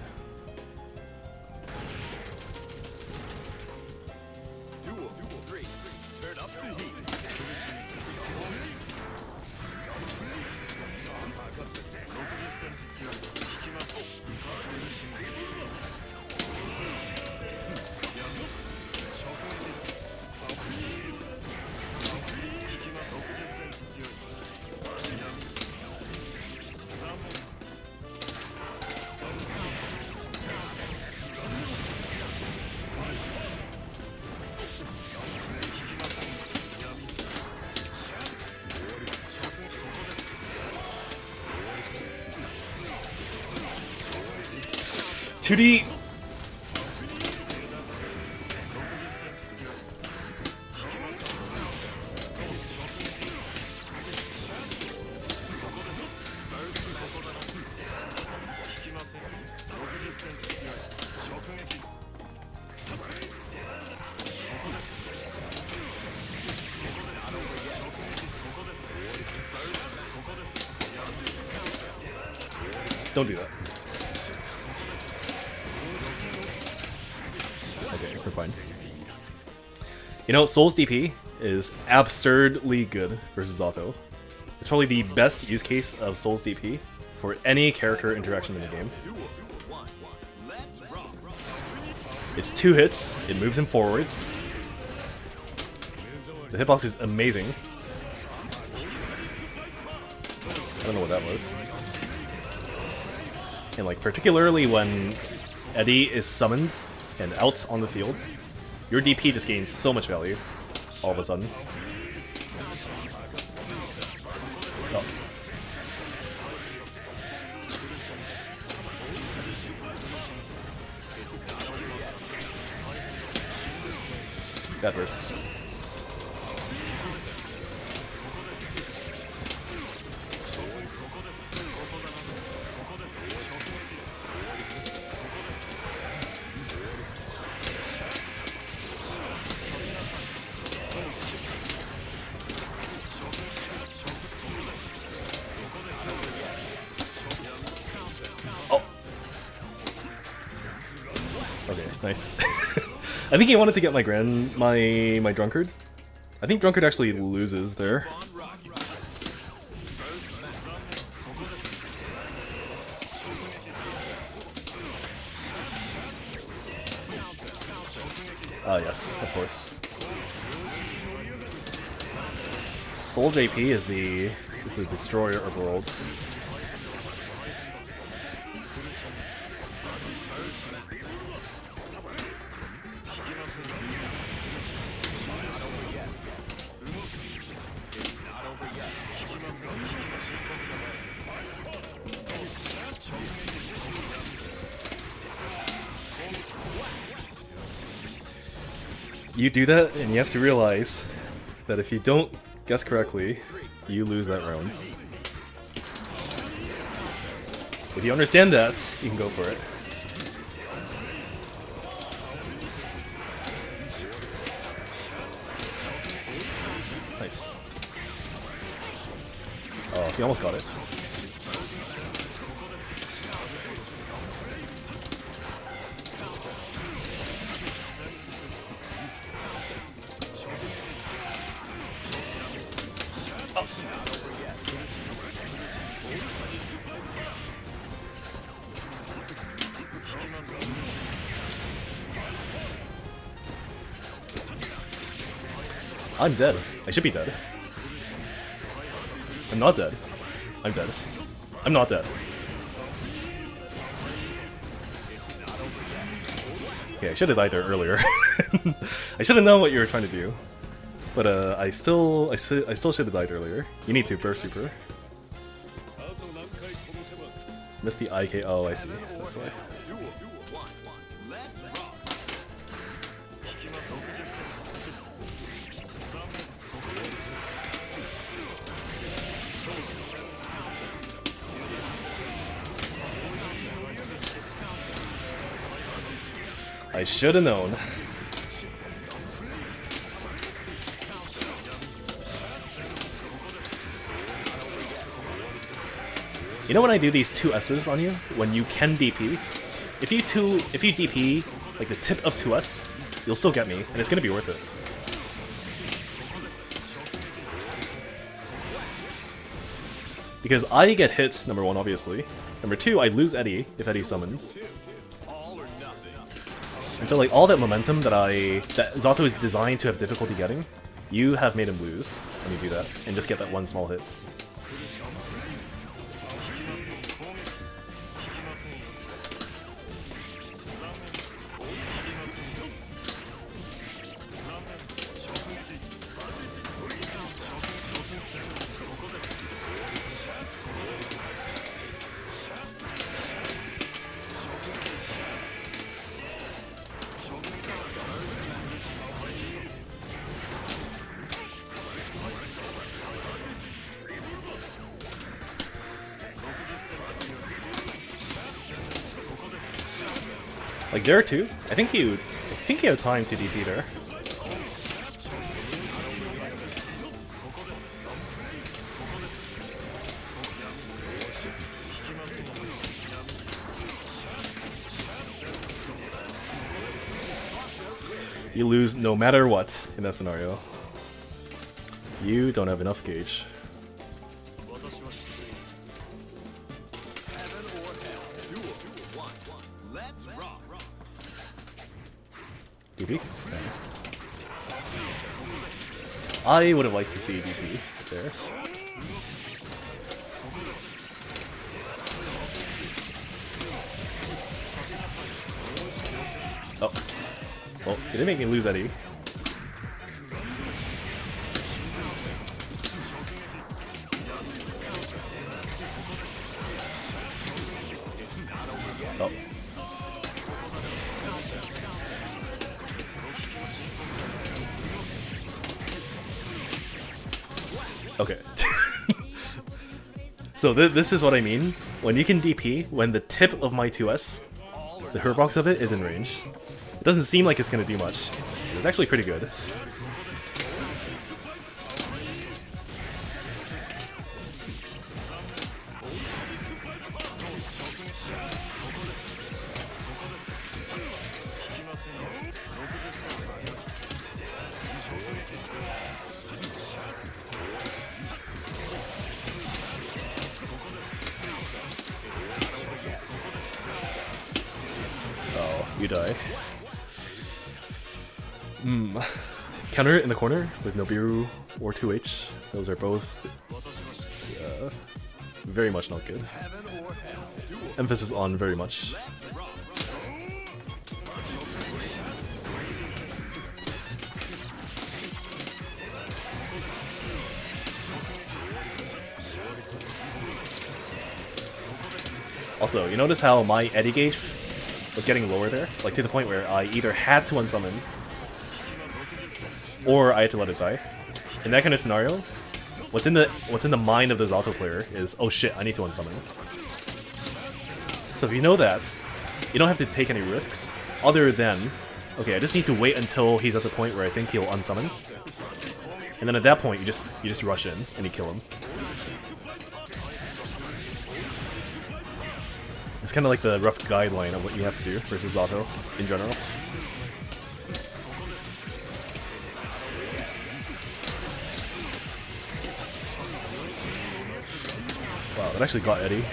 A: (2D) Don't do that. Okay, we're fine. You know, Soul's DP is absurdly good versus Zato. It's probably the best use case of Soul's DP for any character interaction in the game. It's 2 hits, it moves him forwards. The hitbox is amazing. I don't know what that was. And like particularly when Eddie is summoned and out on the field, your DP just gains so much value all of a sudden. Oh. That bursts. Okay, nice. I think he wanted to get my my Drunkard. I think Drunkard actually loses there. Ah, yes, of course. Soul JP is the destroyer of worlds. You do that, and you have to realize that if you don't guess correctly, you lose that round. If you understand that, you can go for it. Nice. Oh, he almost got it. I'm dead. I should be dead. I'm not dead. I'm dead. I'm not dead. Okay, I should have died there earlier. I should have known what you were trying to do. But I still should have died earlier. You need to burst super. Missed the IK. Oh, I see. That's why.
B: Duel 1. Let's rock.
A: I should have known. You know when I do these two S's on you, when you can DP, if you DP like the tip of 2S, you'll still get me, and it's gonna be worth it. Because I get hit, number one, obviously. Number two, I lose Eddie if Eddie summons. And so like all that momentum that Zato is designed to have difficulty getting, you have made him lose when you do that, and just get that one small hit. Like there too, I think you have time to DP there. You lose no matter what in that scenario. You don't have enough gauge.
B: Heaven or hell. Duel 1. Let's rock.
A: DP? I would have liked to see DP there. Oh. Well, it didn't make me lose Eddie. Oh. Okay. So this is what I mean. When you can DP, when the tip of my 2S, the Herbox of it is in range. It doesn't seem like it's gonna do much. It's actually pretty good. You die. Counter in the corner with Nobiru or 2H. Those are both very much not good. Emphasis on very much. Also, you notice how my Eddie gauge was getting lower there? Like to the point where I either had to unsummon or I had to let it die. In that kind of scenario, what's in the mind of the Zato player is, oh shit, I need to unsummon. So if you know that, you don't have to take any risks, other than, okay, I just need to wait until he's at the point where I think he'll unsummon. And then at that point, you just rush in and you kill him. It's kind of like the rough guideline of what you have to do versus Zato in general. Wow, that actually got Eddie.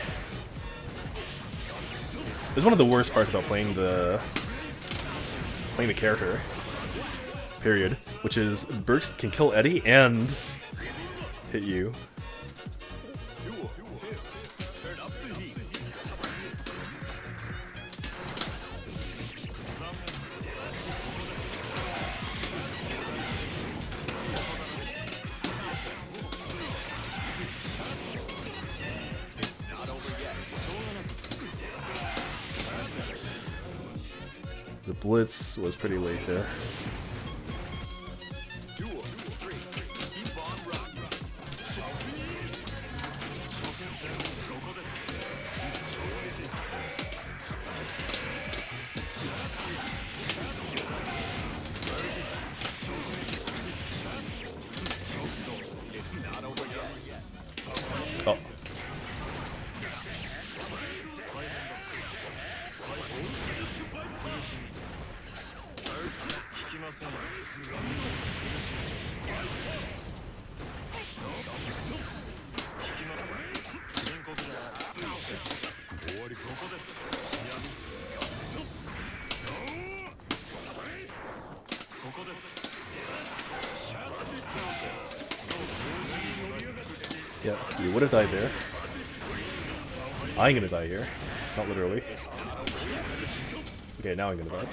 A: This is one of the worst parts about playing the character. Period. Which is Burst can kill Eddie and hit you. The blitz was pretty late there. Oh. Yeah, you would have died there. I'm gonna die here. Not literally. Okay, now I'm gonna die.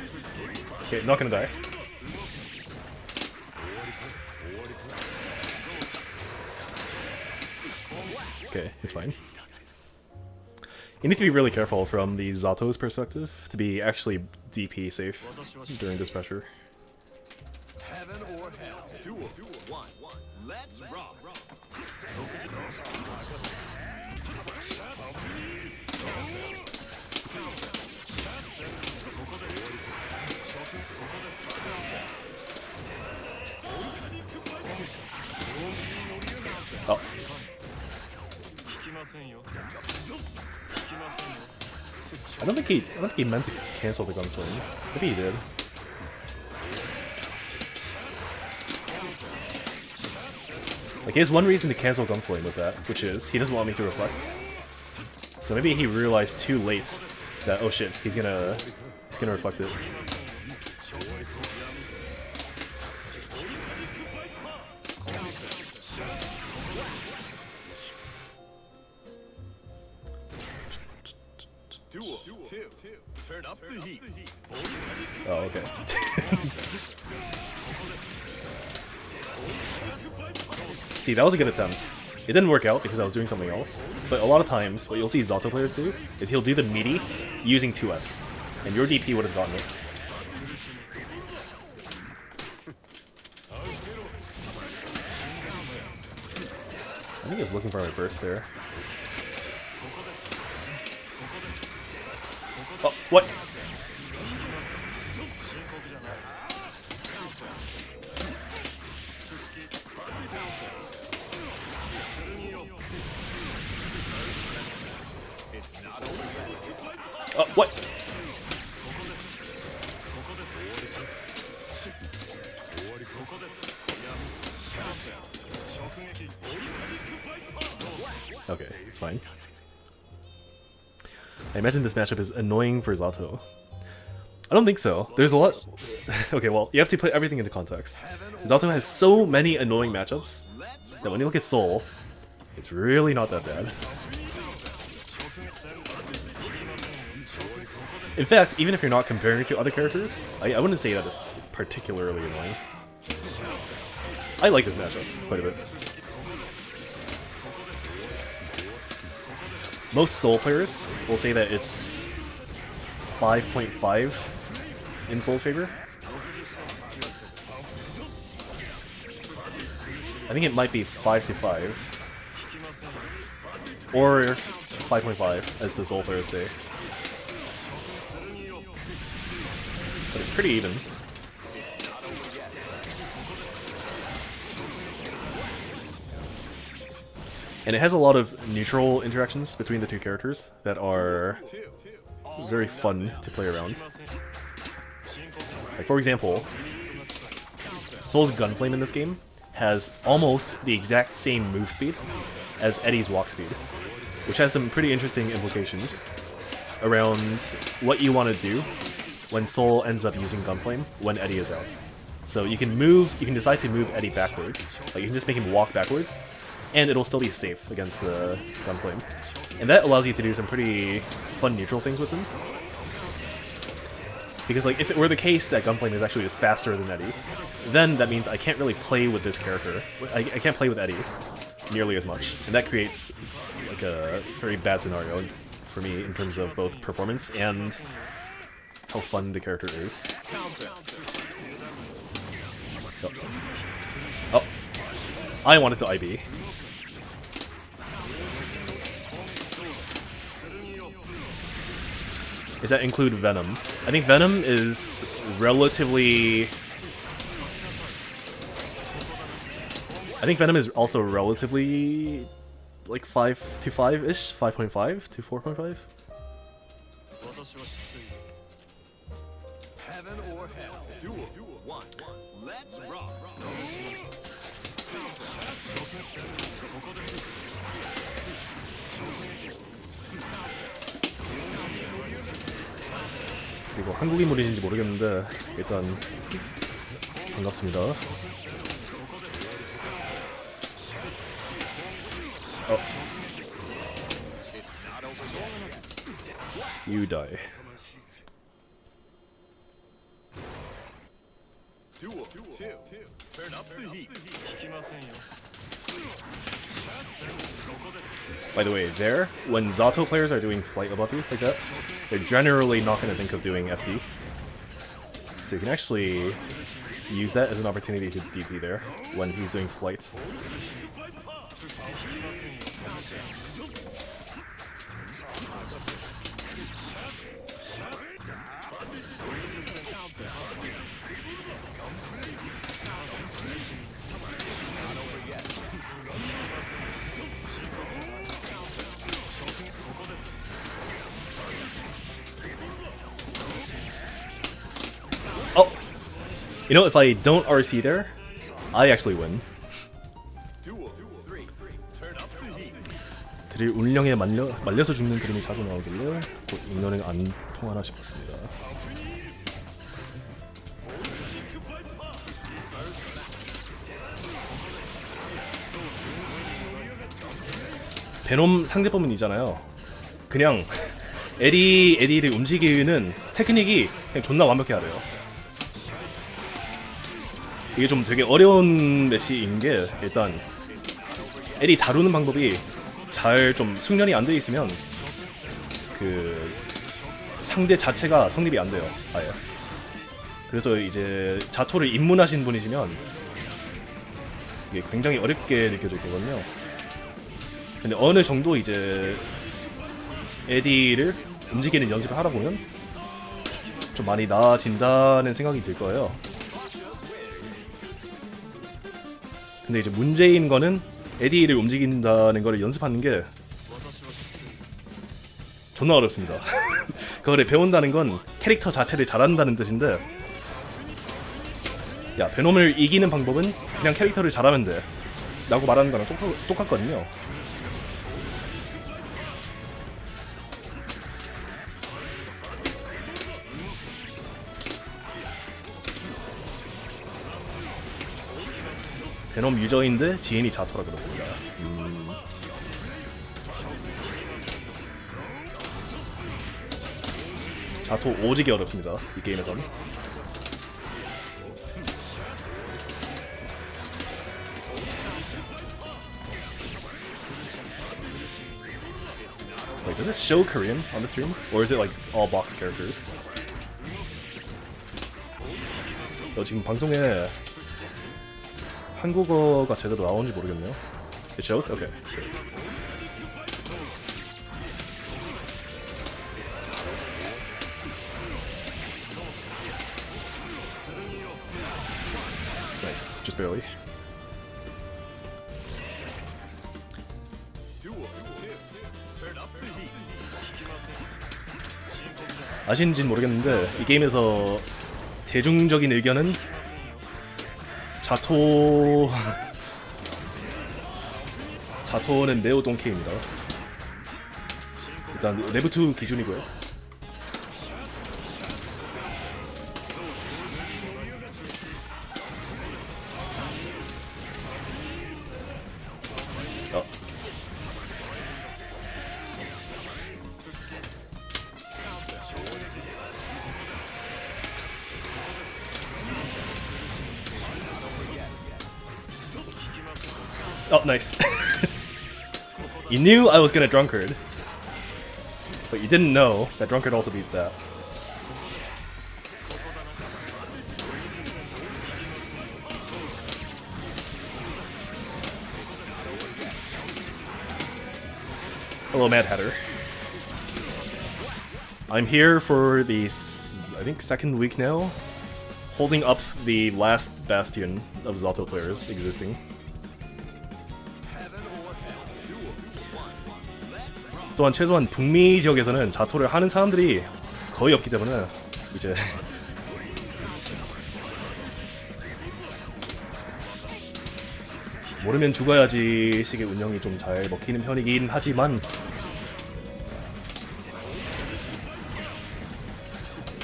A: Okay, not gonna die. Okay, it's fine. You need to be really careful from the Zato's perspective to be actually DP safe during this pressure.
B: Heaven or hell. Duel. One. Let's rock.
A: Oh. I don't think he meant to cancel the gunplay. Maybe he did. Like, he has one reason to cancel Gunflame with that, which is he doesn't want me to reflect. So maybe he realized too late that, oh shit, he's gonna reflect it.
B: Duel. Two. Turn up the heat.
A: Oh, okay. See, that was a good attempt. It didn't work out because I was doing something else, but a lot of times what you'll see Zato players do is he'll do the meaty using 2S, and your DP would have gotten it. I think he was looking for my burst there. Oh, what? Oh, what? Okay, it's fine. I imagine this matchup is annoying for Zato. I don't think so. There's a lot... Okay, well, you have to put everything into context. Zato has so many annoying matchups that when you look at Soul, it's really not that bad. In fact, even if you're not comparing it to other characters, I wouldn't say that it's particularly annoying. I like this matchup quite a bit. Most Soul players will say that it's 5.5 in Soul's favor. I think it might be 5-5. Or 5.5, as the Soul players say. But it's pretty even. And it has a lot of neutral interactions between the two characters that are very fun to play around. Like, for example, Soul's Gunflame in this game has almost the exact same move speed as Eddie's walk speed, which has some pretty interesting implications around what you want to do when Soul ends up using Gunflame when Eddie is out. So you can decide to move Eddie backwards. Like, you can just make him walk backwards, and it'll still be safe against the Gunflame. And that allows you to do some pretty fun neutral things with him. Because, like, if it were the case that Gunflame is actually just faster than Eddie, then that means I can't really play with this character. I can't play with Eddie nearly as much. And that creates, like, a very bad scenario for me in terms of both performance and how fun the character is. Oh. I wanted to IB. Does that include Venom? I think Venom is relatively... I think Venom is also relatively... like 5 to 5-ish? 5.5 to 4.5?
B: Heaven or hell. Duel 1. Let's rock.
A: 그리고 한국 인물인지 모르겠는데 일단 반갑습니다. You die.
B: Duel 2. Turn up the heat.
A: By the way, when Zato players are doing flight above you like that, they're generally not going to think of doing FD. So you can actually use that as an opportunity to DP there when he's doing flight. Oh! You know, if I don't RC there, I actually win.
B: Duel 3. Turn up the heat.
A: 들이 운령에 말려서 죽는 그림이 자주 나오길래 곧 인연이 안 통하나 싶었습니다. 베놈 상대법은 있잖아요. 그냥 에디를 움직이는 테크닉이 그냥 존나 완벽해야 돼요. 이게 좀 되게 어려운 매치인 게 일단 에디 다루는 방법이 잘 좀 숙련이 안 돼 있으면 그 상대 자체가 성립이 안 돼요. 아예. 그래서 이제 자토를 입문하신 분이시면 이게 굉장히 어렵게 느껴지거든요. 근데 어느 정도 이제 에디를 움직이는 연습을 하다 보면 좀 많이 나아진다는 생각이 들 거예요. 근데 이제 문제인 거는 에디를 움직인다는 거를 연습하는 게 존나 어렵습니다. 그거를 배운다는 건 캐릭터 자체를 잘한다는 뜻인데, 야, 베놈을 이기는 방법은 그냥 캐릭터를 잘하면 돼 라고 말하는 거랑 똑같거든요. 베놈 유저인데 지인이 자토라 그렇습니다. 자토 오지게 어렵습니다, 이 게임에선. Wait, does this show Korean on the stream? Or is it like all box characters? 지금 방송에 한국어가 제대로 나오는지 모르겠네요. It shows? Okay. Sure. Nice, just barely. 아시는지는 모르겠는데 이 게임에서 대중적인 의견은 자토는 매우 똥케입니다. 일단 레브2 기준이고요. Oh, nice. You knew I was gonna drunkard, but you didn't know that drunkard also beats that. Hello, Mad Hatter. I'm here for the, I think, second week now, holding up the last bastion of Zato players existing. 또한 최소한 북미 지역에서는 자토를 하는 사람들이 거의 없기 때문에 이제 모르면 죽어야지 식의 운영이 좀 잘 먹히는 편이긴 하지만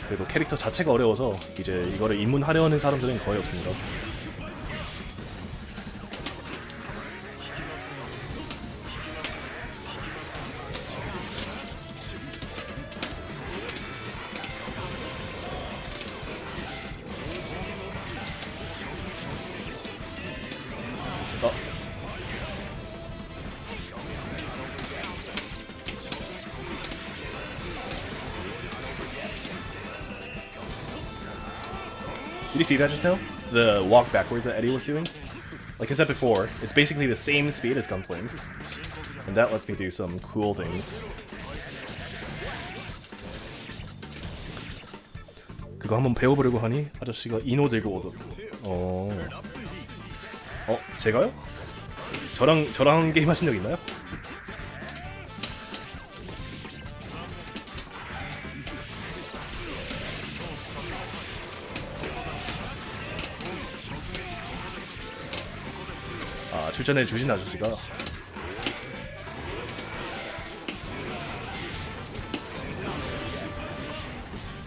A: 그래도 캐릭터 자체가 어려워서 이제 이거를 입문하려는 사람들은 거의 없습니다. Did you see that just now? The walk backwards that Eddie was doing? Like I said before, it's basically the same speed as Gunflame. And that lets me do some cool things. 그거 한번 배워보려고 하니 아저씨가 이노 들고 오더라고. 제가요? 저랑 게임 하신 적 있나요? 아, 출전해 주신 아저씨가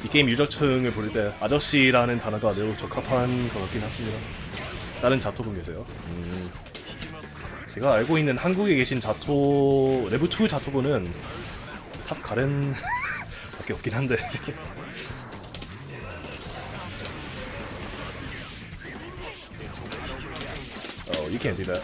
A: 이 게임 유저층을 부를 때 아저씨라는 단어가 매우 적합한 것 같긴 했습니다. 다른 자토분 계세요? 제가 알고 있는 한국에 계신 자토 레브2 자토분은 탑 가렌 밖에 없긴 한데 Oh, you can't do that.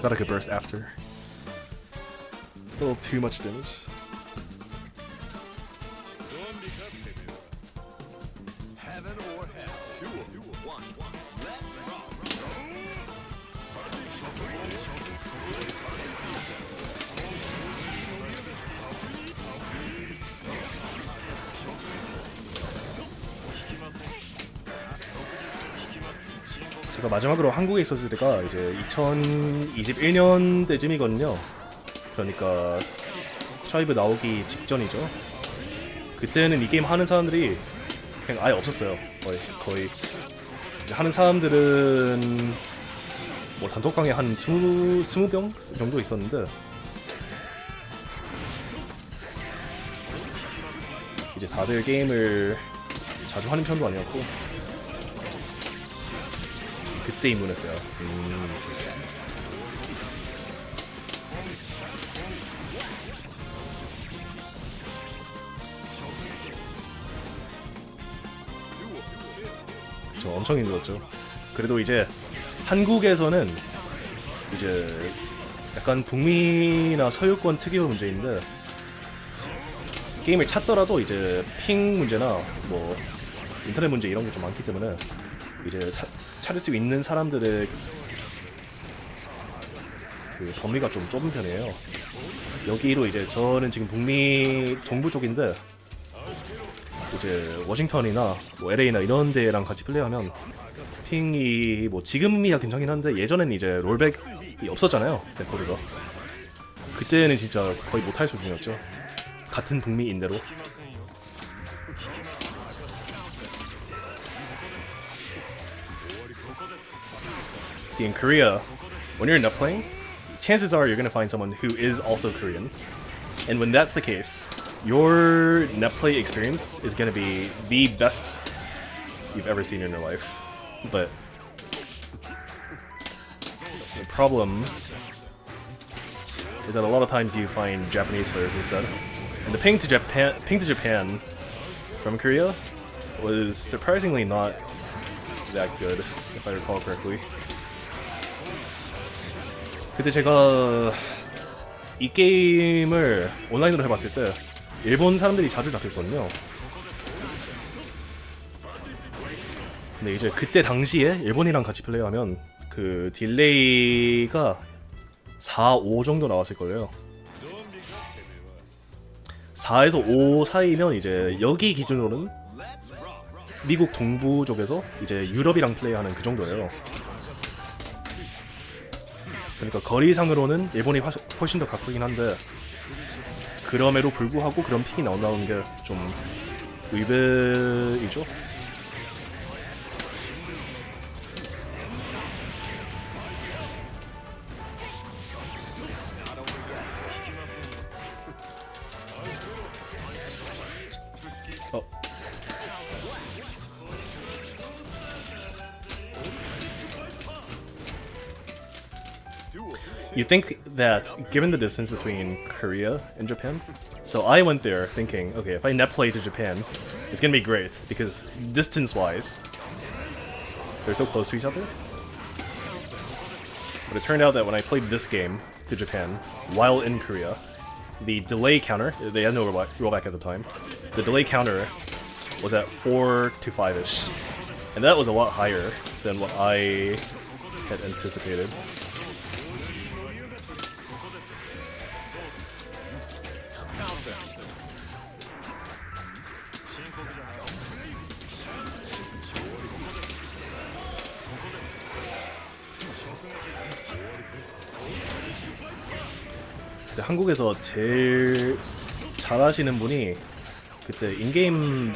A: Thought I could burst after. A little too much damage.
B: Heaven or hell. Duel. One. Let's rock.
A: 제가 마지막으로 한국에 있었을 때가 이제 2021년 때쯤이거든요. 그러니까 스트라이브 나오기 직전이죠. 그때는 이 게임 하는 사람들이 그냥 아예 없었어요. 거의 하는 사람들은 뭐 단톡방에 한 20명 정도 있었는데 이제 다들 게임을 자주 하는 편도 아니었고 그때 입문했어요. 저 엄청 힘들었죠. 그래도 이제 한국에서는 이제 약간 북미나 서유권 특유의 문제인데 게임을 찾더라도 이제 핑 문제나 뭐 인터넷 문제 이런 게 좀 많기 때문에 이제 찾을 수 있는 사람들의 그 범위가 좀 좁은 편이에요. 여기로 이제 저는 지금 북미 동부 쪽인데 이제 워싱턴이나 뭐 LA나 이런 데랑 같이 플레이하면 핑이 뭐 지금이야 괜찮긴 한데 예전에는 이제 롤백이 없었잖아요. 렉코드가. 그때는 진짜 거의 못할 수준이었죠. 같은 북미인대로. See, in Korea, when you're net playing, chances are you're gonna find someone who is also Korean. And when that's the case, your net play experience is gonna be the best you've ever seen in your life. But the problem is that a lot of times you find Japanese players instead. And the ping to Japan from Korea was surprisingly not that good, if I recall correctly. 그때 제가 이 게임을 온라인으로 해봤을 때 일본 사람들이 자주 잡혔거든요. 근데 이제 그때 당시에 일본이랑 같이 플레이하면 그 딜레이가 4, 5 정도 나왔을 거예요. 4에서 5 사이면 이제 여기 기준으로는 미국 동부 쪽에서 이제 유럽이랑 플레이하는 그 정도예요. 그러니까 거리상으로는 일본이 훨씬 더 가깝긴 한데 그럼에도 불구하고 그런 픽이 나온다는 게 좀 의외이죠. You think that given the distance between Korea and Japan, so I went there thinking, okay, if I net play to Japan, it's gonna be great because distance-wise, they're so close to each other. But it turned out that when I played this game to Japan while in Korea, the delay counter, they had no rollback at the time, the delay counter was at 4 to 5-ish. And that was a lot higher than what I had anticipated. 한국에서 제일 잘하시는 분이 그때 인게임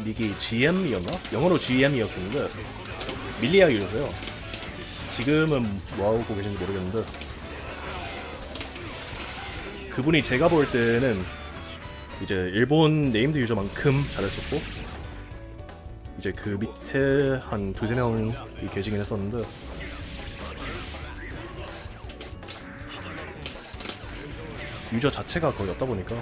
A: 닉이 GM이었나? 영어로 GM이었었는데 밀리아유였어요. 지금은 뭐하고 계신지 모르겠는데 그분이 제가 볼 때는 이제 일본 네임드 유저만큼 잘했었고 이제 그 밑에 한 두세 명이 계시긴 했었는데 유저 자체가 거의 없다 보니까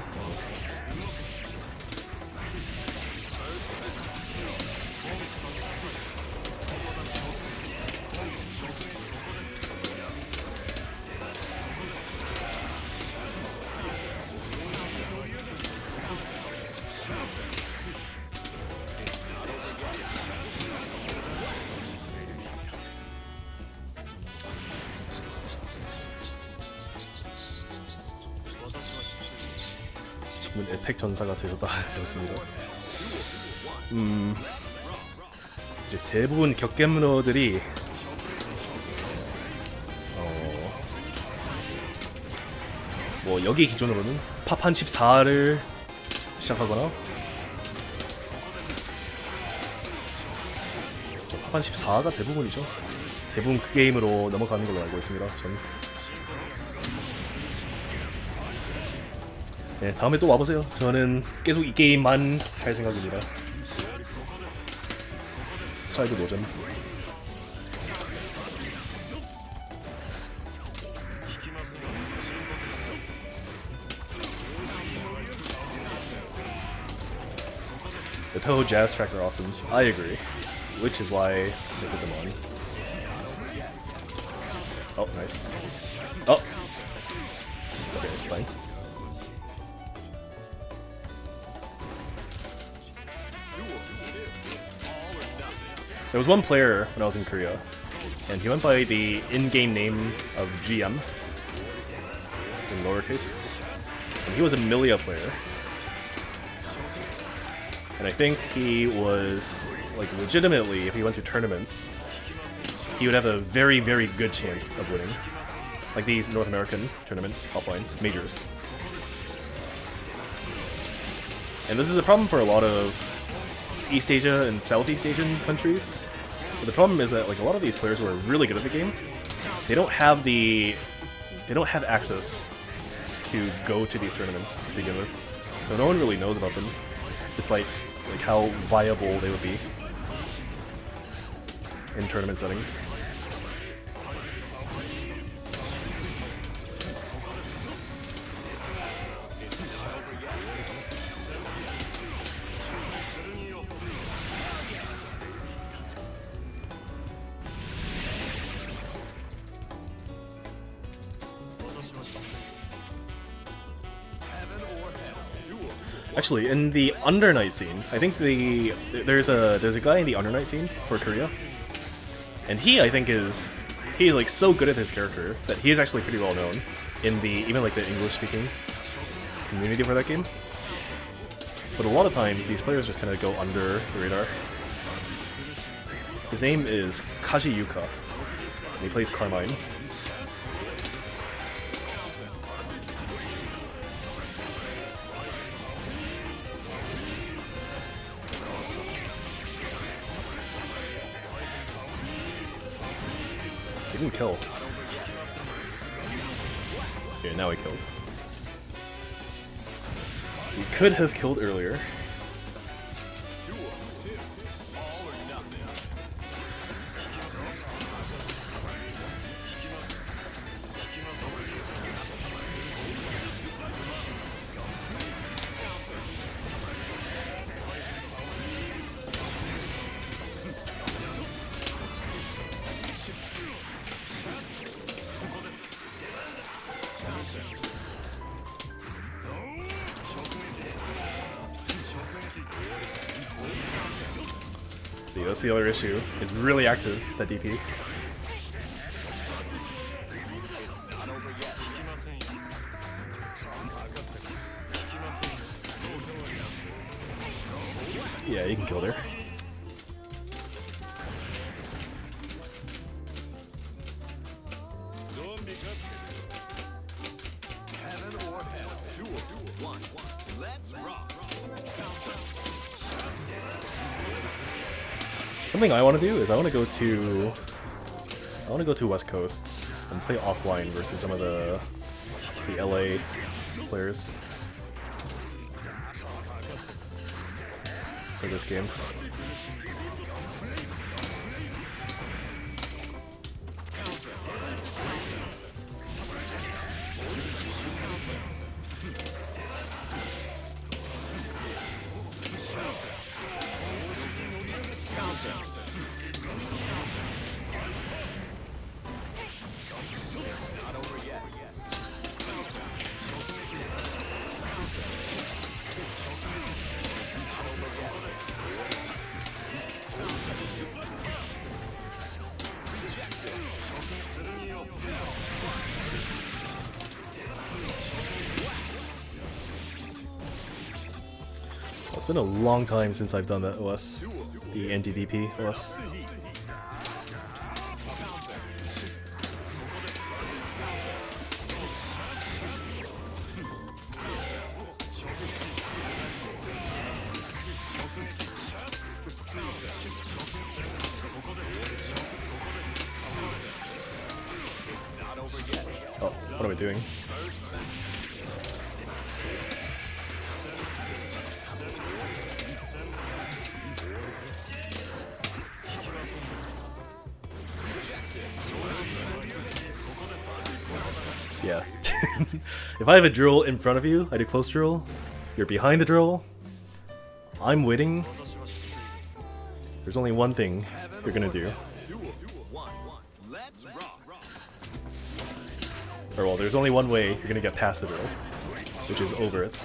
A: 지금은 에펙 전사가 되셨다 되었습니다. 이제 대부분 격겜러들이 뭐 여기 기준으로는 팝한 14를 시작하거나 팝한 14가 대부분이죠. 대부분 그 게임으로 넘어가는 걸로 알고 있습니다. 저는. 네, 다음에 또 와보세요. 저는 계속 이 게임만 할 생각입니다. 스트라이드 노전. The Toho Jazz track are awesome. I agree. which is why they put them on. Oh, nice. Oh! Okay, it's fine. There was one player when I was in Korea, and he went by the in-game name of GM, in lowercase, and he was a Millia player. And I think he was, like, legitimately, if he went to tournaments, he would have a very, very good chance of winning. Like these North American tournaments, offline, majors. And this is a problem for a lot of East Asia and Southeast Asian countries. But the problem is that like a lot of these players who are really good at the game, they don't have access to go to these tournaments to begin with. So no one really knows about them, despite like how viable they would be in tournament settings. Actually, in the Under Night scene, I think there's a guy in the Under Night scene for Korea, and I think he's like so good at his character that he is actually pretty well known in the even like the English speaking community for that game. But a lot of times these players just kind of go under the radar. His name is Kaji Yuka, and he plays Carmine. He didn't kill. Okay, now he killed. He could have killed earlier. See, that's the other issue. It's really active, that DP. Yeah, you can kill there.
B: Heaven or hell. Duel. One. Let's rock.
A: Something I want to do is I want to go to West Coast and play offline versus some of the LA players for this game. It's been a long time since I've done that OS, the NDDP OS. Oh, what am I doing? Yeah. If I have a drill in front of you, I do close drill. You're behind the drill. I'm waiting. there's only one thing you're gonna do.
B: Duel 1. Let's rock.
A: Or well, there's only one way you're gonna get past the drill, which is over it.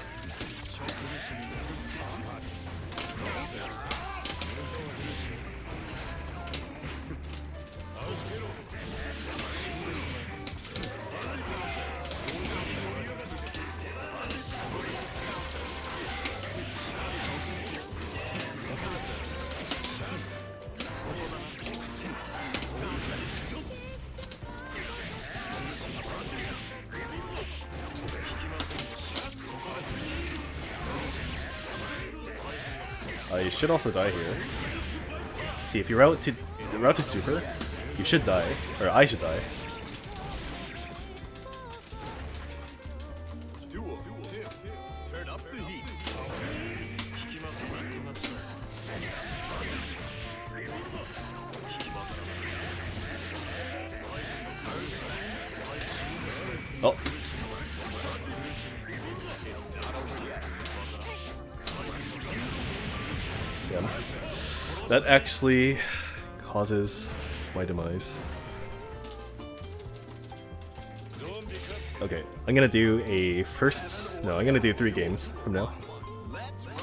A: You should also die here. See, if you route to super, you should die, or I should die.
B: Duel 2. Turn up the heat.
A: Oh. Yeah. That actually causes my demise. Okay, I'm gonna do a first... No, I'm gonna do 3 games from now.
B: Let's rock.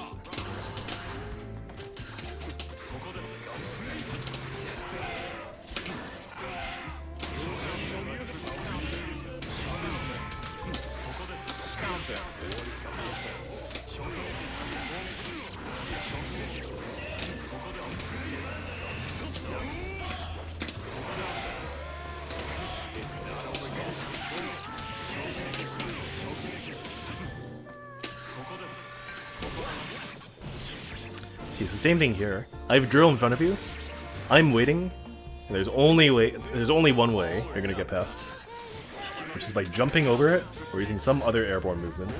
A: See, it's the same thing here. I have drill in front of you. I'm waiting. And there's only one way you're gonna get past, which is by jumping over it or using some other airborne movement.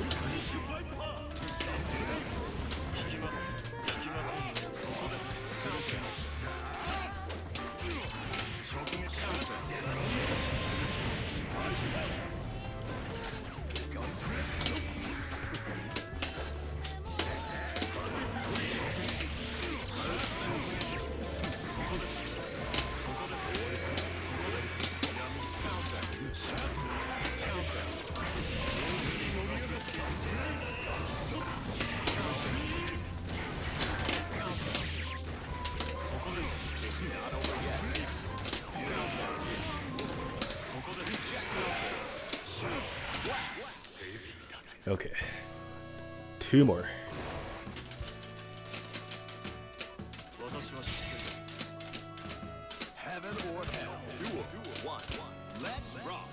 A: Okay. 2 more.
B: Heaven or hell. Duel 1. Let's rock.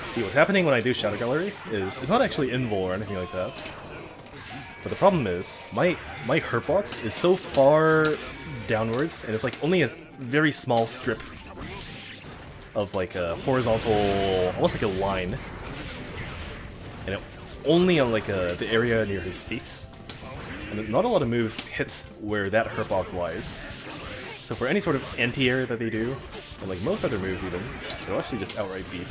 A: See, what's happening when I do Shadow Gallery is it's not actually invul or anything like that. But the problem is my hurt box is so far downwards, and it's like only a very small strip of like a horizontal, almost like a line, and it's only on like the area near his feet, and not a lot of moves hit where that hurt box lies. So for any sort of anti-air that they do, and like most other moves even, they'll actually just outright beat.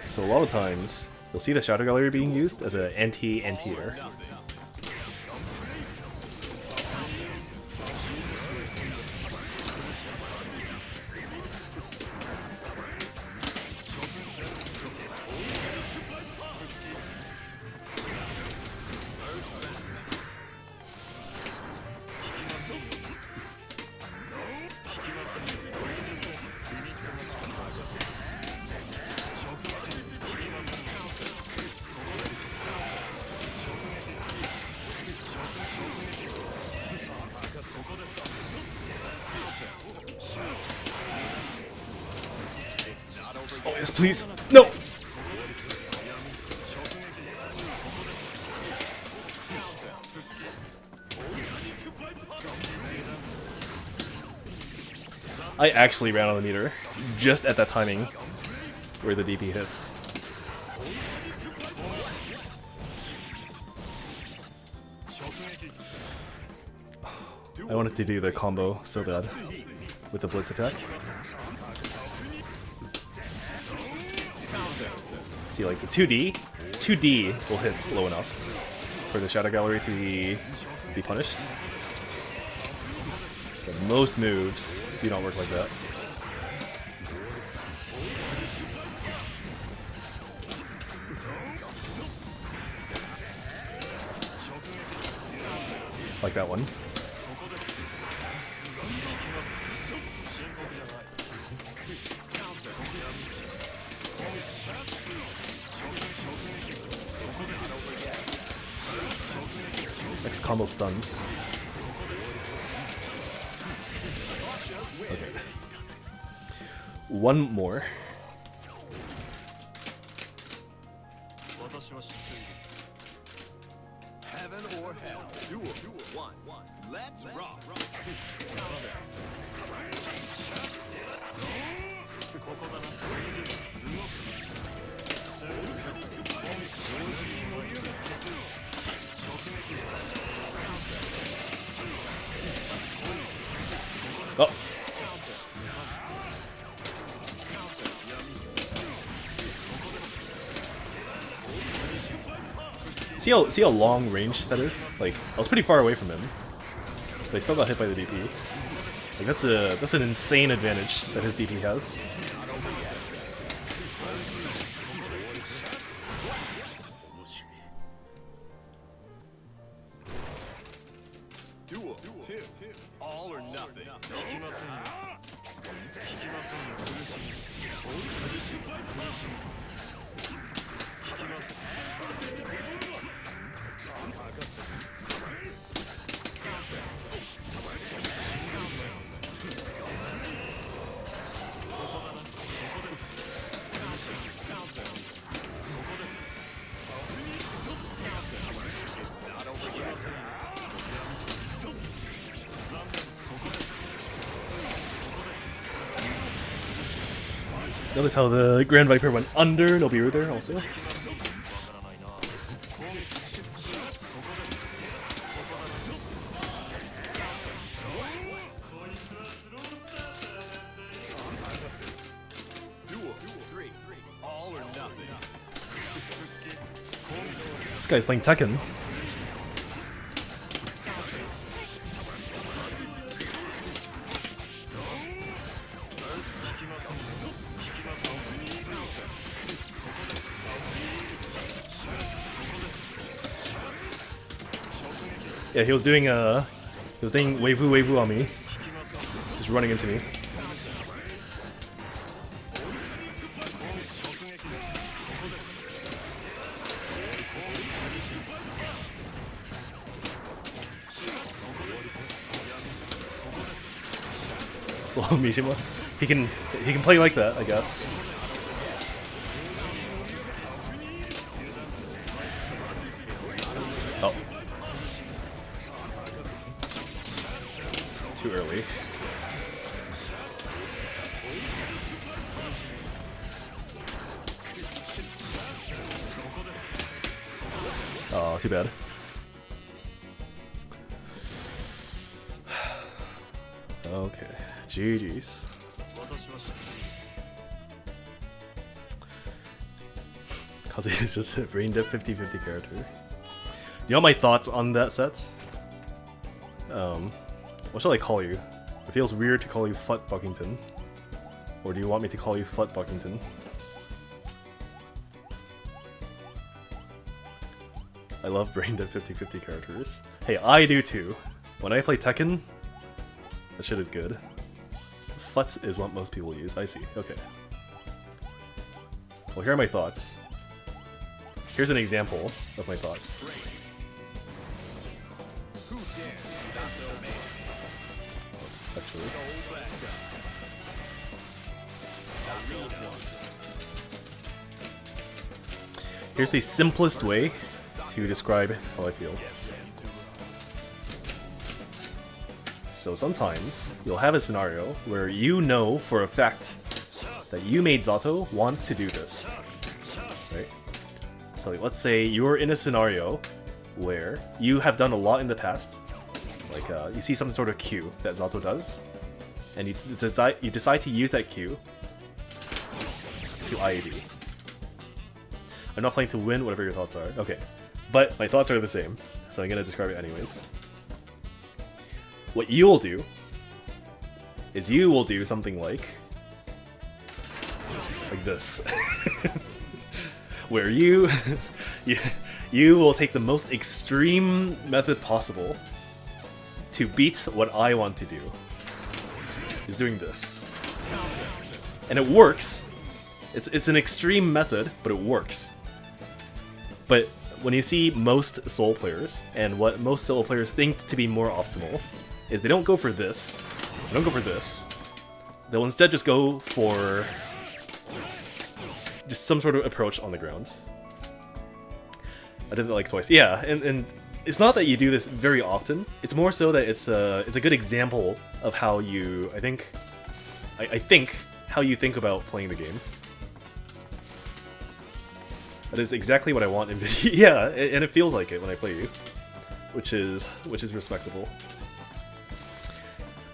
A: So a lot of times, you'll see the Shadow Gallery being used as an anti-air. Oh yes, please! No! I actually ran on the meter just at that timing where the DP hits. I wanted to do the combo so bad with the blitz attack. See, like the 2D will hit low enough for the Shadow Gallery to be punished. But most moves do not work like that. Like that one. Next combo stuns. Okay. One more.
B: Heaven or hell. Duel. One. Let's rock.
A: Oh. See how long range that is? Like, I was pretty far away from him, but I still got hit by the DP. Like, that's an insane advantage that his DP has.
B: Duel. Two. All or nothing.
A: Notice how the Grand Viper went under, no beer there also.
B: Duel. Three. All or nothing.
A: This guy's playing Tekken. Yeah, he was doing Weifu on me. Just running into me. So Mishima, he can play like that, I guess. Oh. Too early. Oh, too bad. Okay, GG's. Kazuya is just a brain dead 50-50 character. You know my thoughts on that set? What shall I call you? It feels weird to call you Fut Buckington. Or do you want me to call you Fut Buckington? I love brain dead 50-50 characters. Hey, I do too. When I play Tekken, that shit is good. Fut is what most people use. I see. Okay. Well, here are my thoughts. Here's an example of my thoughts. Oops, actually. Here's the simplest way to describe how I feel. So sometimes you'll have a scenario where you know for a fact that you made Zato want to do this, right? So let's say you're in a scenario where you have done a lot in the past, like you see some sort of Q that Zato does, and you decide to use that Q to IAD. I'm not playing to win, whatever your thoughts are. Okay, but my thoughts are the same, so I'm gonna describe it anyways. What you will do is you will do something like this, where you will take the most extreme method possible to beat what I want to do. Is doing this, and it works. It's an extreme method, but it works. But when you see most Soul players, and what most Soul players think to be more optimal, is they don't go for this. They don't go for this. They'll instead just go for just some sort of approach on the ground. I did it like twice. Yeah, and it's not that you do this very often. It's more so that it's a good example of how you, I think how you think about playing the game. That is exactly what I want in video. Yeah, and it feels like it when I play you, which is respectable.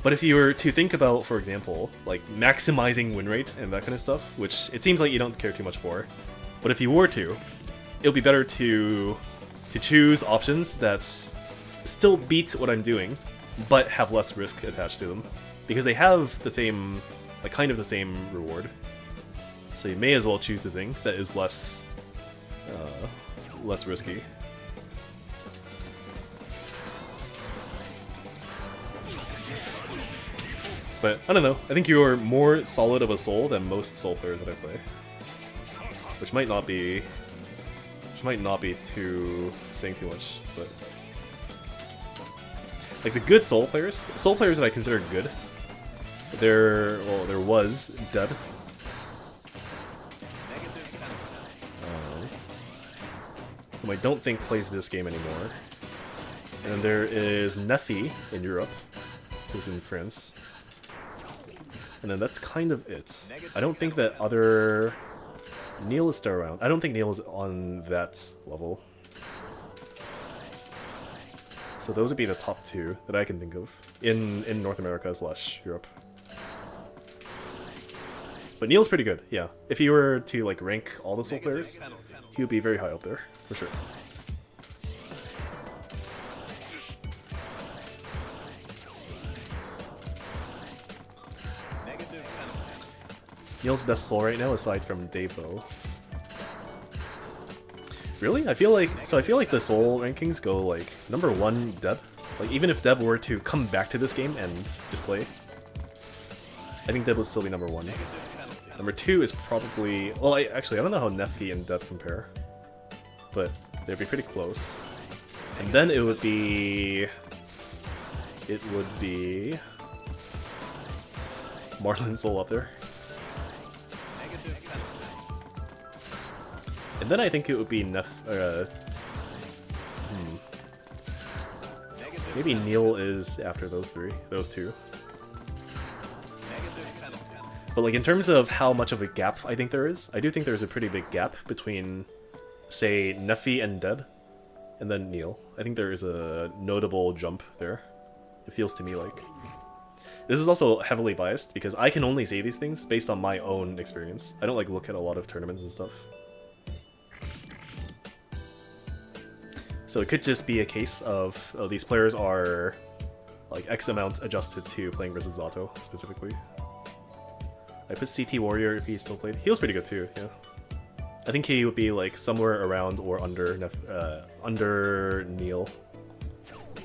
A: But if you were to think about, for example, like maximizing win rate and that kind of stuff, which it seems like you don't care too much for, but if you were to, it would be better to choose options that still beat what I'm doing, but have less risk attached to them, because they have the same, like kind of the same reward. So you may as well choose the thing that is less risky. But I don't know. I think you're more solid of a Soul than most Soul players that I play, which might not be too saying too much, but like the good Soul players that I consider good, there was Dead. Whom I don't think plays this game anymore. And then there is Neffy in Europe, who's in France. And then that's kind of it. I don't think that other... Neil is still around. I don't think Neil is on that level. So those would be the top two that I can think of in North America / Europe. But Neil's pretty good, yeah. If you were to like rank all the Soul players, he would be very high up there, for sure. Neil's best Soul right now, aside from Devo. Really? I feel like the Soul rankings go like number 1 Deb. Like even if Deb were to come back to this game and just play, I think Deb would still be number 1. Number 2 is probably, well, I don't know how Neffy and Deb compare, but they'd be pretty close. And then it would be Marlon Soul up there. And then I think it would be maybe Neil is after those two. But like in terms of how much of a gap I think there is, I do think there's a pretty big gap between, say, Neffy and Deb, and then Neil. I think there is a notable jump there. It feels to me like. This is also heavily biased because I can only say these things based on my own experience. I don't like look at a lot of tournaments and stuff. So it could just be a case of, oh, these players are like X amount adjusted to playing versus Zato specifically. I put CT Warrior if he still played. He was pretty good too, yeah. I think he would be like somewhere around or under Neil. Do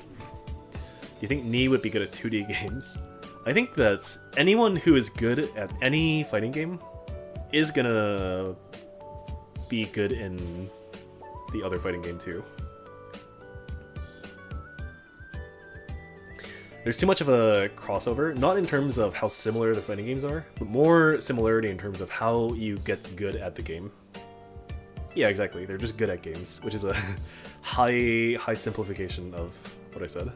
A: you think Nee would be good at 2D games? I think that anyone who is good at any fighting game is gonna be good in the other fighting game too. There's too much of a crossover, not in terms of how similar the fighting games are, but more similarity in terms of how you get good at the game. Yeah, exactly. They're just good at games, which is a high simplification of what I said.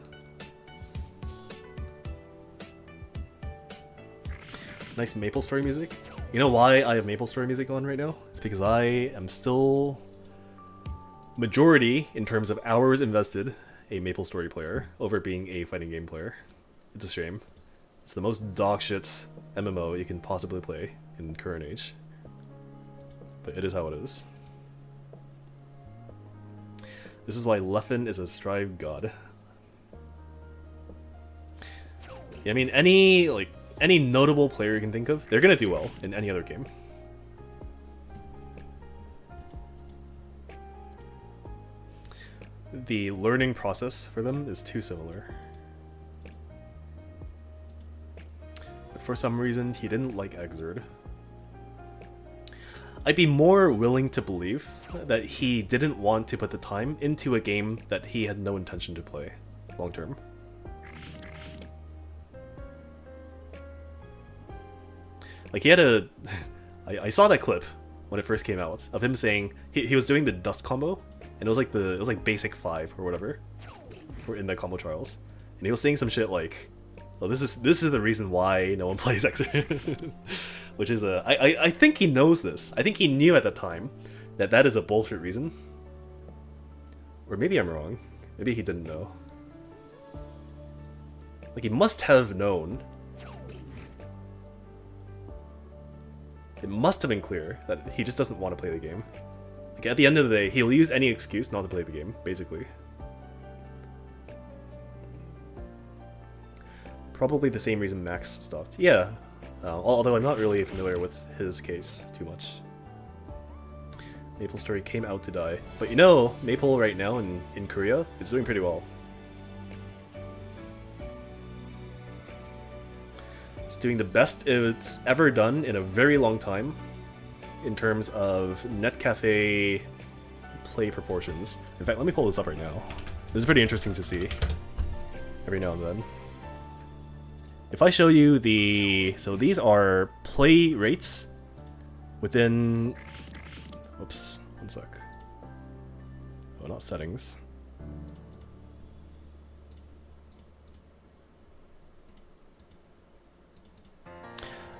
A: nice MapleStory music. You know why I have MapleStory music on right now? It's because I am still majority in terms of hours invested a MapleStory player over being a fighting game player. It's a shame. It's the most dogshit MMO you can possibly play in current age. But it is how it is. This is why Leffen is a Strive god. Yeah, I mean, any notable player you can think of, they're gonna do well in any other game. The learning process for them is too similar. But for some reason, he didn't like Exerd. I'd be more willing to believe that he didn't want to put the time into a game that he had no intention to play long term. Like, he had a... I saw that clip when it first came out of him saying he was doing the dust combo, and it was like basic 5 or whatever, or in the combo trials, and he was saying some shit like, "Oh, this is the reason why no one plays Exerd," which is I think he knows this. I think he knew at the time that that is a bullshit reason, or maybe I'm wrong. Maybe he didn't know. Like, he must have known. It must have been clear that he just doesn't want to play the game. Like, at the end of the day, he'll use any excuse not to play the game, basically. Probably the same reason Max stopped. Yeah, although I'm not really familiar with his case too much. MapleStory came out to die. But you know, Maple right now in Korea is doing pretty well. It's doing the best it's ever done in a very long time in terms of Netcafe play proportions. In fact, let me pull this up right now. This is pretty interesting to see every now and then. If I show you the... So these are play rates within... Oops, one sec. Oh, not settings.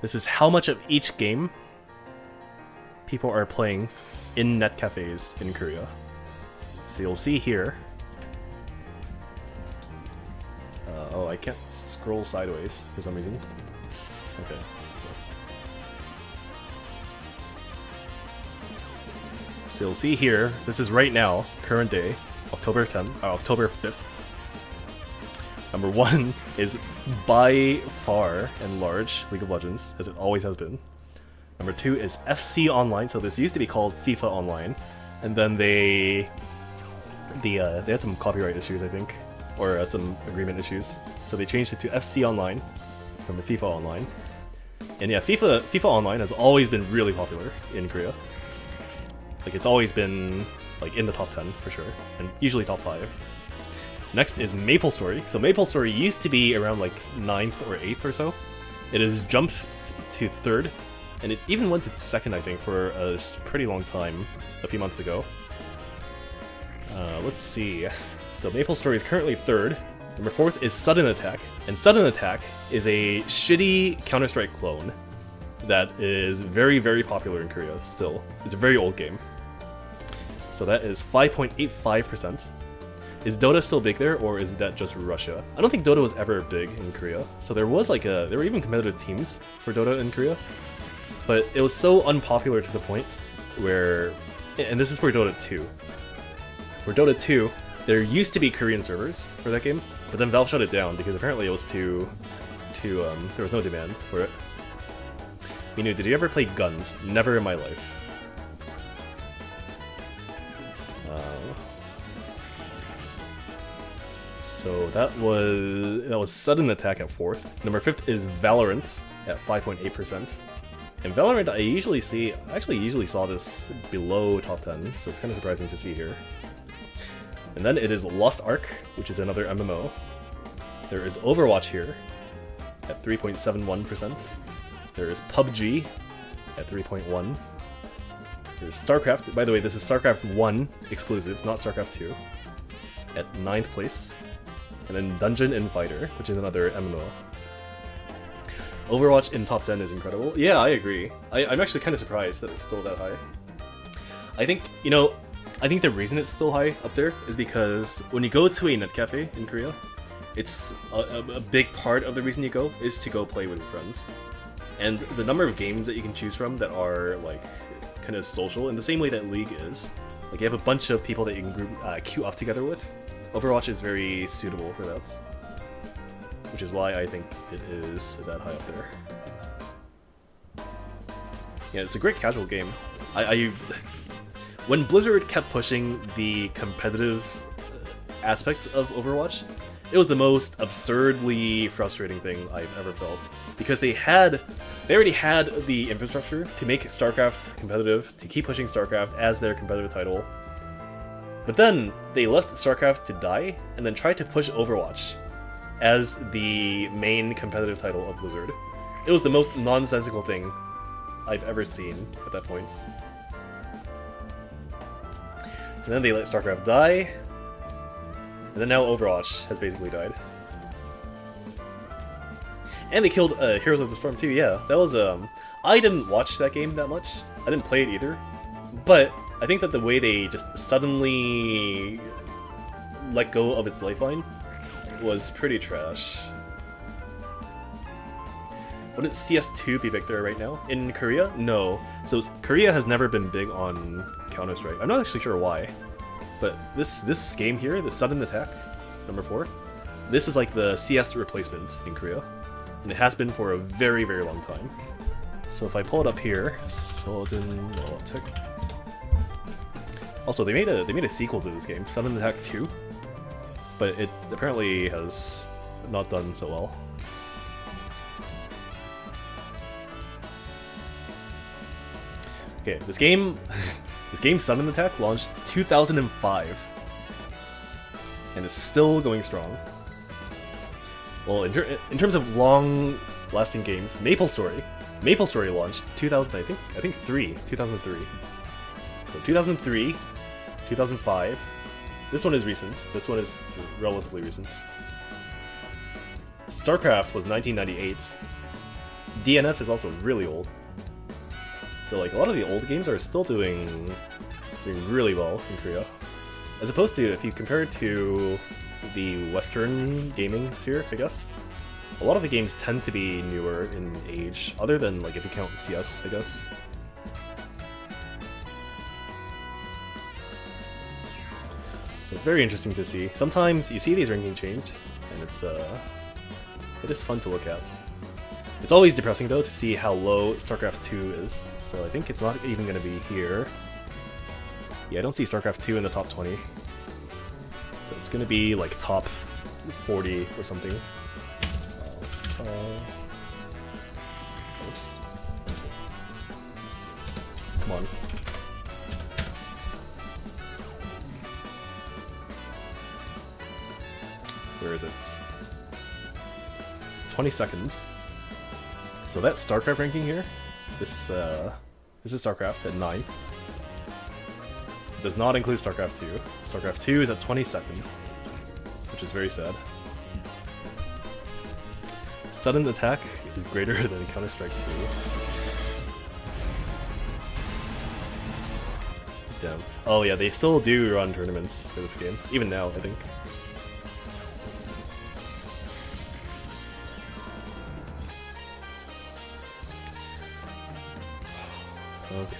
A: This is how much of each game people are playing in net cafes in Korea. So you'll see here. Oh, I can't scroll sideways for some reason. Okay. So you'll see here. This is right now, current day, October 5th. Number 1 is by far and large League of Legends, as it always has been. Number 2 is FC Online, so this used to be called FIFA Online, and then they had some copyright issues, I think, or some agreement issues, so they changed it to FC Online from the FIFA Online. And yeah, FIFA Online has always been really popular in Korea. Like, it's always been like in the top 10 for sure, and usually top 5. Next is MapleStory. So MapleStory used to be around like 9th or 8th or so. It has jumped to 3rd, and it even went to 2nd, I think, for a pretty long time a few months ago. Let's see. So MapleStory is currently 3rd. Number 4th is Sudden Attack, and Sudden Attack is a shitty Counter-Strike clone that is very, very popular in Korea still. It's a very old game. So that is 5.85%. Is Dota still big there, or is that just Russia? I don't think Dota was ever big in Korea. So there was like there were even competitive teams for Dota in Korea, but it was so unpopular to the point where, and this is for Dota 2. For Dota 2, there used to be Korean servers for that game, but then Valve shut it down because apparently it was too there was no demand for it. Minu, did you ever play Guns? Never in my life. So that was Sudden Attack at 4th. Number 5th is Valorant at 5.8%. And Valorant I actually usually saw this below top 10, so it's kind of surprising to see here. And then it is Lost Ark, which is another MMO. There is Overwatch here at 3.71%. There is PUBG at 3.1%. There's StarCraft. By the way, this is StarCraft 1 exclusive, not StarCraft 2, at 9th place. And then Dungeon and Fighter, which is another MMO. Overwatch in top 10 is incredible. Yeah, I agree. I'm actually kind of surprised that it's still that high. I think, you know, I think the reason it's still high up there is because when you go to a net cafe in Korea, it's a big part of the reason you go is to go play with your friends. And the number of games that you can choose from that are like kind of social in the same way that League is. Like you have a bunch of people that you can queue up together with. Overwatch is very suitable for that. Which is why I think it is that high up there. Yeah, it's a great casual game. When Blizzard kept pushing the competitive aspect of Overwatch, it was the most absurdly frustrating thing I've ever felt. Because they already had the infrastructure to make StarCraft competitive, to keep pushing StarCraft as their competitive title. But then they left StarCraft to die, and then tried to push Overwatch as the main competitive title of Blizzard. It was the most nonsensical thing I've ever seen at that point. And then they let StarCraft die, and then now Overwatch has basically died. And they killed Heroes of the Storm 2, yeah. That was, I didn't watch that game that much. I didn't play it either. But I think that the way they just suddenly let go of its lifeline was pretty trash. Wouldn't CS2 be big there right now? In Korea? No. So Korea has never been big on Counter-Strike. I'm not actually sure why. But this game here, the Sudden Attack, number 4, this is like the CS replacement in Korea. And it has been for a very, very long time. So if I pull it up here, Sudden Attack. Also, they made a sequel to this game, Sudden Attack 2. But it apparently has not done so well. Okay, this game Sudden Attack launched 2005, and it's still going strong. Well, in terms of long-lasting games, MapleStory launched 2003. So 2003, 2005. This one is recent. This one is relatively recent. StarCraft was 1998. DNF is also really old. So like a lot of the old games are still doing really well in Korea. As opposed to if you compare it to the Western gaming sphere, I guess. A lot of the games tend to be newer in age, other than like if you count CS, I guess. So very interesting to see. Sometimes you see these ranking changed, and it is fun to look at. It's always depressing though to see how low StarCraft 2 is. So I think it's not even going to be here. Yeah, I don't see StarCraft 2 in the top 20. So it's going to be like top 40 or something. Oops. Come on. Where is it? It's 22nd. So that StarCraft ranking here, this is StarCraft at 9. It does not include StarCraft 2. StarCraft 2 is at 22nd, which is very sad. Sudden Attack is greater than Counter-Strike 2. Damn. Oh yeah, they still do run tournaments for this game, even now, I think. Okay.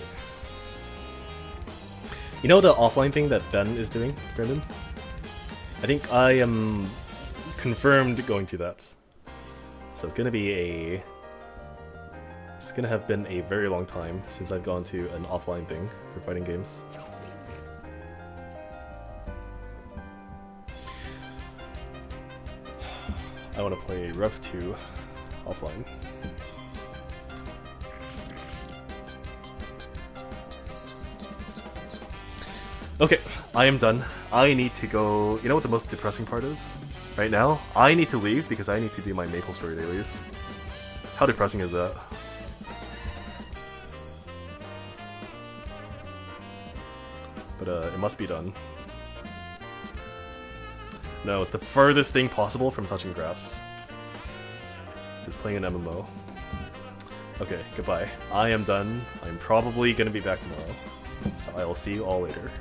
A: You know the offline thing that Ben is doing, Brendan? I think I am confirmed going to that. So it's gonna have been a very long time since I've gone to an offline thing for fighting games. I want to play Rev 2 offline. Okay, I am done. I need to go. You know what the most depressing part is? Right now, I need to leave because I need to do my MapleStory dailies. How depressing is that? But it must be done. No, it's the furthest thing possible from touching grass. Just playing an MMO. Okay, goodbye. I am done. I'm probably gonna be back tomorrow. So I will see you all later.